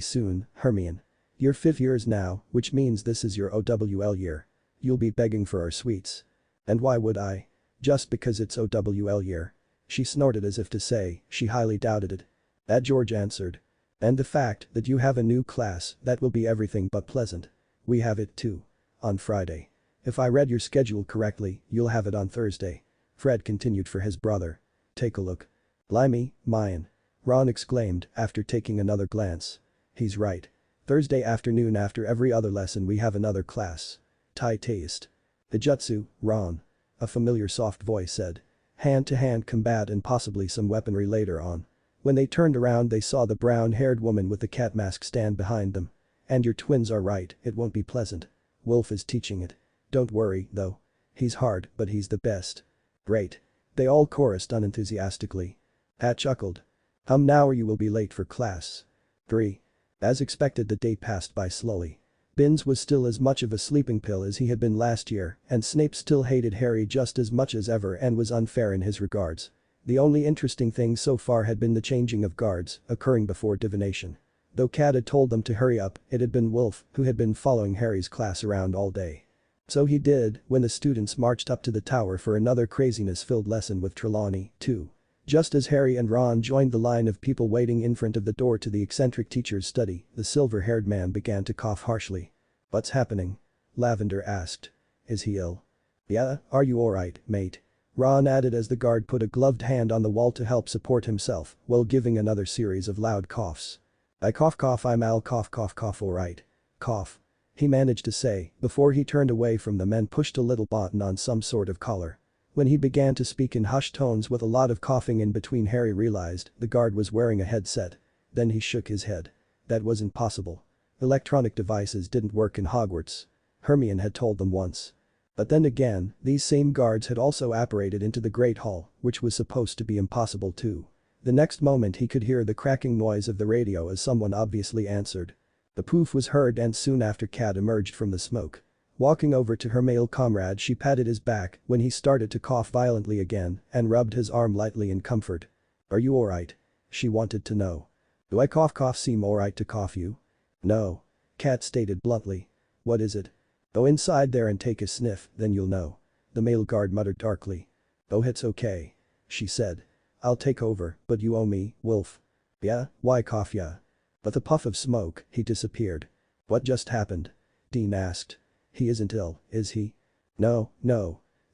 soon, Hermione. You're 5th years now, which means this is your OWL year. You'll be begging for our sweets. And why would I? Just because it's OWL year. She snorted as if to say she highly doubted it. That George answered. And the fact that you have a new class, that will be everything but pleasant. We have it too. On Friday. If I read your schedule correctly, you'll have it on Thursday. Fred continued for his brother. Take a look. Blimey, mine. Ron exclaimed after taking another glance. He's right. Thursday afternoon after every other lesson we have another class. Tai taste. The jutsu, Ron. A familiar soft voice said. Hand-to-hand combat and possibly some weaponry later on. When they turned around they saw the brown-haired woman with the cat mask stand behind them. And your twins are right, it won't be pleasant. Wolf is teaching it. Don't worry, though. He's hard, but he's the best. Great. They all chorused unenthusiastically. Pat chuckled. Now or you will be late for class. 3. As expected the day passed by slowly. Binns was still as much of a sleeping pill as he had been last year, and Snape still hated Harry just as much as ever and was unfair in his regards. The only interesting thing so far had been the changing of guards, occurring before divination. Though Cat had told them to hurry up, it had been Wolf who had been following Harry's class around all day. So he did when the students marched up to the tower for another craziness-filled lesson with Trelawney, too. Just as Harry and Ron joined the line of people waiting in front of the door to the eccentric teacher's study, the silver-haired man began to cough harshly. What's happening? Lavender asked. Is he ill? Yeah, are you alright, mate? Ron added as the guard put a gloved hand on the wall to help support himself while giving another series of loud coughs. I cough, I'm Al cough alright. Cough. He managed to say before he turned away from them and pushed a little button on some sort of collar. When he began to speak in hushed tones with a lot of coughing in between, Harry realized the guard was wearing a headset. Then he shook his head. That wasn't possible. Electronic devices didn't work in Hogwarts. Hermione had told them once. But then again, these same guards had also apparated into the Great Hall, which was supposed to be impossible too. The next moment he could hear the cracking noise of the radio as someone obviously answered. The poof was heard and soon after Cat emerged from the smoke. Walking over to her male comrade she patted his back when he started to cough violently again and rubbed his arm lightly in comfort. Are you alright? She wanted to know. Do I cough seem alright to cough you? No. Cat stated bluntly. What is it? Go inside there and take a sniff, then you'll know. The male guard muttered darkly. Oh, it's okay. She said. I'll take over, but you owe me, Wolf. Yeah, why cough ya? With a puff of smoke, he disappeared. What just happened? Dean asked. He isn't ill, is he? No,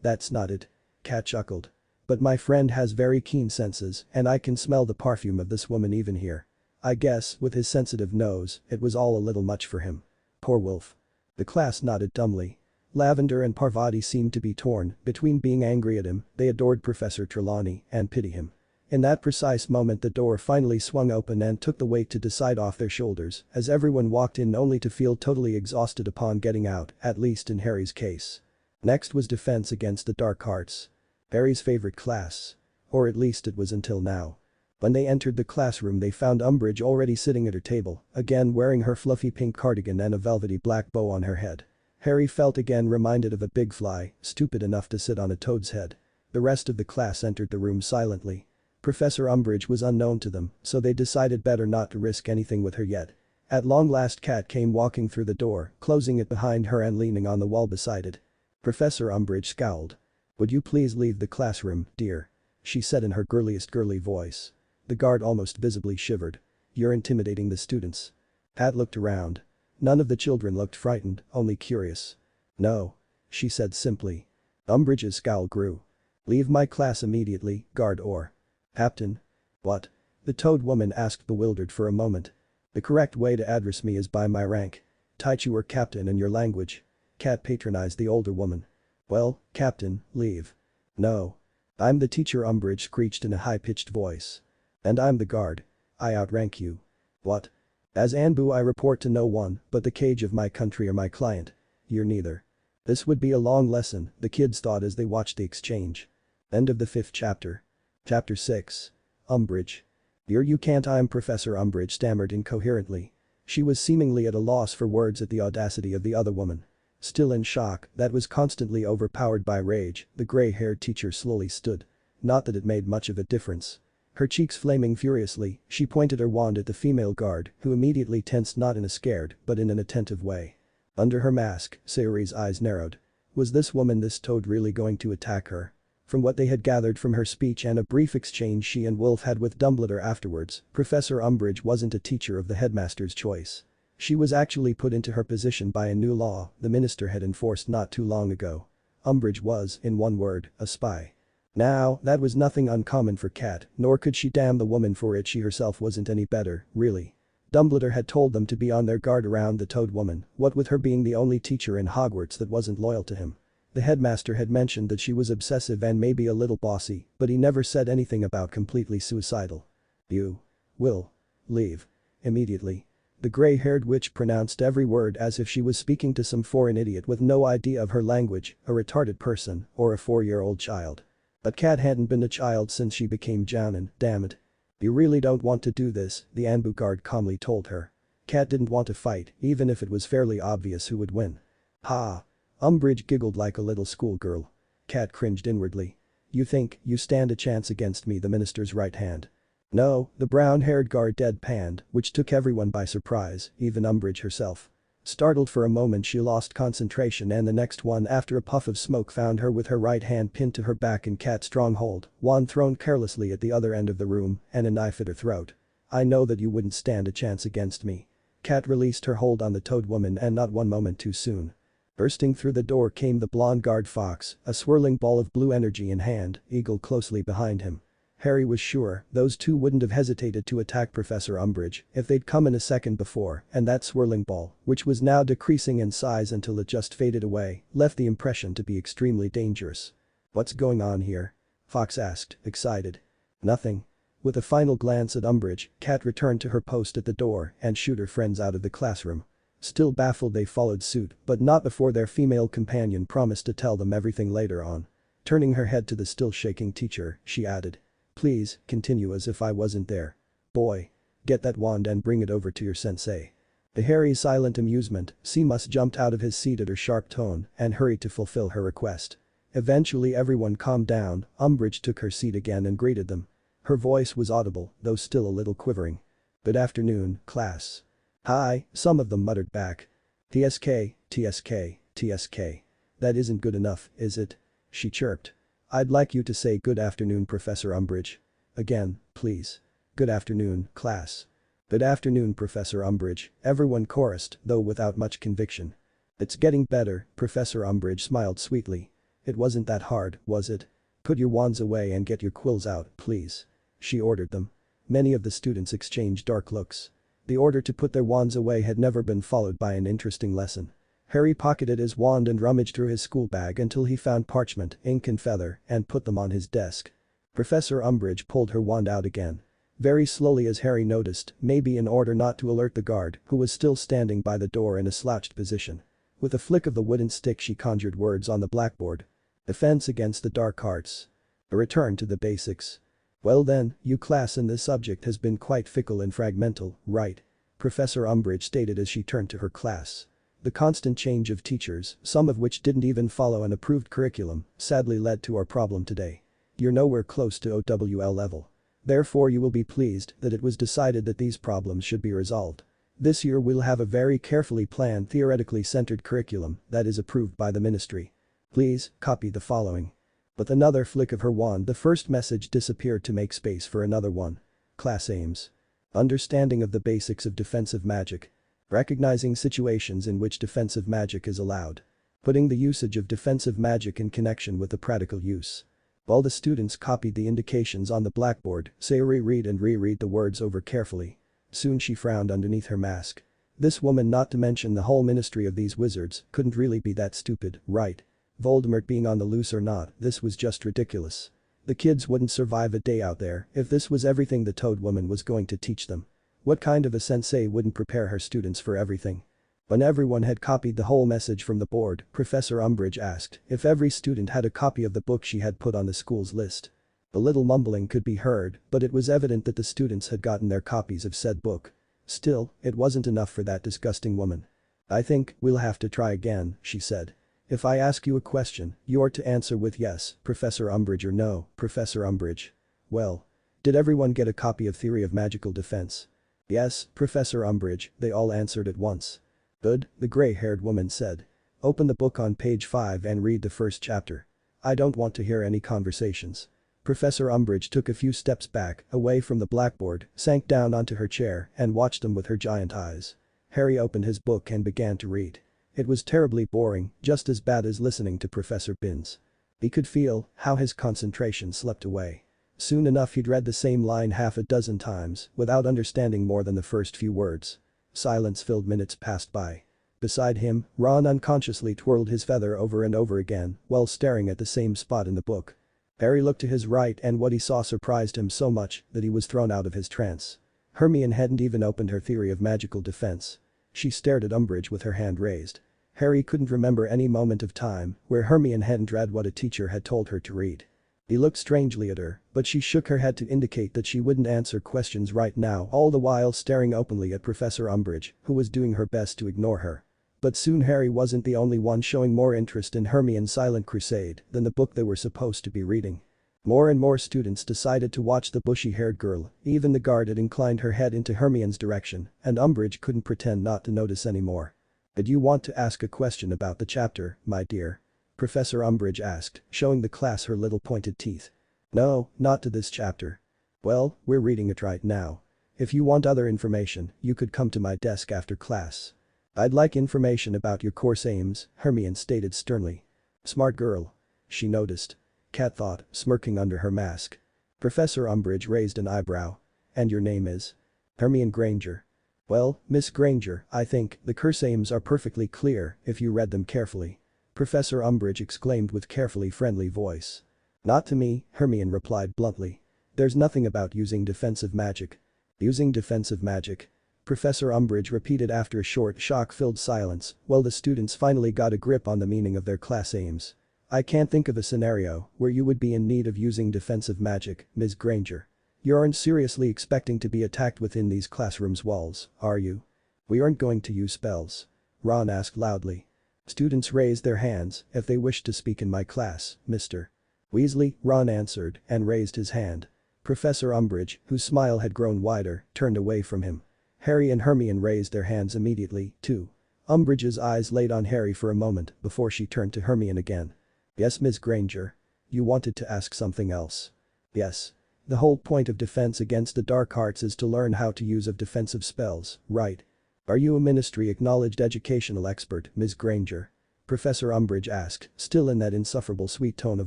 that's not it. Cat chuckled. But my friend has very keen senses and I can smell the perfume of this woman even here. I guess, with his sensitive nose, it was all a little much for him. Poor Wolf. The class nodded dumbly. Lavender and Parvati seemed to be torn between being angry at him, they adored Professor Trelawney, and pity him. In that precise moment the door finally swung open and took the weight to decide off their shoulders as everyone walked in only to feel totally exhausted upon getting out, at least in Harry's case. Next was defense against the dark arts. Harry's favorite class. Or at least it was until now. When they entered the classroom they found Umbridge already sitting at her table, again wearing her fluffy pink cardigan and a velvety black bow on her head. Harry felt again reminded of a big fly, stupid enough to sit on a toad's head. The rest of the class entered the room silently. Professor Umbridge was unknown to them, so they decided better not to risk anything with her yet. At long last Cat came walking through the door, closing it behind her and leaning on the wall beside it. Professor Umbridge scowled. Would you please leave the classroom, dear? She said in her girliest girly voice. The guard almost visibly shivered. You're intimidating the students. Pat looked around. None of the children looked frightened, only curious. No. She said simply. Umbridge's scowl grew. Leave my class immediately, guard or. Captain? What? The toad woman asked bewildered for a moment. The correct way to address me is by my rank. Taichu or captain in your language. Cat patronized the older woman. Well, captain, leave. No. I'm the teacher, Umbridge screeched in a high-pitched voice. And I'm the guard. I outrank you. What? As ANBU I report to no one but the cage of my country or my client. You're neither. This would be a long lesson, the kids thought as they watched the exchange. End of the 5th chapter. Chapter 6. Umbridge. You can't. I'm Professor Umbridge stammered incoherently. She was seemingly at a loss for words at the audacity of the other woman. Still in shock, that was constantly overpowered by rage, the gray-haired teacher slowly stood. Not that it made much of a difference. Her cheeks flaming furiously, she pointed her wand at the female guard, who immediately tensed not in a scared, but in an attentive way. Under her mask, Sayori's eyes narrowed. Was this woman, this toad, really going to attack her? From what they had gathered from her speech and a brief exchange she and Wolf had with Dumbledore afterwards, Professor Umbridge wasn't a teacher of the headmaster's choice. She was actually put into her position by a new law the minister had enforced not too long ago. Umbridge was, in one word, a spy. Now, that was nothing uncommon for Kat, nor could she damn the woman for it. She herself wasn't any better, really. Dumbledore had told them to be on their guard around the toad woman, what with her being the only teacher in Hogwarts that wasn't loyal to him. The headmaster had mentioned that she was obsessive and maybe a little bossy, but he never said anything about completely suicidal. You will leave immediately. The gray-haired witch pronounced every word as if she was speaking to some foreign idiot with no idea of her language, a retarded person, or a 4-year-old child. But Kat hadn't been a child since she became Jounin, damn it. You really don't want to do this, the ANBU guard calmly told her. Kat didn't want to fight, even if it was fairly obvious who would win. Ha! Umbridge giggled like a little schoolgirl. Kat cringed inwardly. You think you stand a chance against me, the minister's right hand? No, the brown-haired guard deadpanned, which took everyone by surprise, even Umbridge herself. Startled for a moment, she lost concentration, and the next one after a puff of smoke found her with her right hand pinned to her back in Kat's stronghold, wand thrown carelessly at the other end of the room, and a knife at her throat. I know that you wouldn't stand a chance against me. Kat released her hold on the toad woman, and not one moment too soon. Bursting through the door came the blonde guard Fox, a swirling ball of blue energy in hand, eagle closely behind him. Harry was sure those two wouldn't have hesitated to attack Professor Umbridge if they'd come in a second before, and that swirling ball, which was now decreasing in size until it just faded away, left the impression to be extremely dangerous. What's going on here? Fox asked, excited. Nothing. With a final glance at Umbridge, Kat returned to her post at the door and shooed her friends out of the classroom. Still baffled, they followed suit, but not before their female companion promised to tell them everything later on. Turning her head to the still shaking teacher, she added. Please, continue as if I wasn't there. Boy. Get that wand and bring it over to your sensei. To Harry's silent amusement, Seamus jumped out of his seat at her sharp tone and hurried to fulfill her request. Eventually everyone calmed down, Umbridge took her seat again and greeted them. Her voice was audible, though still a little quivering. Good afternoon, class. Hi, some of them muttered back. TSK, TSK, TSK. That isn't good enough, is it? She chirped. I'd like you to say good afternoon, Professor Umbridge. Again, please. Good afternoon, class. Good afternoon, Professor Umbridge, everyone chorused, though without much conviction. It's getting better, Professor Umbridge smiled sweetly. It wasn't that hard, was it? Put your wands away and get your quills out, please. She ordered them. Many of the students exchanged dark looks. The order to put their wands away had never been followed by an interesting lesson. Harry pocketed his wand and rummaged through his school bag until he found parchment, ink and feather and put them on his desk. Professor Umbridge pulled her wand out again. Very slowly, as Harry noticed, maybe in order not to alert the guard, who was still standing by the door in a slouched position. With a flick of the wooden stick she conjured words on the blackboard. Defense against the dark arts. A return to the basics. Well then, you class in this subject has been quite fickle and fragmental, right? Professor Umbridge stated as she turned to her class. The constant change of teachers, some of which didn't even follow an approved curriculum, sadly led to our problem today. You're nowhere close to OWL level. Therefore you will be pleased that it was decided that these problems should be resolved. This year we'll have a very carefully planned, theoretically centered curriculum that is approved by the ministry. Please, copy the following. With another flick of her wand, the first message disappeared to make space for another one. Class aims. Understanding of the basics of defensive magic. Recognizing situations in which defensive magic is allowed. Putting the usage of defensive magic in connection with the practical use. While the students copied the indications on the blackboard, Sayori read and reread the words over carefully. Soon she frowned underneath her mask. This woman, not to mention the whole ministry of these wizards, couldn't really be that stupid, right? Voldemort being on the loose or not, this was just ridiculous. The kids wouldn't survive a day out there if this was everything the Toad Woman was going to teach them. What kind of a sensei wouldn't prepare her students for everything? When everyone had copied the whole message from the board, Professor Umbridge asked if every student had a copy of the book she had put on the school's list. A little mumbling could be heard, but it was evident that the students had gotten their copies of said book. Still, it wasn't enough for that disgusting woman. "I think we'll have to try again," she said. "If I ask you a question, you're to answer with yes, Professor Umbridge, or no, Professor Umbridge." Well. Did everyone get a copy of Theory of Magical Defense? "Yes, Professor Umbridge," they all answered at once. "Good," the gray-haired woman said. "Open the book on page 5 and read the first chapter. I don't want to hear any conversations." Professor Umbridge took a few steps back, away from the blackboard, sank down onto her chair and watched them with her giant eyes. Harry opened his book and began to read. It was terribly boring, just as bad as listening to Professor Binns. He could feel how his concentration slipped away. Soon enough he'd read the same line half a dozen times without understanding more than the first few words. Silence-filled minutes passed by. Beside him, Ron unconsciously twirled his feather over and over again while staring at the same spot in the book. Harry looked to his right and what he saw surprised him so much that he was thrown out of his trance. Hermione hadn't even opened her Theory of Magical Defense. She stared at Umbridge with her hand raised. Harry couldn't remember any moment of time where Hermione hadn't read what a teacher had told her to read. He looked strangely at her, but she shook her head to indicate that she wouldn't answer questions right now, all the while staring openly at Professor Umbridge, who was doing her best to ignore her. But soon Harry wasn't the only one showing more interest in Hermione's silent crusade than the book they were supposed to be reading. More and more students decided to watch the bushy-haired girl, even the guard had inclined her head into Hermione's direction, and Umbridge couldn't pretend not to notice anymore. "Did you want to ask a question about the chapter, my dear?" Professor Umbridge asked, showing the class her little pointed teeth. "No, not to this chapter." "Well, we're reading it right now. If you want other information, you could come to my desk after class." "I'd like information about your course aims," Hermione stated sternly. "Smart girl." She noticed. Cat thought, smirking under her mask. Professor Umbridge raised an eyebrow. "And your name is?" "Hermione Granger." "Well, Miss Granger, I think the course aims are perfectly clear if you read them carefully." Professor Umbridge exclaimed with carefully friendly voice. "Not to me," Hermione replied bluntly. "There's nothing about using defensive magic." "Using defensive magic?" Professor Umbridge repeated after a short shock-filled silence while the students finally got a grip on the meaning of their class aims. "I can't think of a scenario where you would be in need of using defensive magic, Ms. Granger. You aren't seriously expecting to be attacked within these classrooms' walls, are you?" "We aren't going to use spells?" Ron asked loudly. "Students raised their hands if they wished to speak in my class, Mr. Weasley," Ron answered and raised his hand. Professor Umbridge, whose smile had grown wider, turned away from him. Harry and Hermione raised their hands immediately, too. Umbridge's eyes laid on Harry for a moment before she turned to Hermione again. "Yes, Ms. Granger. You wanted to ask something else?" "Yes. The whole point of defense against the dark arts is to learn how to use of defensive spells, right? Are you a ministry-acknowledged educational expert, Ms. Granger?" Professor Umbridge asked, still in that insufferable sweet tone of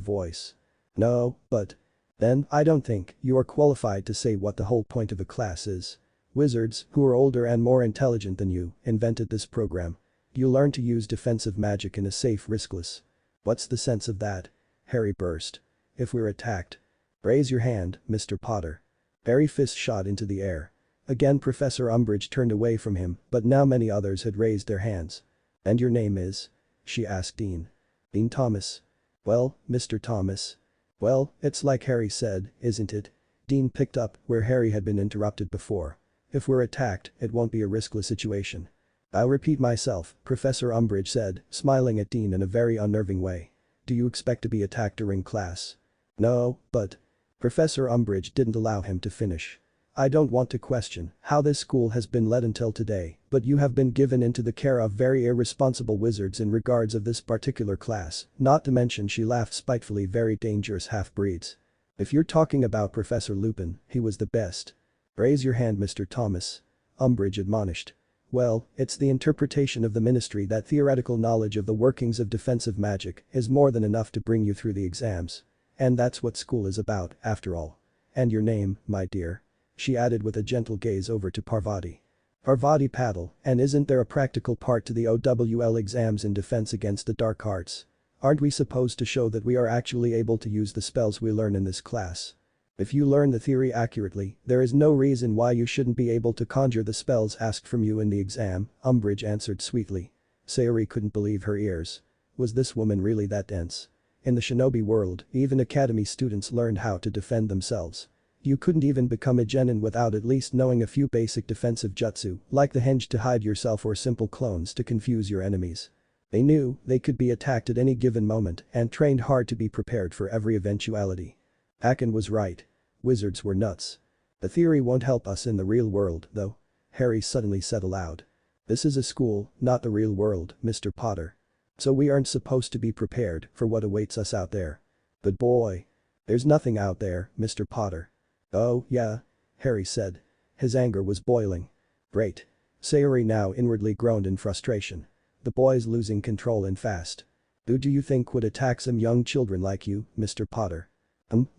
voice. "No, but..." "Then I don't think you are qualified to say what the whole point of a class is. Wizards, who are older and more intelligent than you, invented this program. You learn to use defensive magic in a safe, riskless..." "What's the sense of that?" Harry burst. "If we're attacked..." "Raise your hand, Mr. Potter." Harry's fist shot into the air. Again Professor Umbridge turned away from him, but now many others had raised their hands. "And your name is?" she asked Dean. "Dean Thomas." "Well, Mr. Thomas." "Well, it's like Harry said, isn't it?" Dean picked up where Harry had been interrupted before. "If we're attacked, it won't be a riskless situation." "I'll repeat myself," Professor Umbridge said, smiling at Dean in a very unnerving way. "Do you expect to be attacked during class?" "No, but..." Professor Umbridge didn't allow him to finish. "I don't want to question how this school has been led until today, but you have been given into the care of very irresponsible wizards in regards of this particular class, not to mention," she laughed spitefully, "very dangerous half-breeds. If you're talking about Professor Lupin, he was the best." "Raise your hand, Mr. Thomas," Umbridge admonished. "Well, it's the interpretation of the ministry that theoretical knowledge of the workings of defensive magic is more than enough to bring you through the exams. And that's what school is about, after all. And your name, my dear?" she added with a gentle gaze over to Parvati. "Parvati Patil, and isn't there a practical part to the OWL exams in defense against the dark arts? Aren't we supposed to show that we are actually able to use the spells we learn in this class?" If you learn the theory accurately, there is no reason why you shouldn't be able to conjure the spells asked from you in the exam, Umbridge answered sweetly. Sayori couldn't believe her ears. Was this woman really that dense? In the shinobi world, even academy students learned how to defend themselves. You couldn't even become a genin without at least knowing a few basic defensive jutsu, like the henge to hide yourself or simple clones to confuse your enemies. They knew they could be attacked at any given moment and trained hard to be prepared for every eventuality. Akin was right. Wizards were nuts. The theory won't help us in the real world, though. Harry suddenly said aloud. This is a school, not the real world, Mr. Potter. So we aren't supposed to be prepared for what awaits us out there. But boy. There's nothing out there, Mr. Potter. Oh, yeah. Harry said. His anger was boiling. Great. Sayori now inwardly groaned in frustration. The boy's losing control and fast. Who do you think would attack some young children like you, Mr. Potter?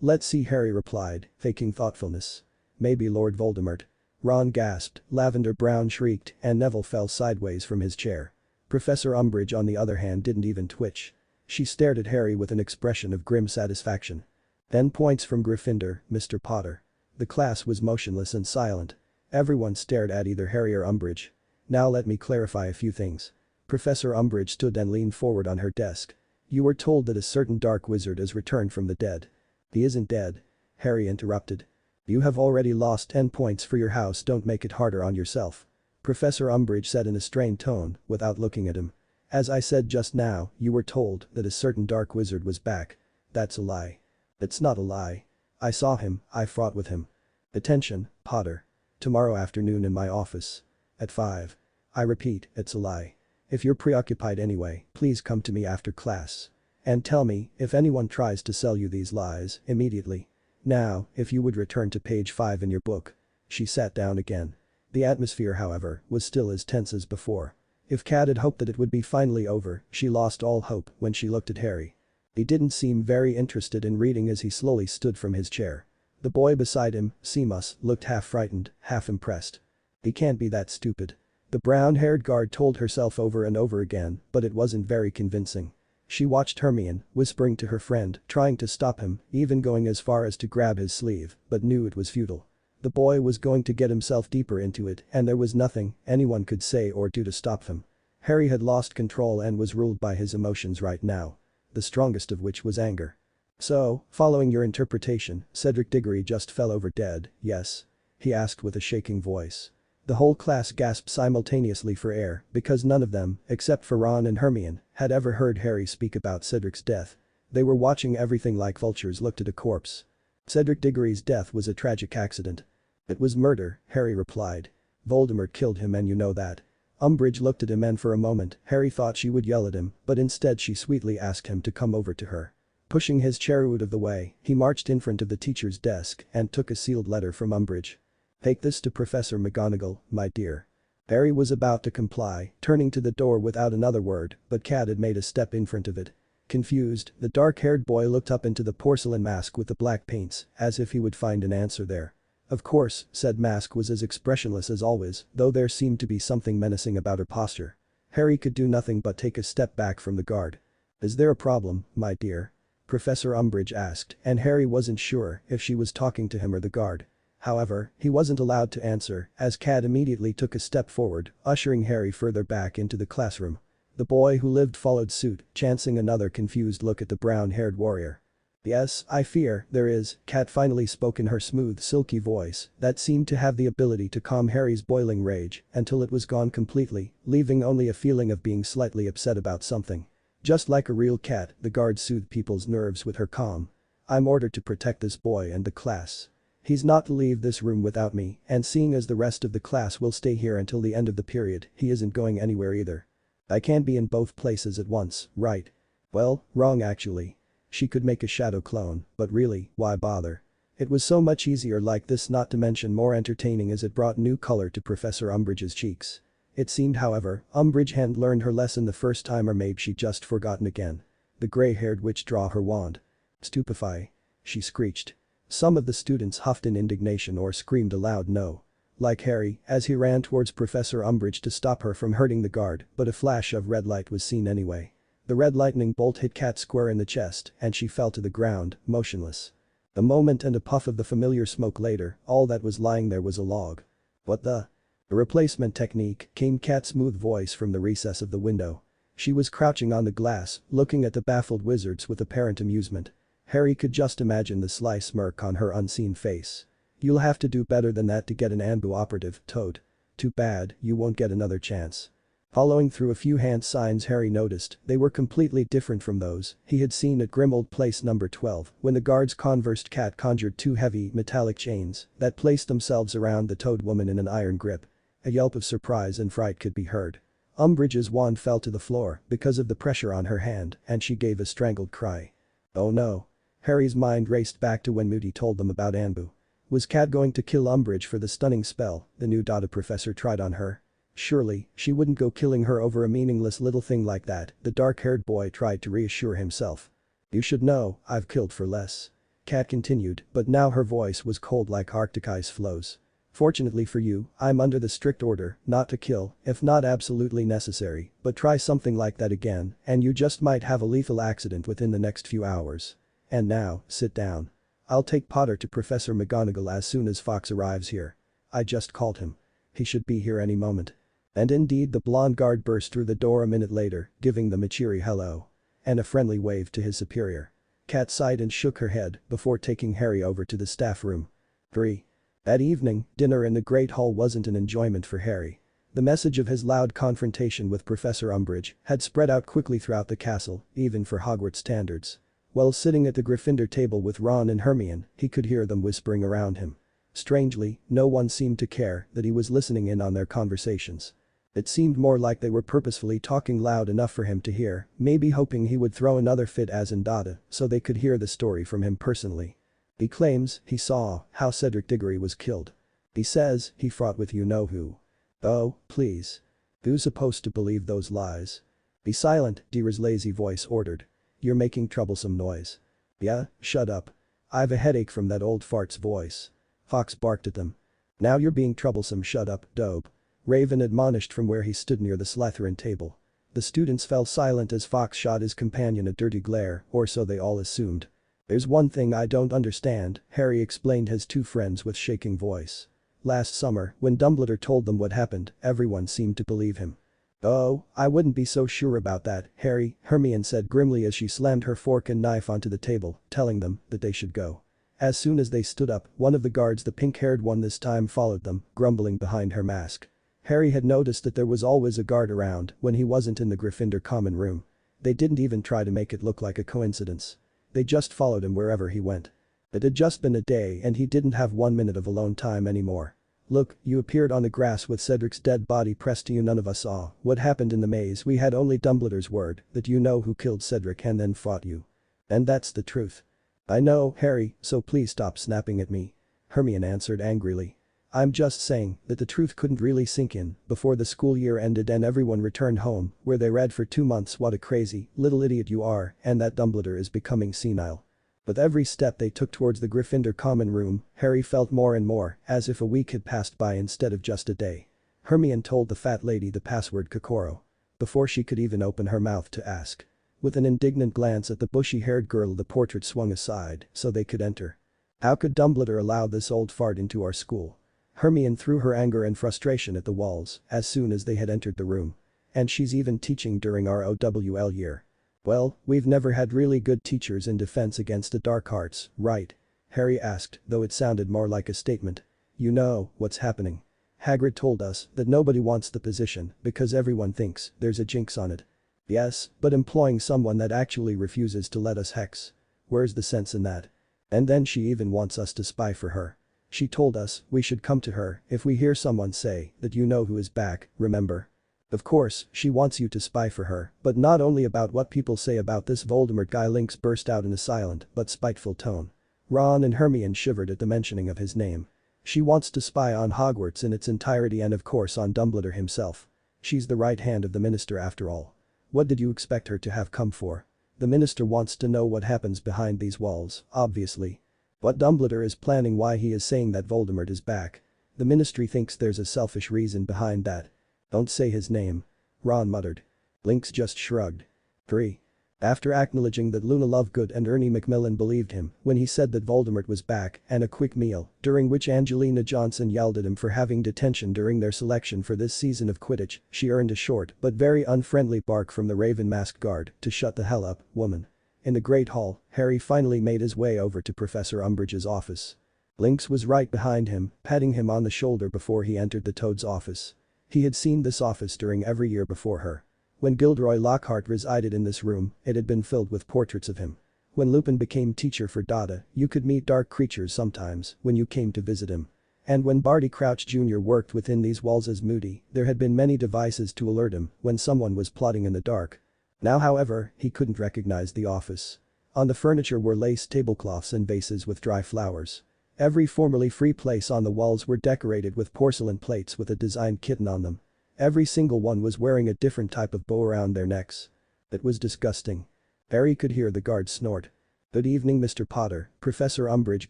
Let's see, Harry replied, faking thoughtfulness. Maybe Lord Voldemort. Ron gasped, Lavender Brown shrieked, and Neville fell sideways from his chair. Professor Umbridge on the other hand didn't even twitch. She stared at Harry with an expression of grim satisfaction. 10 points from Gryffindor, Mr. Potter. The class was motionless and silent. Everyone stared at either Harry or Umbridge. Now let me clarify a few things. Professor Umbridge stood and leaned forward on her desk. You were told that a certain dark wizard has returned from the dead. He isn't dead. Harry interrupted. You have already lost 10 points for your house, don't make it harder on yourself. Professor Umbridge said in a strained tone, without looking at him. As I said just now, you were told that a certain dark wizard was back. That's a lie. It's not a lie. I saw him, I fought with him. Attention, Potter. Tomorrow afternoon in my office. At 5. I repeat, it's a lie. If you're preoccupied anyway, please come to me after class. And tell me if anyone tries to sell you these lies, immediately. Now, if you would return to page 5 in your book. She sat down again. The atmosphere, however, was still as tense as before. If Kat had hoped that it would be finally over, she lost all hope when she looked at Harry. He didn't seem very interested in reading as he slowly stood from his chair. The boy beside him, Seamus, looked half frightened, half impressed. He can't be that stupid. The brown-haired guard told herself over and over again, but it wasn't very convincing. She watched Hermione, whispering to her friend, trying to stop him, even going as far as to grab his sleeve, but knew it was futile. The boy was going to get himself deeper into it and there was nothing anyone could say or do to stop him. Harry had lost control and was ruled by his emotions right now. The strongest of which was anger. So, following your interpretation, Cedric Diggory just fell over dead, yes? He asked with a shaking voice. The whole class gasped simultaneously for air because none of them, except for Ron and Hermione, had ever heard Harry speak about Cedric's death. They were watching everything like vultures looked at a corpse. Cedric Diggory's death was a tragic accident. It was murder, Harry replied. Voldemort killed him and you know that. Umbridge looked at him and for a moment Harry thought she would yell at him, but instead she sweetly asked him to come over to her. Pushing his chair out of the way, he marched in front of the teacher's desk and took a sealed letter from Umbridge. Take this to Professor McGonagall, my dear. Harry was about to comply, turning to the door without another word, but Kat had made a step in front of it. Confused, the dark-haired boy looked up into the porcelain mask with the black paints, as if he would find an answer there. Of course, said mask was as expressionless as always, though there seemed to be something menacing about her posture. Harry could do nothing but take a step back from the guard. Is there a problem, my dear? Professor Umbridge asked, and Harry wasn't sure if she was talking to him or the guard. However, he wasn't allowed to answer, as Kat immediately took a step forward, ushering Harry further back into the classroom. The boy who lived followed suit, chancing another confused look at the brown-haired warrior. Yes, I fear there is, Kat finally spoke in her smooth, silky voice that seemed to have the ability to calm Harry's boiling rage until it was gone completely, leaving only a feeling of being slightly upset about something. Just like a real cat, the guard soothed people's nerves with her calm. I'm ordered to protect this boy and the class. He's not to leave this room without me, and seeing as the rest of the class will stay here until the end of the period, he isn't going anywhere either. I can't be in both places at once, right? Well, wrong actually. She could make a shadow clone, but really, why bother? It was so much easier like this, not to mention more entertaining as it brought new color to Professor Umbridge's cheeks. It seemed, however, Umbridge hadn't learned her lesson the first time, or maybe she'd just forgotten again. The gray-haired witch draw her wand. Stupefy. She screeched. Some of the students huffed in indignation or screamed aloud no. Like Harry, as he ran towards Professor Umbridge to stop her from hurting the guard, but a flash of red light was seen anyway. The red lightning bolt hit Kat square in the chest and she fell to the ground, motionless. A moment and a puff of the familiar smoke later, all that was lying there was a log. What the? A replacement technique, came Kat's smooth voice from the recess of the window. She was crouching on the glass, looking at the baffled wizards with apparent amusement. Harry could just imagine the sly smirk on her unseen face. You'll have to do better than that to get an ANBU operative, Toad. Too bad, you won't get another chance. Following through a few hand signs Harry noticed, they were completely different from those he had seen at Grimmauld Place number 12 when the guards conversed. Cat conjured two heavy, metallic chains that placed themselves around the Toad woman in an iron grip. A yelp of surprise and fright could be heard. Umbridge's wand fell to the floor because of the pressure on her hand and she gave a strangled cry. Oh no. Harry's mind raced back to when Moody told them about ANBU. Was Cat going to kill Umbridge for the stunning spell the new Dada professor tried on her? Surely, she wouldn't go killing her over a meaningless little thing like that, the dark-haired boy tried to reassure himself. You should know, I've killed for less. Cat continued, but now her voice was cold like Arctic ice floes. Fortunately for you, I'm under the strict order not to kill if not absolutely necessary, but try something like that again and you just might have a lethal accident within the next few hours. And now, sit down. I'll take Potter to Professor McGonagall as soon as Fox arrives here. I just called him. He should be here any moment. And indeed the blonde guard burst through the door a minute later, giving them a cheery hello. And a friendly wave to his superior. Cat sighed and shook her head before taking Harry over to the staff room. 3. That evening, dinner in the Great Hall wasn't an enjoyment for Harry. The message of his loud confrontation with Professor Umbridge had spread out quickly throughout the castle, even for Hogwarts standards. While sitting at the Gryffindor table with Ron and Hermione, he could hear them whispering around him. Strangely, no one seemed to care that he was listening in on their conversations. It seemed more like they were purposefully talking loud enough for him to hear, maybe hoping he would throw another fit as in Dada so they could hear the story from him personally. He claims he saw how Cedric Diggory was killed. He says he fought with you-know-who. Oh, please. Who's supposed to believe those lies? Be silent, Deera's lazy voice ordered. You're making troublesome noise. Yeah, shut up. I've a headache from that old fart's voice. Fox barked at them. Now you're being troublesome, shut up, dope. Raven admonished from where he stood near the Slytherin table. The students fell silent as Fox shot his companion a dirty glare, or so they all assumed. There's one thing I don't understand, Harry explained his two friends with shaking voice. Last summer, when Dumbledore told them what happened, everyone seemed to believe him. Oh, I wouldn't be so sure about that, Harry, Hermione said grimly as she slammed her fork and knife onto the table, telling them that they should go. As soon as they stood up, one of the guards, the pink-haired one this time, followed them, grumbling behind her mask. Harry had noticed that there was always a guard around when he wasn't in the Gryffindor common room. They didn't even try to make it look like a coincidence. They just followed him wherever he went. It had just been a day and he didn't have 1 minute of alone time anymore. Look, you appeared on the grass with Cedric's dead body pressed to you. None of us saw what happened in the maze. We had only Dumbledore's word that you know who killed Cedric and then fought you. And that's the truth. I know, Harry, so please stop snapping at me. Hermione answered angrily. I'm just saying that the truth couldn't really sink in before the school year ended and everyone returned home where they read for 2 months what a crazy little idiot you are and that Dumbledore is becoming senile. With every step they took towards the Gryffindor common room, Harry felt more and more as if a week had passed by instead of just a day. Hermione told the fat lady the password Kokoro before she could even open her mouth to ask. With an indignant glance at the bushy-haired girl, the portrait swung aside so they could enter. How could Dumbledore allow this old fart into our school? Hermione threw her anger and frustration at the walls as soon as they had entered the room. And she's even teaching during our OWL year. Well, we've never had really good teachers in Defense Against the Dark Arts, right? Harry asked, though it sounded more like a statement. You know what's happening. Hagrid told us that nobody wants the position because everyone thinks there's a jinx on it. Yes, but employing someone that actually refuses to let us hex. Where's the sense in that? And then she even wants us to spy for her. She told us we should come to her if we hear someone say that you know who is back, remember? Of course, she wants you to spy for her, but not only about what people say about this Voldemort guy. Lynx burst out in a silent but spiteful tone. Ron and Hermione shivered at the mentioning of his name. She wants to spy on Hogwarts in its entirety and of course on Dumbledore himself. She's the right hand of the minister after all. What did you expect her to have come for? The minister wants to know what happens behind these walls, obviously. But Dumbledore is planning why he is saying that Voldemort is back. The ministry thinks there's a selfish reason behind that. Don't say his name. Ron muttered. Lynx just shrugged. 3. After acknowledging that Luna Lovegood and Ernie Macmillan believed him when he said that Voldemort was back and a quick meal, during which Angelina Johnson yelled at him for having detention during their selection for this season of Quidditch, she earned a short but very unfriendly bark from the Raven-masked guard to shut the hell up, woman. In the Great Hall, Harry finally made his way over to Professor Umbridge's office. Lynx was right behind him, patting him on the shoulder before he entered the Toad's office. He had seen this office during every year before her. When Gilderoy Lockhart resided in this room, it had been filled with portraits of him. When Lupin became teacher for Dada, you could meet dark creatures sometimes when you came to visit him. And when Barty Crouch Jr. worked within these walls as Moody, there had been many devices to alert him when someone was plotting in the dark. Now however, he couldn't recognize the office. On the furniture were lace tablecloths and vases with dry flowers. Every formerly free place on the walls were decorated with porcelain plates with a designed kitten on them. Every single one was wearing a different type of bow around their necks. It was disgusting. Harry could hear the guard snort. "Good evening, Mr. Potter," Professor Umbridge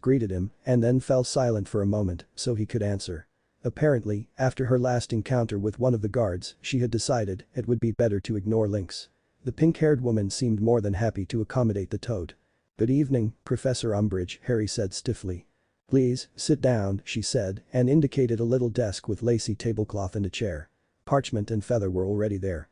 greeted him and then fell silent for a moment so he could answer. Apparently, after her last encounter with one of the guards, she had decided it would be better to ignore Lynx. The pink-haired woman seemed more than happy to accommodate the Toad. "Good evening, Professor Umbridge," Harry said stiffly. "Please, sit down," she said and indicated a little desk with lacy tablecloth and a chair. Parchment and feather were already there.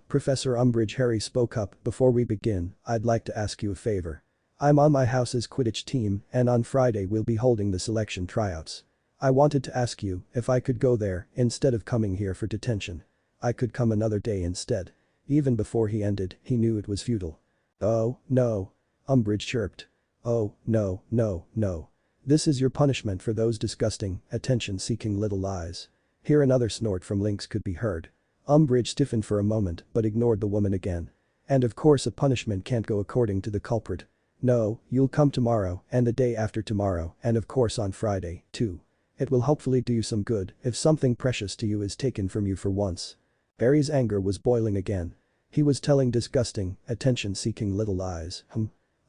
Professor Umbridge," Harry spoke up, "before we begin, I'd like to ask you a favor. I'm on my house's Quidditch team and on Friday we'll be holding the selection tryouts. I wanted to ask you if I could go there instead of coming here for detention. I could come another day instead." Even before he ended, he knew it was futile. "Oh, no." Umbridge chirped. "Oh, no, no, no. This is your punishment for those disgusting, attention-seeking little lies." Here another snort from Lynx could be heard. Umbridge stiffened for a moment but ignored the woman again. "And of course a punishment can't go according to the culprit. No, you'll come tomorrow and the day after tomorrow and of course on Friday, too. It will hopefully do you some good if something precious to you is taken from you for once." Harry's anger was boiling again. He was telling disgusting, attention-seeking little lies.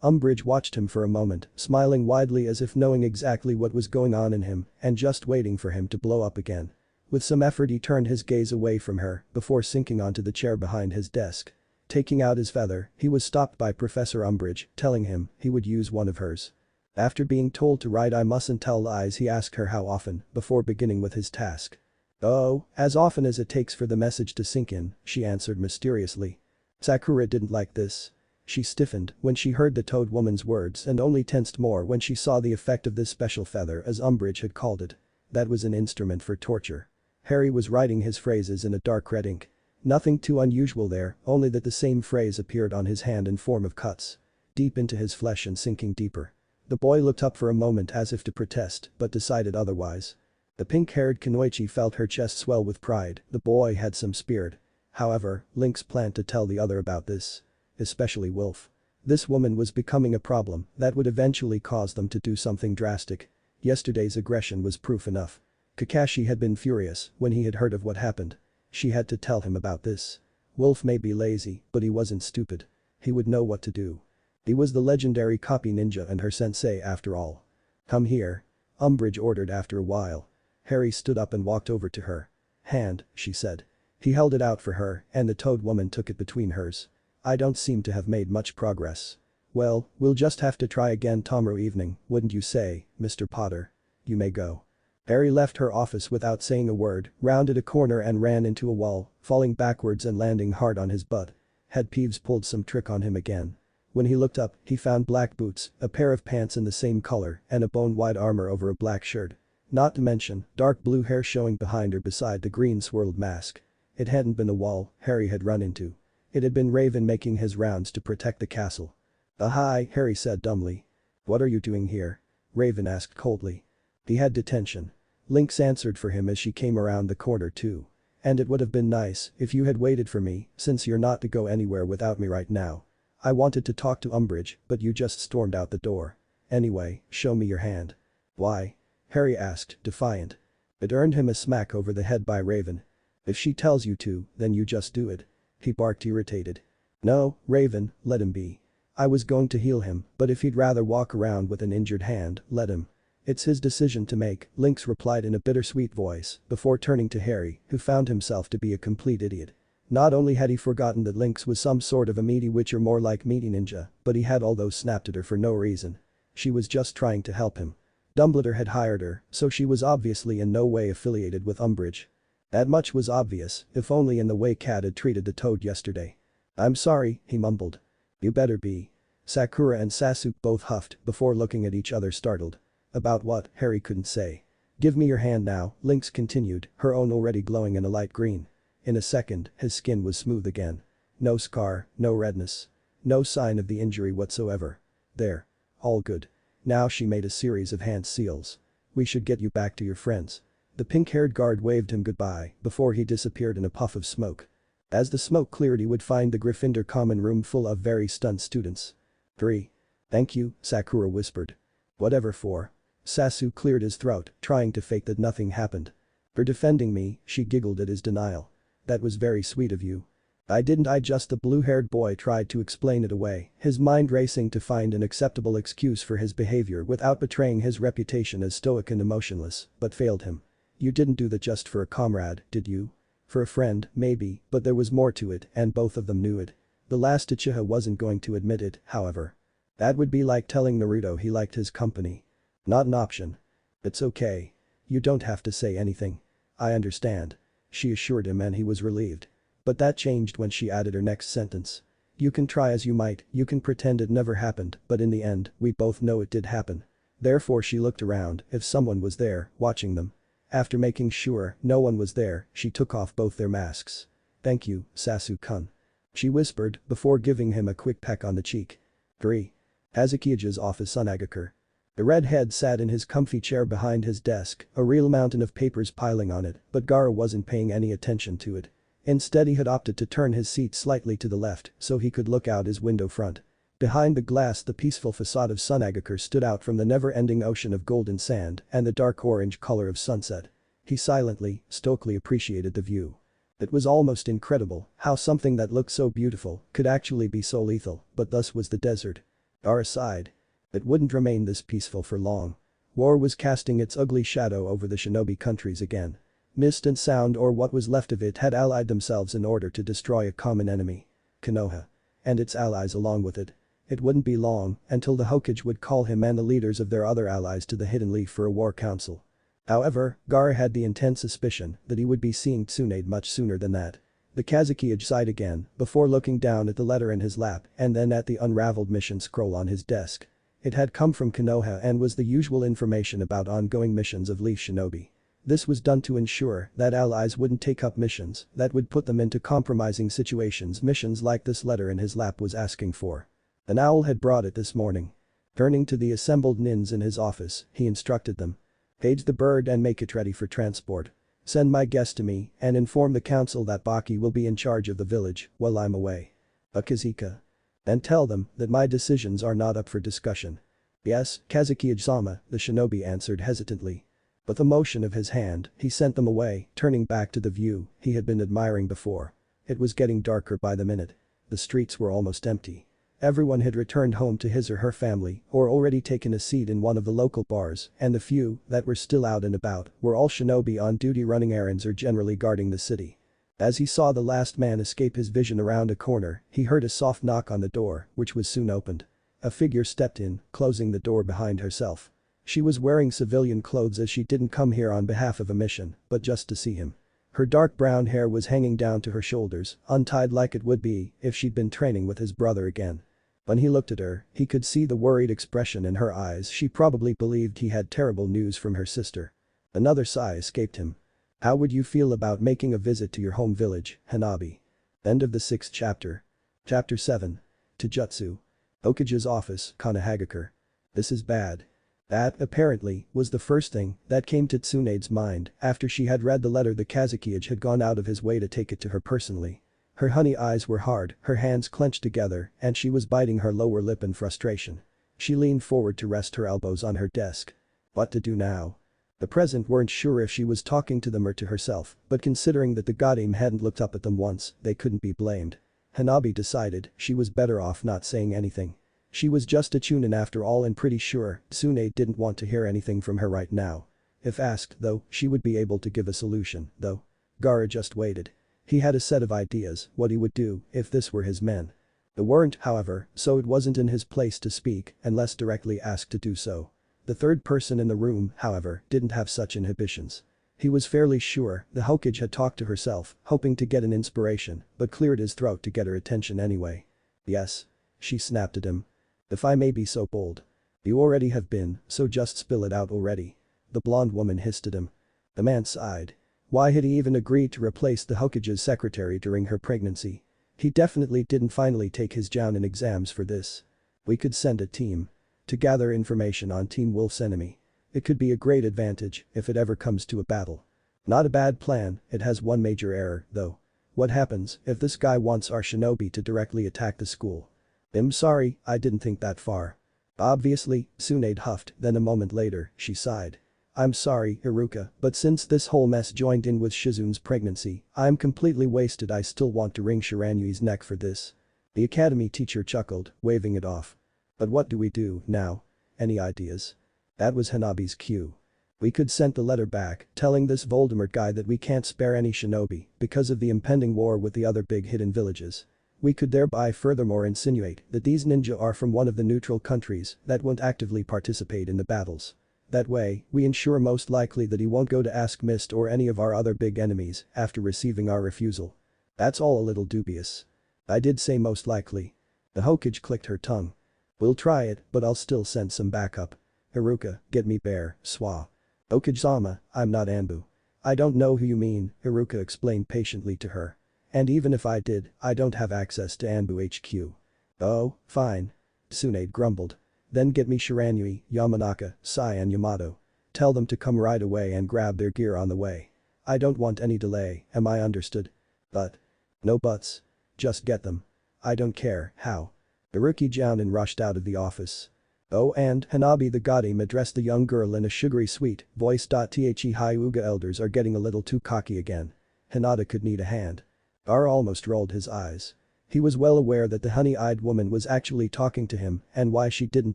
Umbridge watched him for a moment, smiling widely as if knowing exactly what was going on in him and just waiting for him to blow up again. With some effort he turned his gaze away from her before sinking onto the chair behind his desk. Taking out his feather, he was stopped by Professor Umbridge, telling him he would use one of hers. After being told to write "I mustn't tell lies," he asked her how often before beginning with his task. "Oh, as often as it takes for the message to sink in," she answered mysteriously. Sakura didn't like this. She stiffened when she heard the Toad woman's words and only tensed more when she saw the effect of this special feather, as Umbridge had called it. That was an instrument for torture. Harry was writing his phrases in a dark red ink. Nothing too unusual there, only that the same phrase appeared on his hand in form of cuts. Deep into his flesh and sinking deeper. The boy looked up for a moment as if to protest but decided otherwise. The pink-haired Kunoichi felt her chest swell with pride. The boy had some spirit. However, Lynx planned to tell the other about this. Especially Wolf. This woman was becoming a problem that would eventually cause them to do something drastic. Yesterday's aggression was proof enough. Kakashi had been furious when he had heard of what happened. She had to tell him about this. Wolf may be lazy, but he wasn't stupid. He would know what to do. He was the legendary copy ninja and her sensei after all. "Come here." Umbridge ordered after a while. Harry stood up and walked over to her. "Hand," she said. He held it out for her and the Toad woman took it between hers. "I don't seem to have made much progress." "Well, we'll just have to try again tomorrow evening, wouldn't you say, Mr. Potter? You may go." Harry left her office without saying a word, rounded a corner and ran into a wall, falling backwards and landing hard on his butt. Had Peeves pulled some trick on him again? When he looked up, he found black boots, a pair of pants in the same color, and a bone-wide armor over a black shirt. Not to mention, dark blue hair showing behind her beside the green swirled mask. It hadn't been a wall Harry had run into. It had been Raven making his rounds to protect the castle. "Hi," Harry said dumbly. "What are you doing here?" Raven asked coldly. He had detention. Lynx answered for him as she came around the corner too. "And it would have been nice if you had waited for me, since you're not to go anywhere without me right now. I wanted to talk to Umbridge, but you just stormed out the door. Anyway, show me your hand." "Why?" Harry asked, defiant. It earned him a smack over the head by Raven. "If she tells you to, then you just do it." He barked irritated. "No, Raven, let him be. I was going to heal him, but if he'd rather walk around with an injured hand, let him. It's his decision to make," Lynx replied in a bittersweet voice before turning to Harry, who found himself to be a complete idiot. Not only had he forgotten that Lynx was some sort of a meaty witch or more like meaty ninja, but he had all those snapped at her for no reason. She was just trying to help him. Dumbledore had hired her, so she was obviously in no way affiliated with Umbridge. That much was obvious, if only in the way Cat had treated the toad yesterday. "I'm sorry," he mumbled. "You better be." Sakura and Sasuke both huffed before looking at each other startled. About what, Harry couldn't say. "Give me your hand now," Lynx continued, her own already glowing in a light green. In a second, his skin was smooth again. No scar, no redness. No sign of the injury whatsoever. There. All good. Now she made a series of hand seals. "We should get you back to your friends." The pink-haired guard waved him goodbye before he disappeared in a puff of smoke. As the smoke cleared he would find the Gryffindor common room full of very stunned students. 3. "Thank you," Sakura whispered. "Whatever for?" Sasuke cleared his throat, trying to fake that nothing happened. "For defending me," she giggled at his denial. "That was very sweet of you." I just the blue-haired boy tried to explain it away, his mind racing to find an acceptable excuse for his behavior without betraying his reputation as stoic and emotionless, but failed him. "You didn't do that just for a comrade, did you?" "For a friend, maybe, but there was more to it and both of them knew it." The last Uchiha wasn't going to admit it, however. That would be like telling Naruto he liked his company. Not an option. "It's okay. You don't have to say anything. I understand," she assured him and he was relieved. But that changed when she added her next sentence. "You can try as you might, you can pretend it never happened, but in the end, we both know it did happen." Therefore she looked around if someone was there, watching them. After making sure no one was there, she took off both their masks. "Thank you, Sasuke-kun," she whispered before giving him a quick peck on the cheek. 3. Hazukiya's office Sunagakure. The redhead sat in his comfy chair behind his desk, a real mountain of papers piling on it, but Gaara wasn't paying any attention to it. Instead he had opted to turn his seat slightly to the left so he could look out his window front. Behind the glass the peaceful facade of Sunagakure stood out from the never-ending ocean of golden sand and the dark orange color of sunset. He silently, stoically appreciated the view. It was almost incredible how something that looked so beautiful could actually be so lethal, but thus was the desert. Gaara sighed. It wouldn't remain this peaceful for long. War was casting its ugly shadow over the shinobi countries again. Mist and Sound or what was left of it had allied themselves in order to destroy a common enemy. Konoha. And its allies along with it. It wouldn't be long until the Hokage would call him and the leaders of their other allies to the Hidden Leaf for a war council. However, Gaara had the intense suspicion that he would be seeing Tsunade much sooner than that. The Kazekage sighed again before looking down at the letter in his lap and then at the unraveled mission scroll on his desk. It had come from Konoha and was the usual information about ongoing missions of Leaf Shinobi. This was done to ensure that allies wouldn't take up missions that would put them into compromising situations, missions like this letter in his lap was asking for. An owl had brought it this morning. Turning to the assembled nins in his office, he instructed them. "Page the bird and make it ready for transport. Send my guest to me and inform the council that Baki will be in charge of the village while I'm away. Akazika. And tell them that my decisions are not up for discussion." "Yes, Kazuki-sama," the shinobi answered hesitantly. With a motion of his hand, he sent them away, turning back to the view he had been admiring before. It was getting darker by the minute. The streets were almost empty. Everyone had returned home to his or her family or already taken a seat in one of the local bars, and the few that were still out and about were all shinobi on duty running errands or generally guarding the city. As he saw the last man escape his vision around a corner, he heard a soft knock on the door, which was soon opened. A figure stepped in, closing the door behind herself. She was wearing civilian clothes as she didn't come here on behalf of a mission, but just to see him. Her dark brown hair was hanging down to her shoulders, untied like it would be if she'd been training with his brother again. When he looked at her, he could see the worried expression in her eyes. She probably believed he had terrible news from her sister. Another sigh escaped him. "How would you feel about making a visit to your home village, Hanabi?" End of the 6th chapter. Chapter 7. Taijutsu. Hokage's office, Konohagakure. This is bad. That, apparently, was the first thing that came to Tsunade's mind after she had read the letter the Kazekage had gone out of his way to take it to her personally. Her honey eyes were hard, her hands clenched together, and she was biting her lower lip in frustration. She leaned forward to rest her elbows on her desk. What to do now? The present weren't sure if she was talking to them or to herself, but considering that the Goddam hadn't looked up at them once, they couldn't be blamed. Hanabi decided she was better off not saying anything. She was just a chunin after all and pretty sure Tsunade didn't want to hear anything from her right now. If asked though, she would be able to give a solution, though. Gaara just waited. He had a set of ideas what he would do if this were his men. They weren't, however, so it wasn't in his place to speak unless directly asked to do so. The third person in the room, however, didn't have such inhibitions. He was fairly sure the Hokage had talked to herself, hoping to get an inspiration, but cleared his throat to get her attention anyway. Yes. She snapped at him. If I may be so bold. You already have been, so just spill it out already. The blonde woman hissed at him. The man sighed. Why had he even agreed to replace the Hokage's secretary during her pregnancy? He definitely didn't finally take his Jounin exams for this. We could send a team. To gather information on Team Wolf's enemy. It could be a great advantage if it ever comes to a battle. Not a bad plan, it has one major error, though. What happens if this guy wants our shinobi to directly attack the school? I'm sorry, I didn't think that far. Obviously, Tsunade huffed, then a moment later, she sighed. I'm sorry, Iruka, but since this whole mess joined in with Shizun's pregnancy, I'm completely wasted. I still want to wring Shiranyui's neck for this. The academy teacher chuckled, waving it off. But what do we do now? Any ideas? That was Hanabi's cue. We could send the letter back, telling this Voldemort guy that we can't spare any shinobi because of the impending war with the other big hidden villages. We could thereby furthermore insinuate that these ninja are from one of the neutral countries that won't actively participate in the battles. That way, we ensure most likely that he won't go to ask Mist or any of our other big enemies after receiving our refusal. That's all a little dubious. I did say most likely. The Hokage clicked her tongue. We'll try it, but I'll still send some backup. Haruka, get me Bear, Swa. Okage-sama, I'm not ANBU. I don't know who you mean, Haruka explained patiently to her. And even if I did, I don't have access to ANBU HQ. Oh, fine. Tsunade grumbled. Then get me Shiranyui, Yamanaka, Sai and Yamato. Tell them to come right away and grab their gear on the way. I don't want any delay, am I understood? But. No buts. Just get them. I don't care how. Iruki Jounin rushed out of the office. Oh, and Hanabi the Goddam addressed the young girl in a sugary sweet voice. The Hyuga elders are getting a little too cocky again. Hinata could need a hand. Gar almost rolled his eyes. He was well aware that the honey-eyed woman was actually talking to him, and why she didn't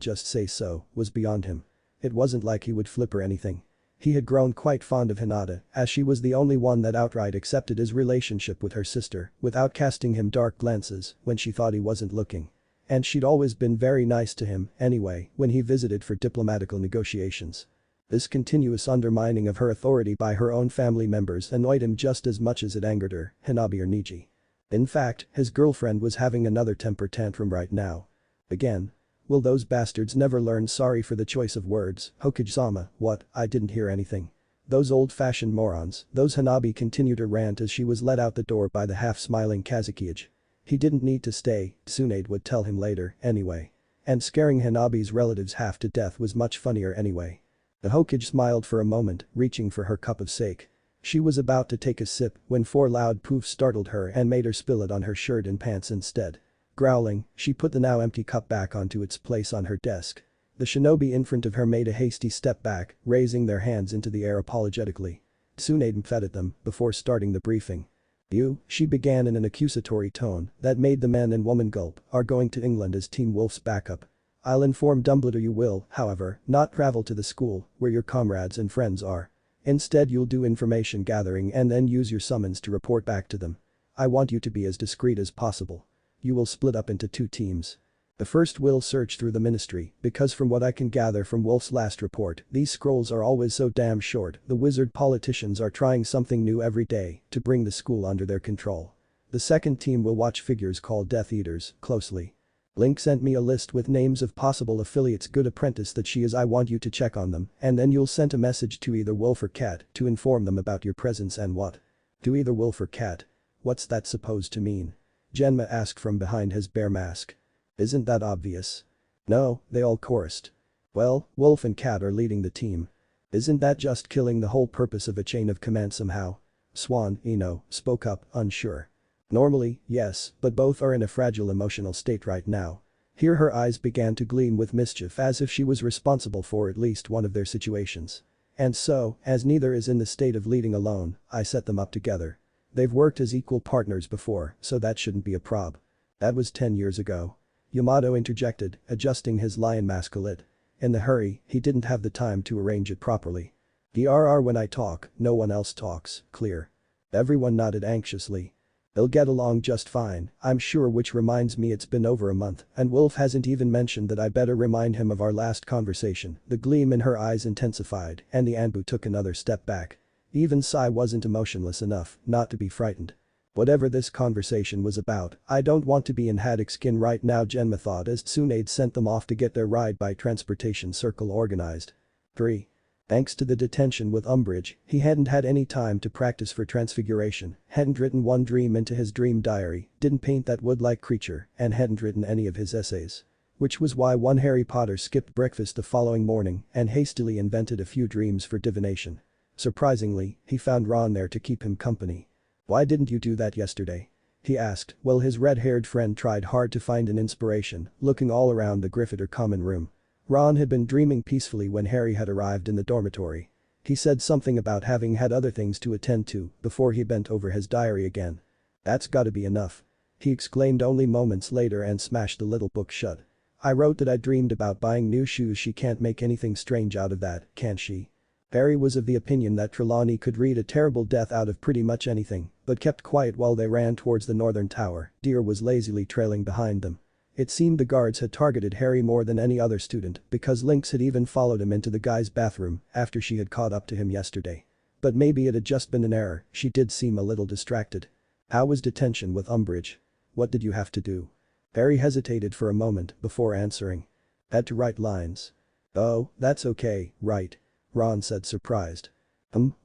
just say so was beyond him. It wasn't like he would flip or anything. He had grown quite fond of Hinata, as she was the only one that outright accepted his relationship with her sister without casting him dark glances when she thought he wasn't looking. And she'd always been very nice to him, anyway, when he visited for diplomatical negotiations. This continuous undermining of her authority by her own family members annoyed him just as much as it angered her, Hanabi or Niji. In fact, his girlfriend was having another temper tantrum right now. Again. Will those bastards never learn? Sorry for the choice of words, Hokage-sama, what, I didn't hear anything. Those old-fashioned morons, those Hanabi continued her rant as she was let out the door by the half-smiling Kazukiage. He didn't need to stay, Tsunade would tell him later, anyway. And scaring Hanabi's relatives half to death was much funnier anyway. The Hokage smiled for a moment, reaching for her cup of sake. She was about to take a sip when 4 loud poofs startled her and made her spill it on her shirt and pants instead. Growling, she put the now empty cup back onto its place on her desk. The shinobi in front of her made a hasty step back, raising their hands into the air apologetically. Tsunade fed at them before starting the briefing. You, she began in an accusatory tone that made the man and woman gulp, are going to England as Team Wolf's backup. I'll inform Dumbledore you will, however, not travel to the school where your comrades and friends are. Instead you'll do information gathering and then use your summons to report back to them. I want you to be as discreet as possible. You will split up into 2 teams. The first will search through the ministry because from what I can gather from Wolf's last report, these scrolls are always so damn short. The wizard politicians are trying something new every day to bring the school under their control. The second team will watch figures called Death Eaters closely. Link sent me a list with names of possible affiliates. Good apprentice that she is. I want you to check on them and then you'll send a message to either Wolf or Cat to inform them about your presence and what. To either Wolf or Cat. What's that supposed to mean? Genma asked from behind his bear mask. Isn't that obvious? No, they all chorused. Well, Wolf and Cat are leading the team. Isn't that just killing the whole purpose of a chain of command somehow? Swan, spoke up, unsure. Normally, yes, but both are in a fragile emotional state right now. Here her eyes began to gleam with mischief as if she was responsible for at least one of their situations. And so, as neither is in the state of leading alone, I set them up together. They've worked as equal partners before, so that shouldn't be a prob. That was 10 years ago. Yamato interjected, adjusting his lion mask a lit. In the hurry, he didn't have the time to arrange it properly. DRR when I talk, no one else talks, clear. Everyone nodded anxiously. They'll get along just fine, I'm sure, which reminds me it's been over a month and Wolf hasn't even mentioned that I better remind him of our last conversation." The gleam in her eyes intensified and the ANBU took another step back. Even Sai wasn't emotionless enough not to be frightened. "Whatever this conversation was about, I don't want to be in Haddock's skin right now," Genma thought as Tsunade sent them off to get their ride by transportation circle organized. 3. Thanks to the detention with Umbridge, he hadn't had any time to practice for transfiguration, hadn't written one dream into his dream diary, didn't paint that wood-like creature, and hadn't written any of his essays. Which was why one Harry Potter skipped breakfast the following morning and hastily invented a few dreams for divination. Surprisingly, he found Ron there to keep him company. "Why didn't you do that yesterday?" he asked while his red-haired friend tried hard to find an inspiration, looking all around the Gryffindor common room. Ron had been dreaming peacefully when Harry had arrived in the dormitory. He said something about having had other things to attend to before he bent over his diary again. "That's gotta be enough," he exclaimed only moments later and smashed the little book shut. "I wrote that I dreamed about buying new shoes. She can't make anything strange out of that, can she?" Harry was of the opinion that Trelawney could read a terrible death out of pretty much anything, but kept quiet while they ran towards the northern tower. Deer was lazily trailing behind them. It seemed the guards had targeted Harry more than any other student because Lynx had even followed him into the guy's bathroom after she had caught up to him yesterday. But maybe it had just been an error, she did seem a little distracted. "How was detention with Umbridge? What did you have to do?" Harry hesitated for a moment before answering. "Had to write lines." "Oh, that's okay, right," Ron said surprised.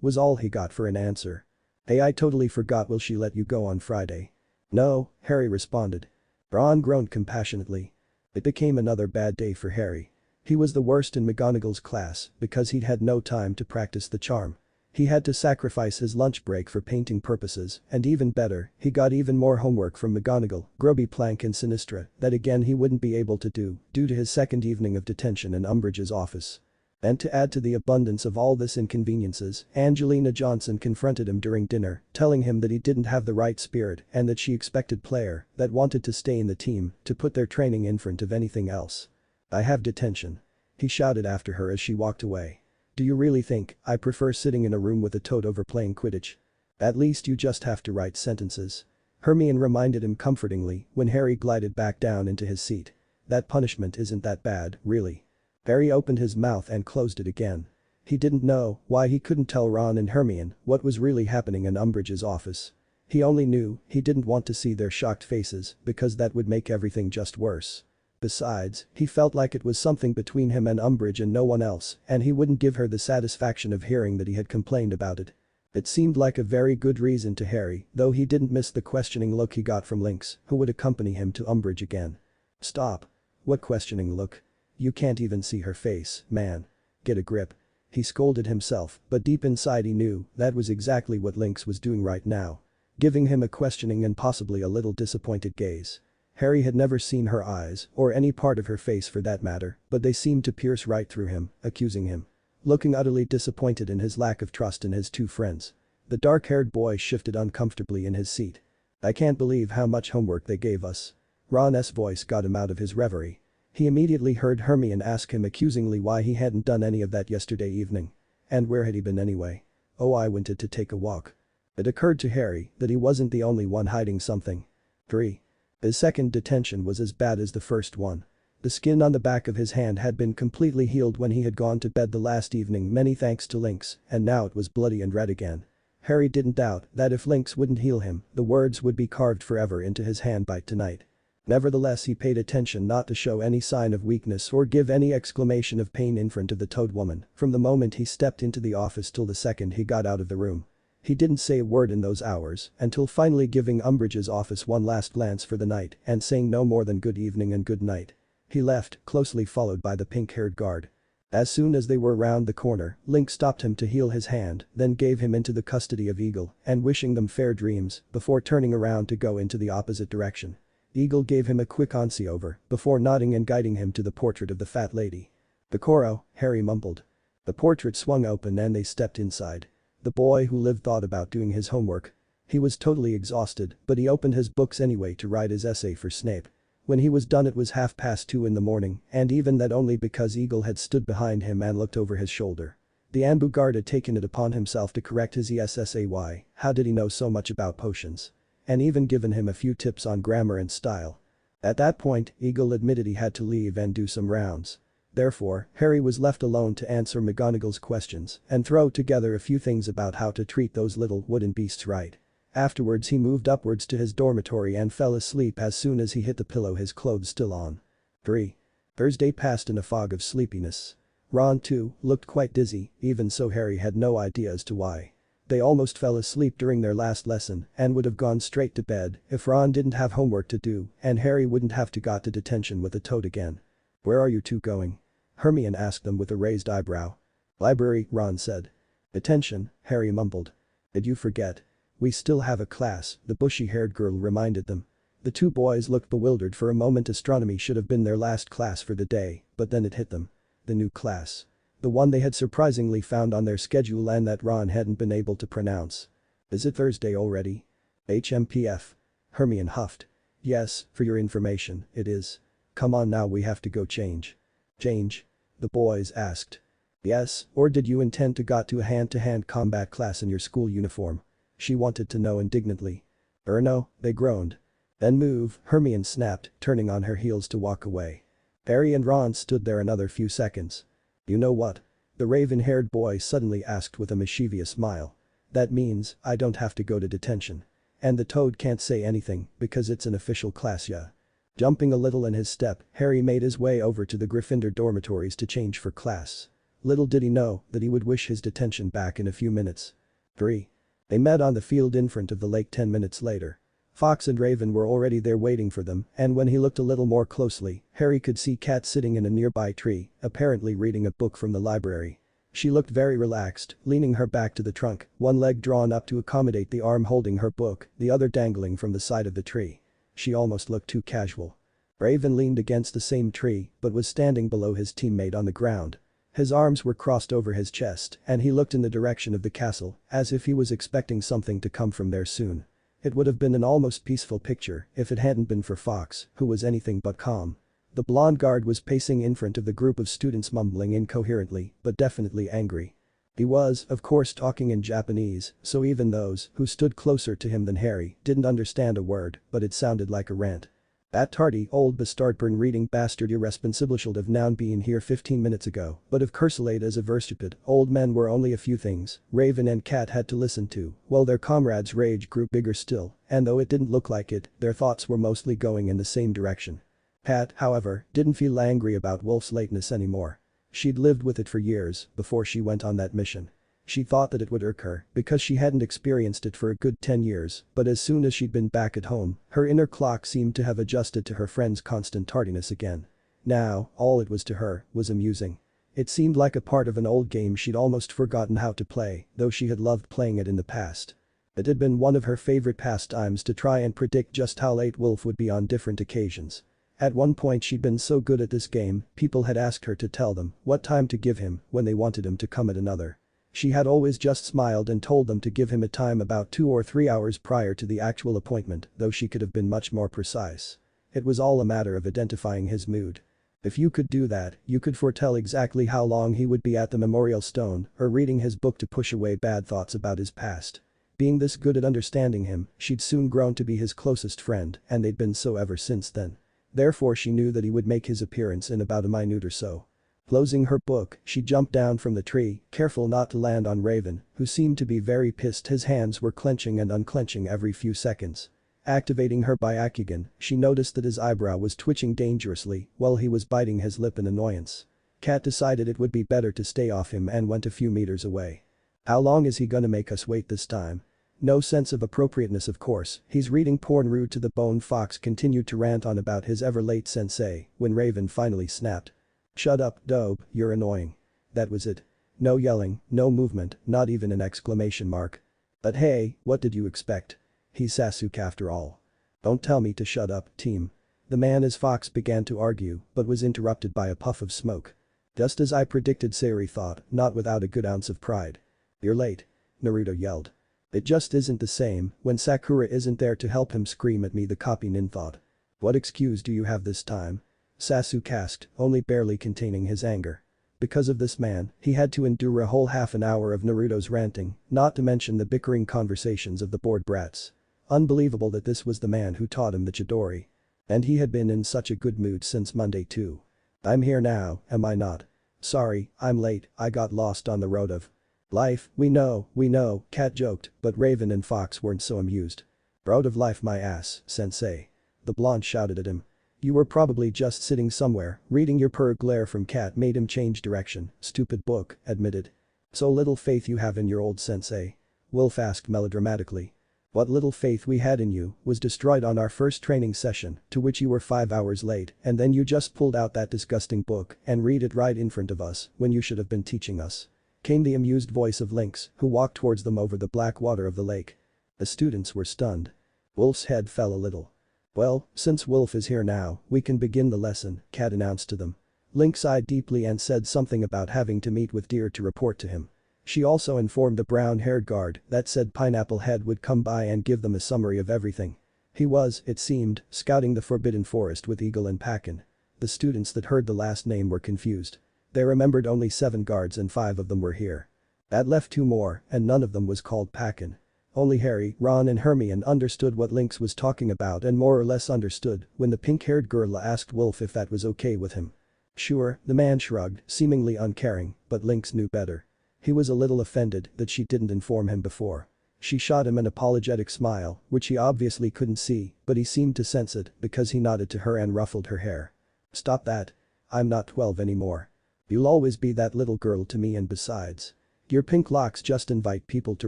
Was all he got for an answer. "Hey, I totally forgot. Will she let you go on Friday?" "No," Harry responded. Ron groaned compassionately. It became another bad day for Harry. He was the worst in McGonagall's class because he'd had no time to practice the charm. He had to sacrifice his lunch break for painting purposes, and even better, he got even more homework from McGonagall, Grubby Plank and Sinistra that again he wouldn't be able to do due to his second evening of detention in Umbridge's office. And to add to the abundance of all this inconveniences, Angelina Johnson confronted him during dinner, telling him that he didn't have the right spirit and that she expected player that wanted to stay in the team to put their training in front of anything else. "I have detention," he shouted after her as she walked away. "Do you really think I prefer sitting in a room with a toad over playing Quidditch? At least you just have to write sentences." Hermione reminded him comfortingly when Harry glided back down into his seat. "That punishment isn't that bad, really." Harry opened his mouth and closed it again. He didn't know why he couldn't tell Ron and Hermione what was really happening in Umbridge's office. He only knew he didn't want to see their shocked faces because that would make everything just worse. Besides, he felt like it was something between him and Umbridge and no one else, and he wouldn't give her the satisfaction of hearing that he had complained about it. It seemed like a very good reason to Harry, though he didn't miss the questioning look he got from Lynx, who would accompany him to Umbridge again. "Stop. What questioning look? You can't even see her face, man. Get a grip." He scolded himself, but deep inside he knew that was exactly what Lynx was doing right now. Giving him a questioning and possibly a little disappointed gaze. Harry had never seen her eyes, or any part of her face for that matter, but they seemed to pierce right through him, accusing him. Looking utterly disappointed in his lack of trust in his two friends. The dark-haired boy shifted uncomfortably in his seat. "I can't believe how much homework they gave us." Ron's voice got him out of his reverie. He immediately heard Hermione ask him accusingly why he hadn't done any of that yesterday evening. And where had he been anyway? "Oh, I wanted to take a walk." It occurred to Harry that he wasn't the only one hiding something. 3. His second detention was as bad as the first one. The skin on the back of his hand had been completely healed when he had gone to bed the last evening, many thanks to Lynx, and now it was bloody and red again. Harry didn't doubt that if Lynx wouldn't heal him, the words would be carved forever into his handbite tonight. Nevertheless, he paid attention not to show any sign of weakness or give any exclamation of pain in front of the Toad Woman from the moment he stepped into the office till the second he got out of the room. He didn't say a word in those hours until finally giving Umbridge's office one last glance for the night and saying no more than good evening and good night. He left, closely followed by the pink-haired guard. As soon as they were round the corner, Link stopped him to heal his hand, then gave him into the custody of Eagle and wishing them fair dreams before turning around to go into the opposite direction. Eagle gave him a quick once-over before nodding and guiding him to the portrait of the fat lady. "Picoro," Harry mumbled. The portrait swung open and they stepped inside. The boy who lived thought about doing his homework. He was totally exhausted, but he opened his books anyway to write his essay for Snape. When he was done it was 2:30 in the morning, and even that only because Eagle had stood behind him and looked over his shoulder. The ANBU guard had taken it upon himself to correct his ESSAY. How did he know so much about potions? and even given him a few tips on grammar and style. At that point, Eagle admitted he had to leave and do some rounds. Therefore, Harry was left alone to answer McGonagall's questions and throw together a few things about how to treat those little wooden beasts right. Afterwards he moved upwards to his dormitory and fell asleep as soon as he hit the pillow, his clothes still on. 3. Thursday passed in a fog of sleepiness. Ron, too, looked quite dizzy, even so Harry had no idea as to why. They almost fell asleep during their last lesson and would have gone straight to bed if Ron didn't have homework to do and Harry wouldn't have to go to detention with a toad again. "Where are you two going?" Hermione asked them with a raised eyebrow. "Library," Ron said. "Detention," Harry mumbled. "Did you forget? We still have a class," the bushy-haired girl reminded them. The two boys looked bewildered for a moment. Astronomy should have been their last class for the day, but then it hit them. The new class. The one they had surprisingly found on their schedule and that Ron hadn't been able to pronounce. "Is it Thursday already?" "HMPF." Hermione huffed. "Yes, for your information, it is. Come on now, we have to go change." "Change?" the boys asked. "Yes, or did you intend to go to a hand-to-hand combat class in your school uniform?" she wanted to know indignantly. "No," they groaned. "Then move," Hermione snapped, turning on her heels to walk away. Harry and Ron stood there another few seconds. "You know what?" the raven-haired boy suddenly asked with a mischievous smile. "That means I don't have to go to detention. And the toad can't say anything because it's an official class, yeah." Jumping a little in his step, Harry made his way over to the Gryffindor dormitories to change for class. Little did he know that he would wish his detention back in a few minutes. 3. They met on the field in front of the lake 10 minutes later. Fox and Raven were already there waiting for them, and when he looked a little more closely, Harry could see Cat sitting in a nearby tree, apparently reading a book from the library. She looked very relaxed, leaning her back to the trunk, one leg drawn up to accommodate the arm holding her book, the other dangling from the side of the tree. She almost looked too casual. Raven leaned against the same tree but was standing below his teammate on the ground. His arms were crossed over his chest and he looked in the direction of the castle as if he was expecting something to come from there soon. It would have been an almost peaceful picture if it hadn't been for Fox, who was anything but calm. The blonde guard was pacing in front of the group of students, mumbling incoherently but definitely angry. He was, of course, talking in Japanese, so even those who stood closer to him than Harry didn't understand a word, but it sounded like a rant. "That tardy old bastardburn reading bastard irresponsible should have known been here 15 minutes ago, but if cursulate as a versatupid old men were only a few things Raven and Cat had to listen to, well, their comrades' rage grew bigger still, and though it didn't look like it, their thoughts were mostly going in the same direction. Pat, however, didn't feel angry about Wolf's lateness anymore. She'd lived with it for years before she went on that mission. She thought that it would irk her because she hadn't experienced it for a good 10 years, but as soon as she'd been back at home, her inner clock seemed to have adjusted to her friend's constant tardiness again. Now, all it was to her was amusing. It seemed like a part of an old game she'd almost forgotten how to play, though she had loved playing it in the past. It had been one of her favorite pastimes to try and predict just how late Wolf would be on different occasions. At one point she'd been so good at this game, people had asked her to tell them what time to give him when they wanted him to come at another. She had always just smiled and told them to give him a time about 2 or 3 hours prior to the actual appointment, though she could have been much more precise. It was all a matter of identifying his mood. If you could do that, you could foretell exactly how long he would be at the memorial stone or reading his book to push away bad thoughts about his past. Being this good at understanding him, she'd soon grown to be his closest friend, and they'd been so ever since then. Therefore she knew that he would make his appearance in about a minute or so. Closing her book, she jumped down from the tree, careful not to land on Raven, who seemed to be very pissed. His hands were clenching and unclenching every few seconds. Activating her Byakugan, she noticed that his eyebrow was twitching dangerously while he was biting his lip in annoyance. Cat decided it would be better to stay off him and went a few meters away. "How long is he gonna make us wait this time?" No sense of appropriateness, of course, he's reading porn, rude to the bone. Fox continued to rant on about his ever-late sensei when Raven finally snapped. "Shut up, Dobe, you're annoying." That was it. No yelling, no movement, not even an exclamation mark. But hey, what did you expect? He's Sasuke after all. "Don't tell me to shut up, team." The man as Fox began to argue but was interrupted by a puff of smoke. "Just as I predicted," Sayori thought, not without a good ounce of pride. "You're late," Naruto yelled. "It just isn't the same when Sakura isn't there to help him," scream at me, the copy nin thought. "What excuse do you have this time?" Sasuke asked, only barely containing his anger. Because of this man, he had to endure a whole half an hour of Naruto's ranting, not to mention the bickering conversations of the bored brats. Unbelievable that this was the man who taught him the Chidori. And he had been in such a good mood since Monday too. I'm here now, am I not? Sorry, I'm late, I got lost on the road of life. We know, Cat joked, but Raven and Fox weren't so amused. Road of life my ass, sensei. The blonde shouted at him. You were probably just sitting somewhere, reading your purr. Glare from Cat made him change direction. Stupid book, admitted. So little faith you have in your old sensei? Wolf asked melodramatically. What little faith we had in you was destroyed on our first training session, to which you were 5 hours late, and then you just pulled out that disgusting book and read it right in front of us when you should have been teaching us. Came the amused voice of Lynx, who walked towards them over the black water of the lake. The students were stunned. Wolf's head fell a little. Well, since Wolf is here now, we can begin the lesson, Cat announced to them. Lynx sighed deeply and said something about having to meet with Deer to report to him. She also informed the brown-haired guard that said Pineapple Head would come by and give them a summary of everything. He was, it seemed, scouting the Forbidden Forest with Eagle and Packen. The students that heard the last name were confused. They remembered only 7 guards and 5 of them were here. That left 2 more, and none of them was called Packen. Only Harry, Ron and Hermione understood what Lynx was talking about and more or less understood when the pink-haired girl asked Wolf if that was okay with him. Sure, the man shrugged, seemingly uncaring, but Lynx knew better. He was a little offended that she didn't inform him before. She shot him an apologetic smile, which he obviously couldn't see, but he seemed to sense it because he nodded to her and ruffled her hair. Stop that. I'm not 12 anymore. You'll always be that little girl to me, and besides, your pink locks just invite people to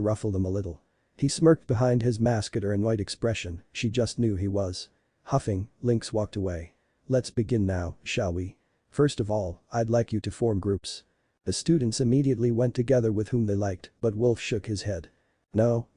ruffle them a little. He smirked behind his mask at her annoyed expression. She just knew he was. Huffing, Lynx walked away. Let's begin now, shall we? First of all, I'd like you to form groups. The students immediately went together with whom they liked, but Wolf shook his head. No,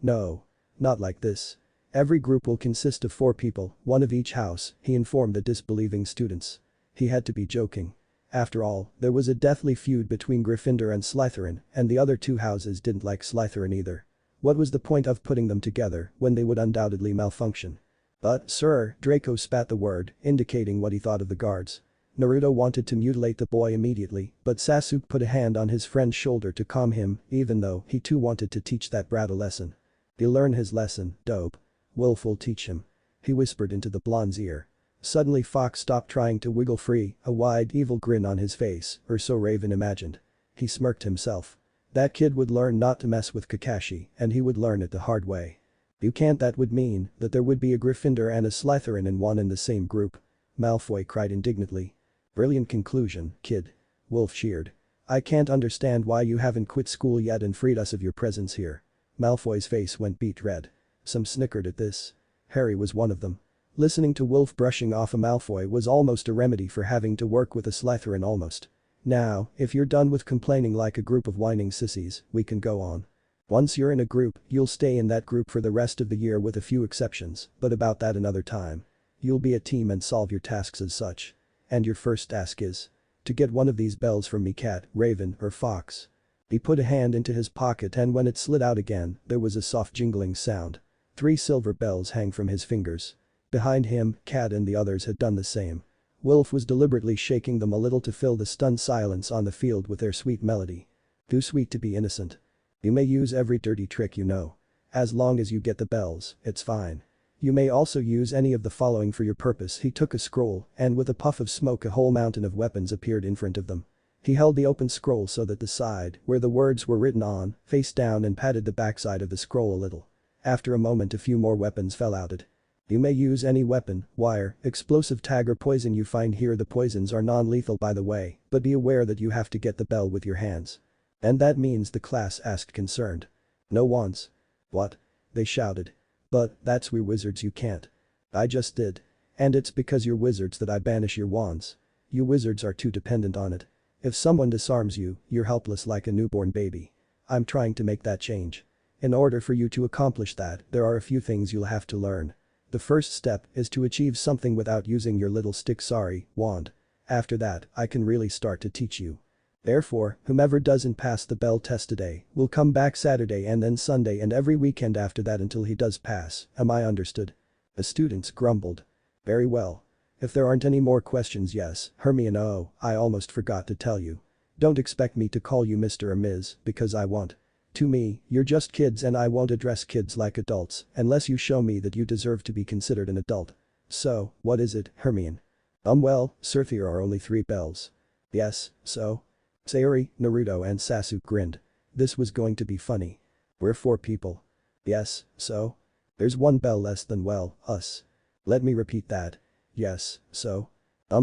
not like this. Every group will consist of 4 people, 1 of each house, he informed the disbelieving students. He had to be joking. After all, there was a deathly feud between Gryffindor and Slytherin, and the other 2 houses didn't like Slytherin either. What was the point of putting them together when they would undoubtedly malfunction? But, sir, Draco spat the word, indicating what he thought of the guards. Naruto wanted to mutilate the boy immediately, but Sasuke put a hand on his friend's shoulder to calm him, even though he too wanted to teach that brat a lesson. He'll learn his lesson, dope. Wolf will teach him. He whispered into the blonde's ear. Suddenly Fox stopped trying to wiggle free, a wide evil grin on his face, or so Raven imagined. He smirked himself. That kid would learn not to mess with Kakashi, and he would learn it the hard way. You can't. That would mean that there would be a Gryffindor and a Slytherin in one and the same group. Malfoy cried indignantly. Brilliant conclusion, kid. Wolf cheered. I can't understand why you haven't quit school yet and freed us of your presence here. Malfoy's face went beet red. Some snickered at this. Harry was one of them. Listening to Wolf brushing off a Malfoy was almost a remedy for having to work with a Slytherin almost. Now, if you're done with complaining like a group of whining sissies, we can go on. Once you're in a group, you'll stay in that group for the rest of the year with a few exceptions, but about that another time. You'll be a team and solve your tasks as such. And your first task is to get one of these bells from me, Cat, Raven, or Fox. He put a hand into his pocket and when it slid out again, there was a soft jingling sound. 3 silver bells hang from his fingers. Behind him, Cat and the others had done the same. Wolf was deliberately shaking them a little to fill the stunned silence on the field with their sweet melody. Too sweet to be innocent. You may use every dirty trick you know. As long as you get the bells, it's fine. You may also use any of the following for your purpose. He took a scroll, and with a puff of smoke a whole mountain of weapons appeared in front of them. He held the open scroll so that the side, where the words were written on, faced down and patted the backside of the scroll a little. After a moment a few more weapons fell out it. You may use any weapon, wire, explosive tag or poison you find here. The poisons are non-lethal by the way, but be aware that you have to get the bell with your hands. And that means, the class asked concerned. No wands. What? They shouted. But, that's we wizards, you can't. I just did. And it's because you're wizards that I banish your wands. You wizards are too dependent on it. If someone disarms you, you're helpless like a newborn baby. I'm trying to make that change. In order for you to accomplish that, there are a few things you'll have to learn. The first step is to achieve something without using your little wand. After that, I can really start to teach you. Therefore, whomever doesn't pass the bell test today will come back Saturday and then Sunday and every weekend after that until he does pass. Am I understood? The students grumbled. Very well. If there aren't any more questions, yes, Hermione. Oh, I almost forgot to tell you. Don't expect me to call you Mr. or Ms. because I want To me, you're just kids and I won't address kids like adults unless you show me that you deserve to be considered an adult. So, what is it, Hermione? Well, sir, there are only 3 bells. Yes, so? Sayori, Naruto and Sasuke grinned. This was going to be funny. We're 4 people. Yes, so? There's 1 bell less than, well, us. Let me repeat that. Yes, so?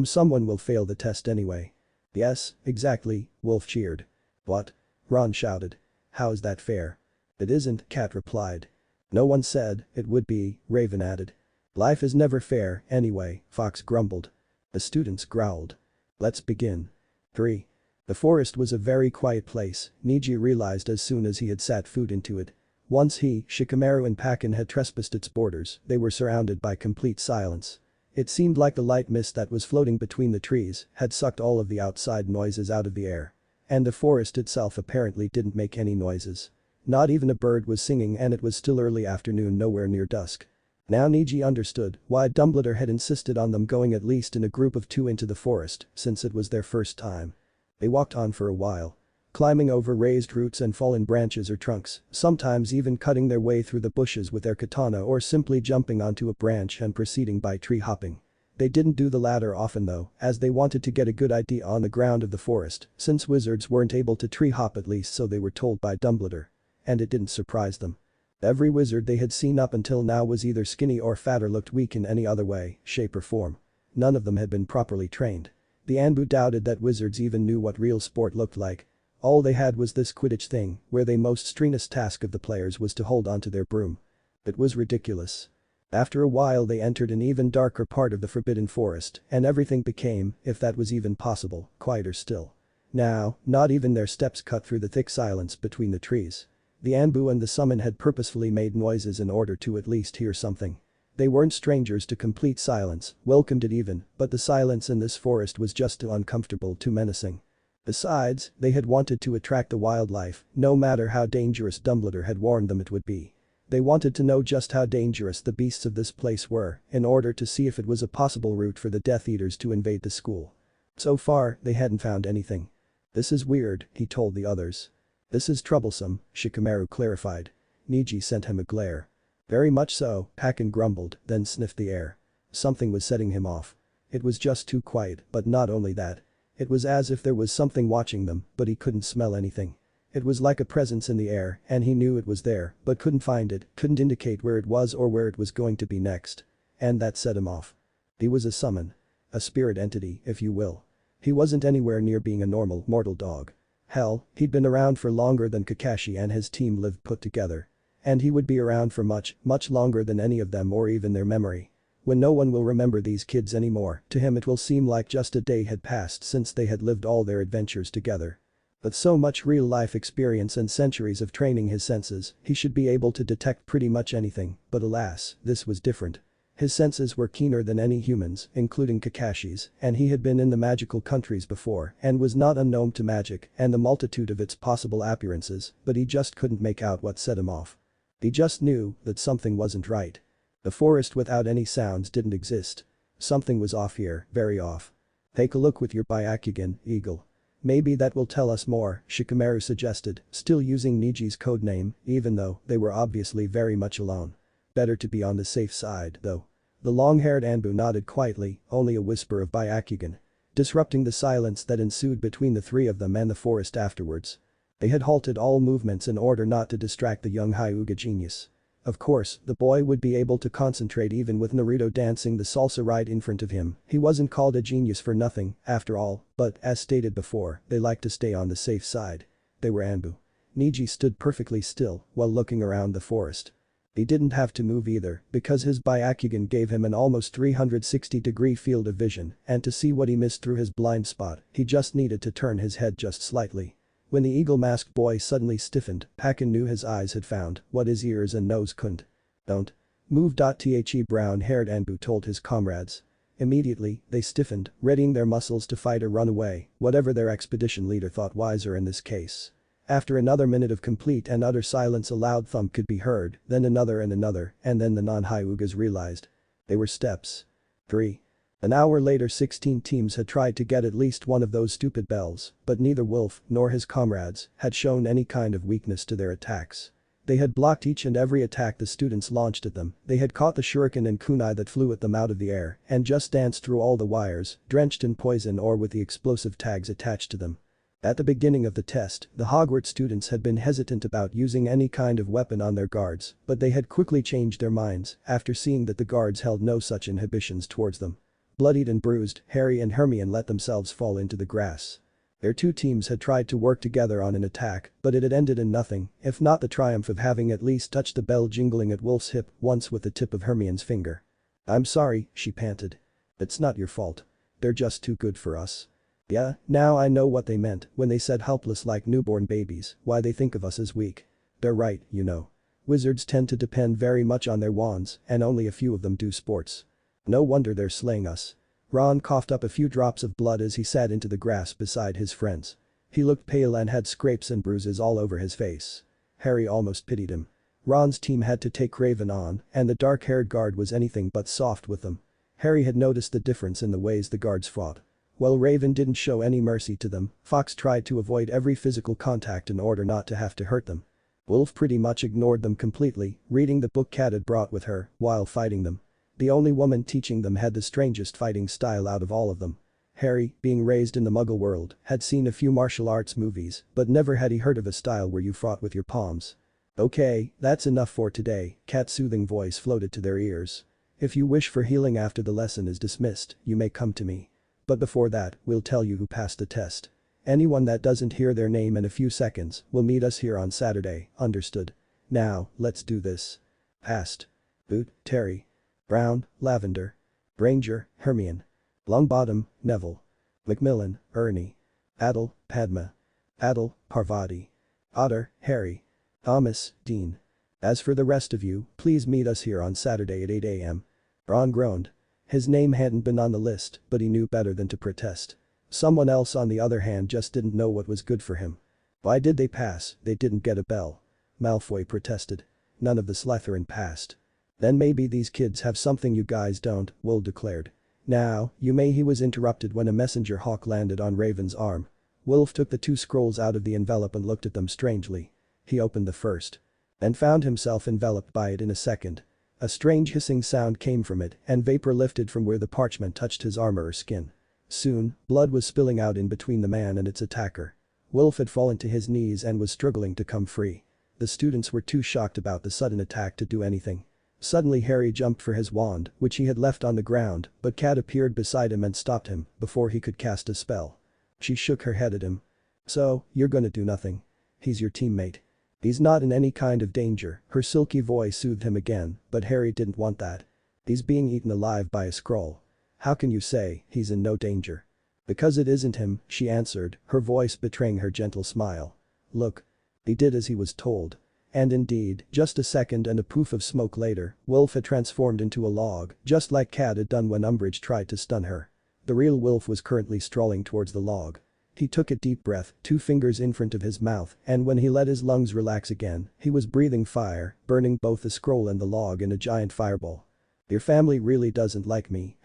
Someone will fail the test anyway. Yes, exactly, Wolf cheered. What? Ron shouted. How is that fair? It isn't, Kat replied. No one said it would be, Raven added. Life is never fair, anyway, Fox grumbled. The students growled. Let's begin. 3. The forest was a very quiet place, Neji realized as soon as he had sat food into it. Once he, Shikamaru and Pakin had trespassed its borders, they were surrounded by complete silence. It seemed like the light mist that was floating between the trees had sucked all of the outside noises out of the air. And the forest itself apparently didn't make any noises. Not even a bird was singing and it was still early afternoon nowhere near dusk. Now Neji understood why Dumbledore had insisted on them going at least in a group of 2 into the forest since it was their first time. They walked on for a while. Climbing over raised roots and fallen branches or trunks, sometimes even cutting their way through the bushes with their katana or simply jumping onto a branch and proceeding by tree hopping. They didn't do the latter often though, as they wanted to get a good idea on the ground of the forest, since wizards weren't able to tree hop at least so they were told by Dumbledore. And it didn't surprise them. Every wizard they had seen up until now was either skinny or fat or looked weak in any other way, shape or form. None of them had been properly trained. The ANBU doubted that wizards even knew what real sport looked like. All they had was this Quidditch thing, where the most strenuous task of the players was to hold onto their broom. It was ridiculous. After a while they entered an even darker part of the Forbidden Forest, and everything became, if that was even possible, quieter still. Now, not even their steps cut through the thick silence between the trees. The ANBU and the summon had purposefully made noises in order to at least hear something. They weren't strangers to complete silence, welcomed it even, but the silence in this forest was just too uncomfortable, too menacing. Besides, they had wanted to attract the wildlife, no matter how dangerous Dumbledore had warned them it would be. They wanted to know just how dangerous the beasts of this place were, in order to see if it was a possible route for the Death Eaters to invade the school. So far, they hadn't found anything. This is weird, he told the others. This is troublesome, Shikamaru clarified. Neji sent him a glare. Very much so, Pakin grumbled, then sniffed the air. Something was setting him off. It was just too quiet, but not only that. It was as if there was something watching them, but he couldn't smell anything. It was like a presence in the air, and he knew it was there, but couldn't find it, couldn't indicate where it was or where it was going to be next. And that set him off. He was a summon. A spirit entity, if you will. He wasn't anywhere near being a normal, mortal dog. Hell, he'd been around for longer than Kakashi and his team lived put together. And he would be around for much, much longer than any of them or even their memory. When no one will remember these kids anymore, to him it will seem like just a day had passed since they had lived all their adventures together. But so much real-life experience and centuries of training his senses, he should be able to detect pretty much anything, but alas, this was different. His senses were keener than any humans, including Kakashi's, and he had been in the magical countries before and was not unknown to magic and the multitude of its possible appearances, but he just couldn't make out what set him off. He just knew that something wasn't right. The forest without any sounds didn't exist. Something was off here, very off. Take a look with your Byakugan, Eagle. Maybe that will tell us more, Shikamaru suggested, still using Neji's codename, even though they were obviously very much alone. Better to be on the safe side, though. The long-haired ANBU nodded quietly, only a whisper of Byakugan. Disrupting the silence that ensued between the 3 of them and the forest afterwards. They had halted all movements in order not to distract the young Hyuga genius. Of course, the boy would be able to concentrate even with Naruto dancing the salsa right in front of him. He wasn't called a genius for nothing, after all, but, as stated before, they liked to stay on the safe side. They were ANBU. Neji stood perfectly still while looking around the forest. He didn't have to move either, because his Byakugan gave him an almost 360-degree field of vision, and to see what he missed through his blind spot, he just needed to turn his head just slightly. When the eagle-masked boy suddenly stiffened, Pakin knew his eyes had found what his ears and nose couldn't. Don't move. The brown-haired ANBU told his comrades. Immediately, they stiffened, readying their muscles to fight or run away, whatever their expedition leader thought wiser in this case. After another minute of complete and utter silence, a loud thump could be heard, then another, and then the non-Hyugas realized. They were steps. 3. An hour later 16 teams had tried to get at least one of those stupid bells, but neither Wolf nor his comrades had shown any kind of weakness to their attacks. They had blocked each and every attack the students launched at them, they had caught the shuriken and kunai that flew at them out of the air and just danced through all the wires, drenched in poison or with the explosive tags attached to them. At the beginning of the test, the Hogwarts students had been hesitant about using any kind of weapon on their guards, but they had quickly changed their minds after seeing that the guards held no such inhibitions towards them. Bloodied and bruised, Harry and Hermione let themselves fall into the grass. Their two teams had tried to work together on an attack, but it had ended in nothing, if not the triumph of having at least touched the bell jingling at Wolf's hip once with the tip of Hermione's finger. "I'm sorry," she panted. "It's not your fault. They're just too good for us." Yeah, now I know what they meant when they said helpless like newborn babies, why they think of us as weak. They're right, you know. Wizards tend to depend very much on their wands, and only a few of them do sports. No wonder they're slaying us. Ron coughed up a few drops of blood as he sat into the grass beside his friends. He looked pale and had scrapes and bruises all over his face. Harry almost pitied him. Ron's team had to take Raven on, and the dark-haired guard was anything but soft with them. Harry had noticed the difference in the ways the guards fought. While Raven didn't show any mercy to them, Fox tried to avoid every physical contact in order not to have to hurt them. Wolf pretty much ignored them completely, reading the book Kat had brought with her while fighting them. The only woman teaching them had the strangest fighting style out of all of them. Harry, being raised in the Muggle world, had seen a few martial arts movies, but never had he heard of a style where you fought with your palms. "Okay, that's enough for today," Kat's soothing voice floated to their ears. "If you wish for healing after the lesson is dismissed, you may come to me. But before that, we'll tell you who passed the test. Anyone that doesn't hear their name in a few seconds will meet us here on Saturday, understood? Now, let's do this." Passed. Boot, Terry. Brown, Lavender. Granger, Hermione. Longbottom, Neville. Macmillan, Ernie. Adel, Padma. Adel, Parvati. Otter, Harry. Thomas, Dean. As for the rest of you, please meet us here on Saturday at 8 a.m. Ron groaned. His name hadn't been on the list, but he knew better than to protest. Someone else on the other hand just didn't know what was good for him. Why did they pass? They didn't get a bell. Malfoy protested. None of the Slytherin passed. Then maybe these kids have something you guys don't, Will declared. Now, you may. He was interrupted when a messenger hawk landed on Raven's arm. Wolf took the two scrolls out of the envelope and looked at them strangely. He opened the first. And found himself enveloped by it in a second. A strange hissing sound came from it and vapor lifted from where the parchment touched his armor or skin. Soon, blood was spilling out in between the man and its attacker. Wolf had fallen to his knees and was struggling to come free. The students were too shocked about the sudden attack to do anything. Suddenly Harry jumped for his wand, which he had left on the ground, but Kat appeared beside him and stopped him before he could cast a spell. She shook her head at him. "So, you're gonna do nothing? He's your teammate. He's not in any kind of danger," her silky voice soothed him again, but Harry didn't want that. "He's being eaten alive by a Skrull. How can you say he's in no danger?" "Because it isn't him," she answered, her voice betraying her gentle smile. "Look. He did as he was told." And indeed, just a second and a poof of smoke later, Wolf had transformed into a log, just like Kat had done when Umbridge tried to stun her. The real Wolf was currently strolling towards the log. He took a deep breath, 2 fingers in front of his mouth, and when he let his lungs relax again, he was breathing fire, burning both the scroll and the log in a giant fireball. "Your family really doesn't like me,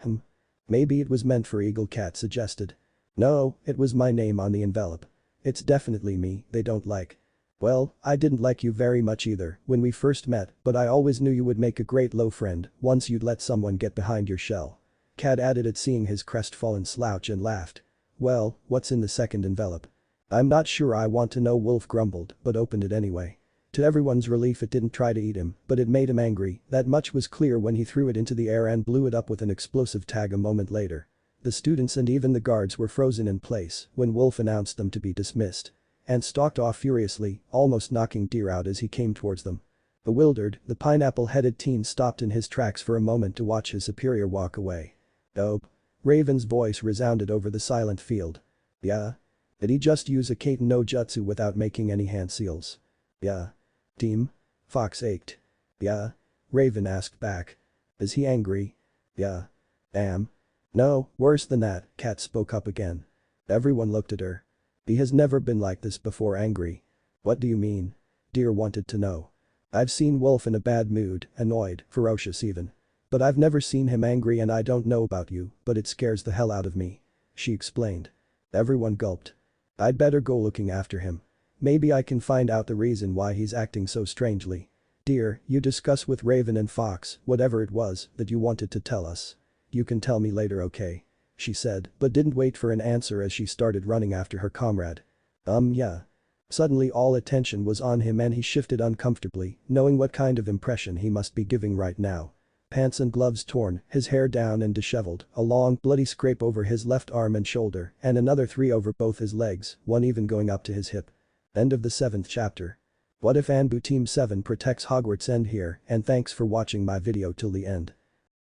Maybe it was meant for Eagle, Cat suggested. "No, it was my name on the envelope. It's definitely me they don't like." "Well, I didn't like you very much either when we first met, but I always knew you would make a great low friend once you'd let someone get behind your shell." Cat added at seeing his crestfallen slouch and laughed. "Well, what's in the second envelope?" "I'm not sure I want to know," Wolf grumbled, but opened it anyway. To everyone's relief it didn't try to eat him, but it made him angry, that much was clear when he threw it into the air and blew it up with an explosive tag a moment later. The students and even the guards were frozen in place when Wolf announced them to be dismissed. And stalked off furiously, almost knocking Deer out as he came towards them. Bewildered, the pineapple-headed teen stopped in his tracks for a moment to watch his superior walk away. "Oh." Raven's voice resounded over the silent field. "Yeah? Did he just use a Kaiten no Jutsu without making any hand seals?" "Yeah." "Team?" Fox ached. "Yeah?" Raven asked back. "Is he angry?" "Yeah." "Damn." "No, worse than that," Kat spoke up again. Everyone looked at her. "He has never been like this before." "Angry? What do you mean?" Deer wanted to know. "I've seen Wolf in a bad mood, annoyed, ferocious even. But I've never seen him angry and I don't know about you, but it scares the hell out of me. She explained. Everyone gulped. I'd better go looking after him. Maybe I can find out the reason why he's acting so strangely. Dear, you discuss with Raven and Fox, whatever it was that you wanted to tell us. You can tell me later, okay? She said, but didn't wait for an answer as she started running after her comrade. Yeah. Suddenly all attention was on him and he shifted uncomfortably, knowing what kind of impression he must be giving right now. Pants and gloves torn, his hair down and disheveled, a long, bloody scrape over his left arm and shoulder, and another 3 over both his legs, one even going up to his hip. End of the 7th chapter. What if ANBU Team 7 protects Hogwarts? End here, and thanks for watching my video till the end.